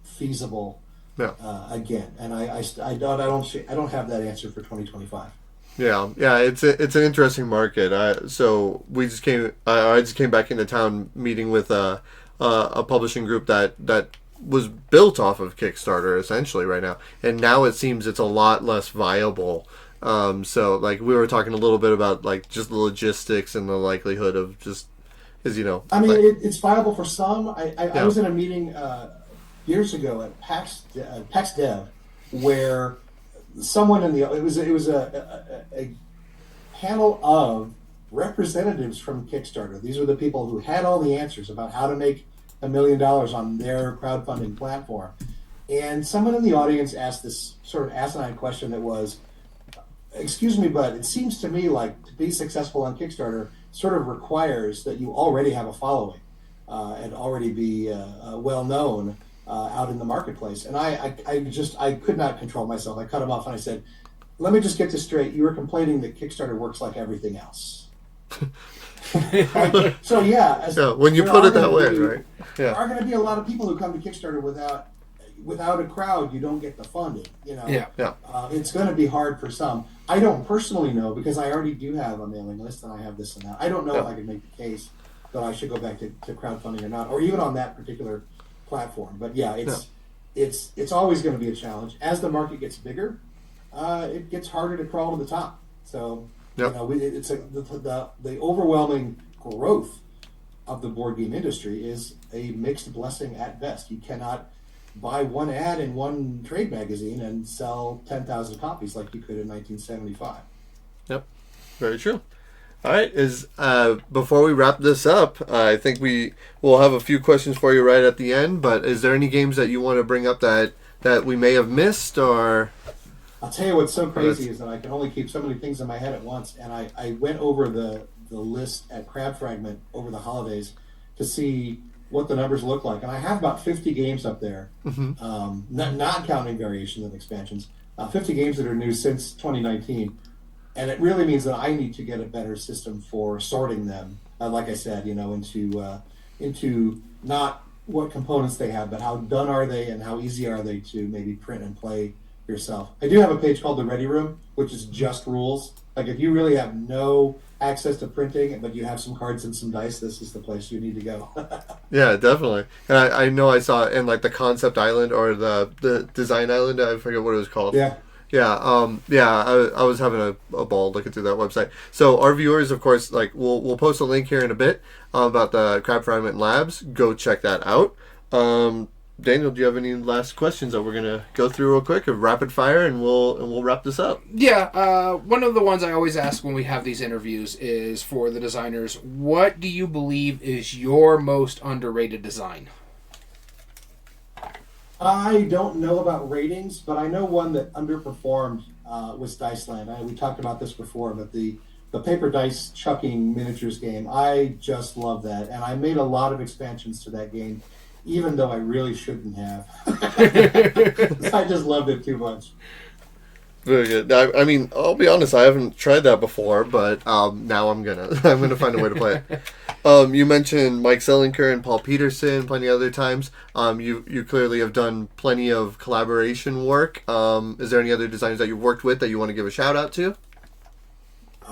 feasible again. And I don't have that answer for 2025. Yeah, it's an interesting market. So I just came back into town meeting with a publishing group that was built off of Kickstarter essentially right now, and now it seems it's a lot less viable. So like we were talking a little bit about like just the logistics and the likelihood of just I mean, it's viable for some. I was in a meeting years ago at PAX Dev, where someone in the it was a panel of representatives from Kickstarter. These were the people who had all the answers about how to make $1 million on their crowdfunding platform. And someone in the audience asked this sort of asinine question that was, excuse me, but it seems to me like to be successful on Kickstarter sort of requires that you already have a following and already be well known out in the marketplace. And I could not control myself. I cut him off and I said, let me just get this straight. You were complaining that Kickstarter works like everything else. So yeah, when you put it that way, right? There are going to be a lot of people who come to Kickstarter without a crowd. You don't get the funding. It's going to be hard for some. I don't personally know because I already do have a mailing list and I have this and that. I don't know if I can make the case that I should go back to crowdfunding or not, or even on that particular platform. But yeah, it's always going to be a challenge as the market gets bigger. It gets harder to crawl to the top. So it's the overwhelming growth of the board game industry is a mixed blessing at best. You cannot buy one ad in one trade magazine and sell 10,000 copies like you could in 1975. Yep, very true. All right, before we wrap this up, I think we will have a few questions for you right at the end. But is there any games that you want to bring up that we may have missed, or? I'll tell you what's so crazy is that I can only keep so many things in my head at once, and I went over the list at Crab Fragment over the holidays to see what the numbers look like, and I have about 50 games up there, not counting variations and expansions, 50 games that are new since 2019, and it really means that I need to get a better system for sorting them, like I said, into not what components they have, but how done are they and how easy are they to maybe print and play yourself. I do have a page called the Ready Room, which is just rules. Like if you really have no access to printing, but you have some cards and some dice, this is the place you need to go. Yeah, definitely. And I know I saw it in like the Concept Island or the Design Island. I forget what it was called. Yeah. Yeah. I was having a ball looking through that website. So our viewers, of course, like we'll post a link here in a bit about the Crab Fragment Labs. Go check that out. Daniel, do you have any last questions that we're gonna go through real quick, of rapid fire, and we'll wrap this up? Yeah, one of the ones I always ask when we have these interviews is for the designers. What do you believe is your most underrated design? I don't know about ratings, but I know one that underperformed was Diceland. We talked about this before, but the paper dice chucking miniatures game, I just love that, and I made a lot of expansions to that game, even though I really shouldn't have. I just loved it too much. Very good. I mean, I'll be honest, I haven't tried that before, but now I'm gonna find a way to play it. You mentioned Mike Selinker and Paul Peterson plenty of other times. You clearly have done plenty of collaboration work. Is there any other designers that you've worked with that you want to give a shout out to?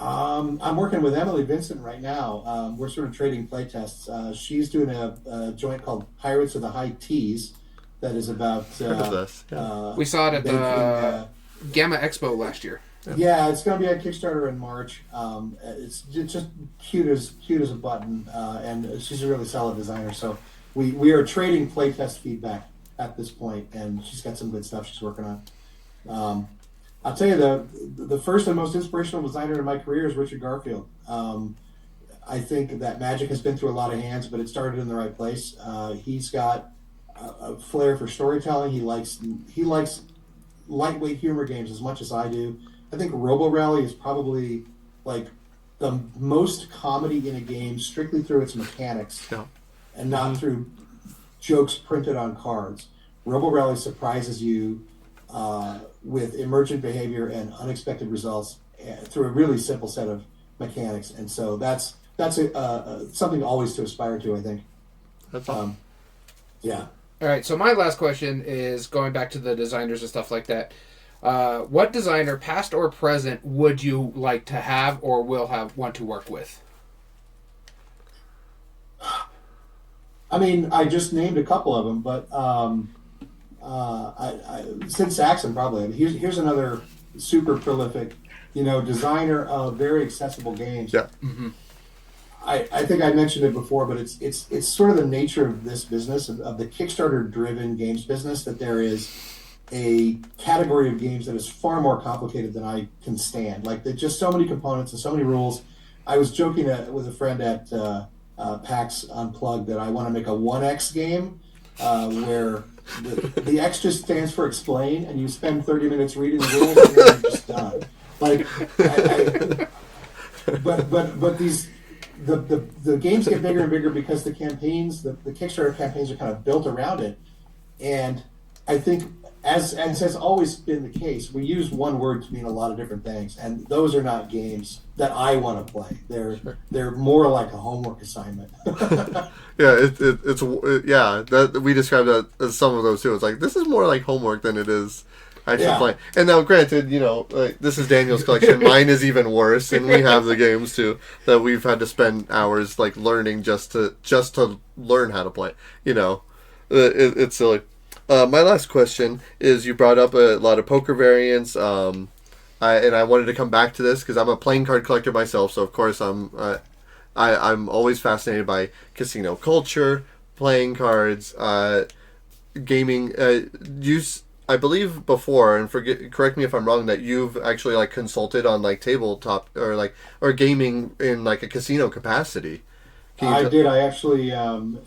I'm working with Emily Vincent right now. We're sort of trading playtests. She's doing a joint called Pirates of the High Teas that is about... we saw it at the Gamma Expo last year. Yeah, it's going to be on Kickstarter in March. It's just cute as a button, and she's a really solid designer. So we are trading playtest feedback at this point, and she's got some good stuff she's working on. I'll tell you, the first and most inspirational designer in my career is Richard Garfield. I think that magic has been through a lot of hands, but it started in the right place. He's got a flair for storytelling. He likes lightweight humor games as much as I do. I think Robo Rally is probably like the most comedy in a game strictly through its mechanics and not through jokes printed on cards. Robo Rally surprises you with emergent behavior and unexpected results through a really simple set of mechanics, and so that's something always to aspire to, I think. That's awesome. Yeah. All right, so my last question is going back to the designers and stuff like that. What designer, past or present, would you like to have or want to work with? I mean, I just named a couple of them, but Sid Saxon probably. I mean, here's another super prolific, designer of very accessible games. Yeah. Mm-hmm. I think I mentioned it before, but it's sort of the nature of this business, of the Kickstarter-driven games business, that there is a category of games that is far more complicated than I can stand. Like, there's just so many components and so many rules. I was joking with a friend at PAX Unplugged that I want to make a 1X game where the X just stands for explain, and you spend 30 minutes reading the rules, and then you're just done. Like, but these the games get bigger and bigger because the campaigns, the Kickstarter campaigns, are kind of built around it, and I think, as has always been the case, we use one word to mean a lot of different things, and those are not games that I want to play. They're more like a homework assignment. Yeah, that we described that as some of those too. It's like, this is more like homework than it is actually playing. And now, granted, like, this is Daniel's collection. Mine is even worse, and we have the games too that we've had to spend hours like learning just to learn how to play. It's silly. My last question is, you brought up a lot of poker variants, and I wanted to come back to this because I'm a playing card collector myself, so of course I'm always fascinated by casino culture, playing cards, gaming. I believe before, and correct me if I'm wrong, that you've actually like consulted on like tabletop or gaming in like a casino capacity. I did. I actually in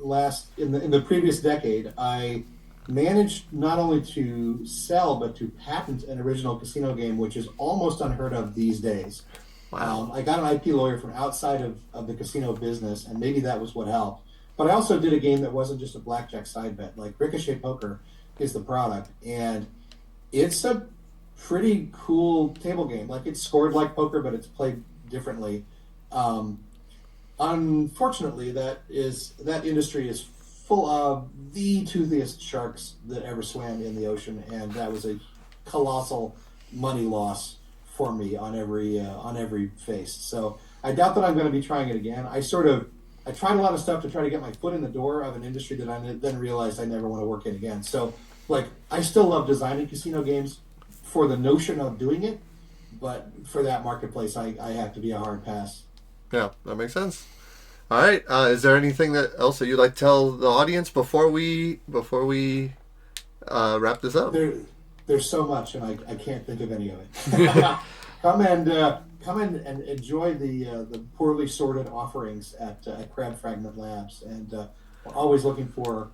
the previous decade, I managed not only to sell but to patent an original casino game, which is almost unheard of these days. Wow. I got an IP lawyer from outside of the casino business, and maybe that was what helped. But I also did a game that wasn't just a blackjack side bet. Like, Ricochet Poker is the product, and it's a pretty cool table game. Like, it's scored like poker, but it's played differently. Unfortunately, that industry is full of the toothiest sharks that ever swam in the ocean, and that was a colossal money loss for me on every face. So I doubt that I'm going to be trying it again. I tried a lot of stuff to try to get my foot in the door of an industry that I then realized I never want to work in again. So, like, I still love designing casino games for the notion of doing it, but for that marketplace, I have to be a hard pass. Yeah, that makes sense. All right. Is there anything else that you'd like to tell the audience before we wrap this up? There's so much, and I can't think of any of it. Come and enjoy the poorly sorted offerings at Crab Fragment Labs, and we're always looking for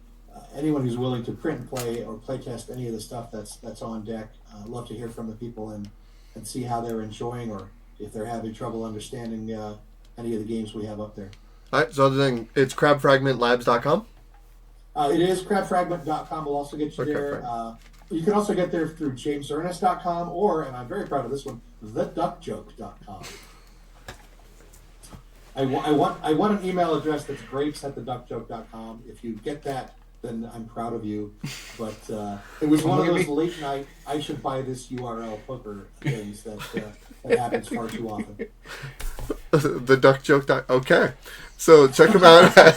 anyone who's willing to print and play or play test any of the stuff that's on deck. Love to hear from the people and see how they're enjoying, or if they're having trouble understanding any of the games we have up there. All right, so other than it's crabfragmentlabs.com? It is crabfragment.com. We'll also get you there. You can also get there through jamesernest.com or, and I'm very proud of this one, theduckjoke.com. I want an email address that's grapes@theduckjoke.com. If you get that, then I'm proud of you. But it was one of those late night, I should buy this URL poker things that happens far too often. The duck joke. Okay. So check them out at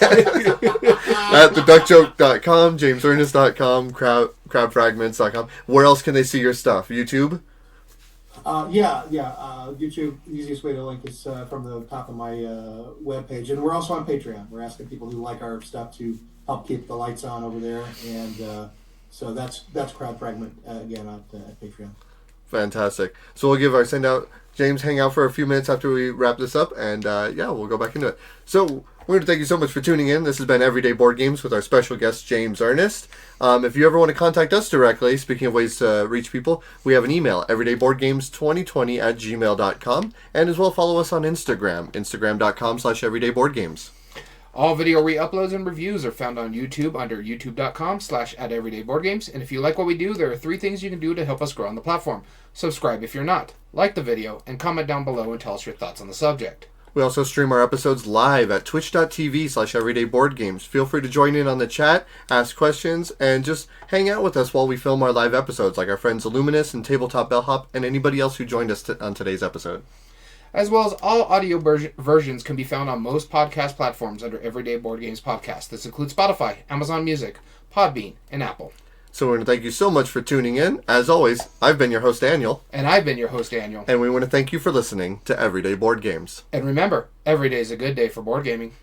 theduckjoke.com, jamesernest.com, crabfragments.com. Where else can they see your stuff? YouTube? YouTube, the easiest way to link is from the top of my webpage. And we're also on Patreon. We're asking people who like our stuff to help keep the lights on over there. And so that's Crab Fragment, again, at Patreon. Fantastic. So we'll give our send out. James, hang out for a few minutes after we wrap this up, and we'll go back into it. So we're going to thank you so much for tuning in. This has been Everyday Board Games with our special guest, James Ernest. If you ever want to contact us directly, speaking of ways to reach people, we have an email, everydayboardgames2020@gmail.com, and as well follow us on Instagram, instagram.com/everydayboardgames. All video re-uploads and reviews are found on YouTube under youtube.com/@everydayboardgames. And if you like what we do, there are 3 things you can do to help us grow on the platform. Subscribe if you're not, like the video, and comment down below and tell us your thoughts on the subject. We also stream our episodes live at twitch.tv/everydayboardgames. Feel free to join in on the chat, ask questions, and just hang out with us while we film our live episodes, like our friends Illuminous and Tabletop Bellhop, and anybody else who joined us on today's episode. As well as all audio versions can be found on most podcast platforms under Everyday Board Games Podcast. This includes Spotify, Amazon Music, Podbean, and Apple. So we want to thank you so much for tuning in. As always, I've been your host, Daniel. And I've been your host, Daniel. And we want to thank you for listening to Everyday Board Games. And remember, every day is a good day for board gaming.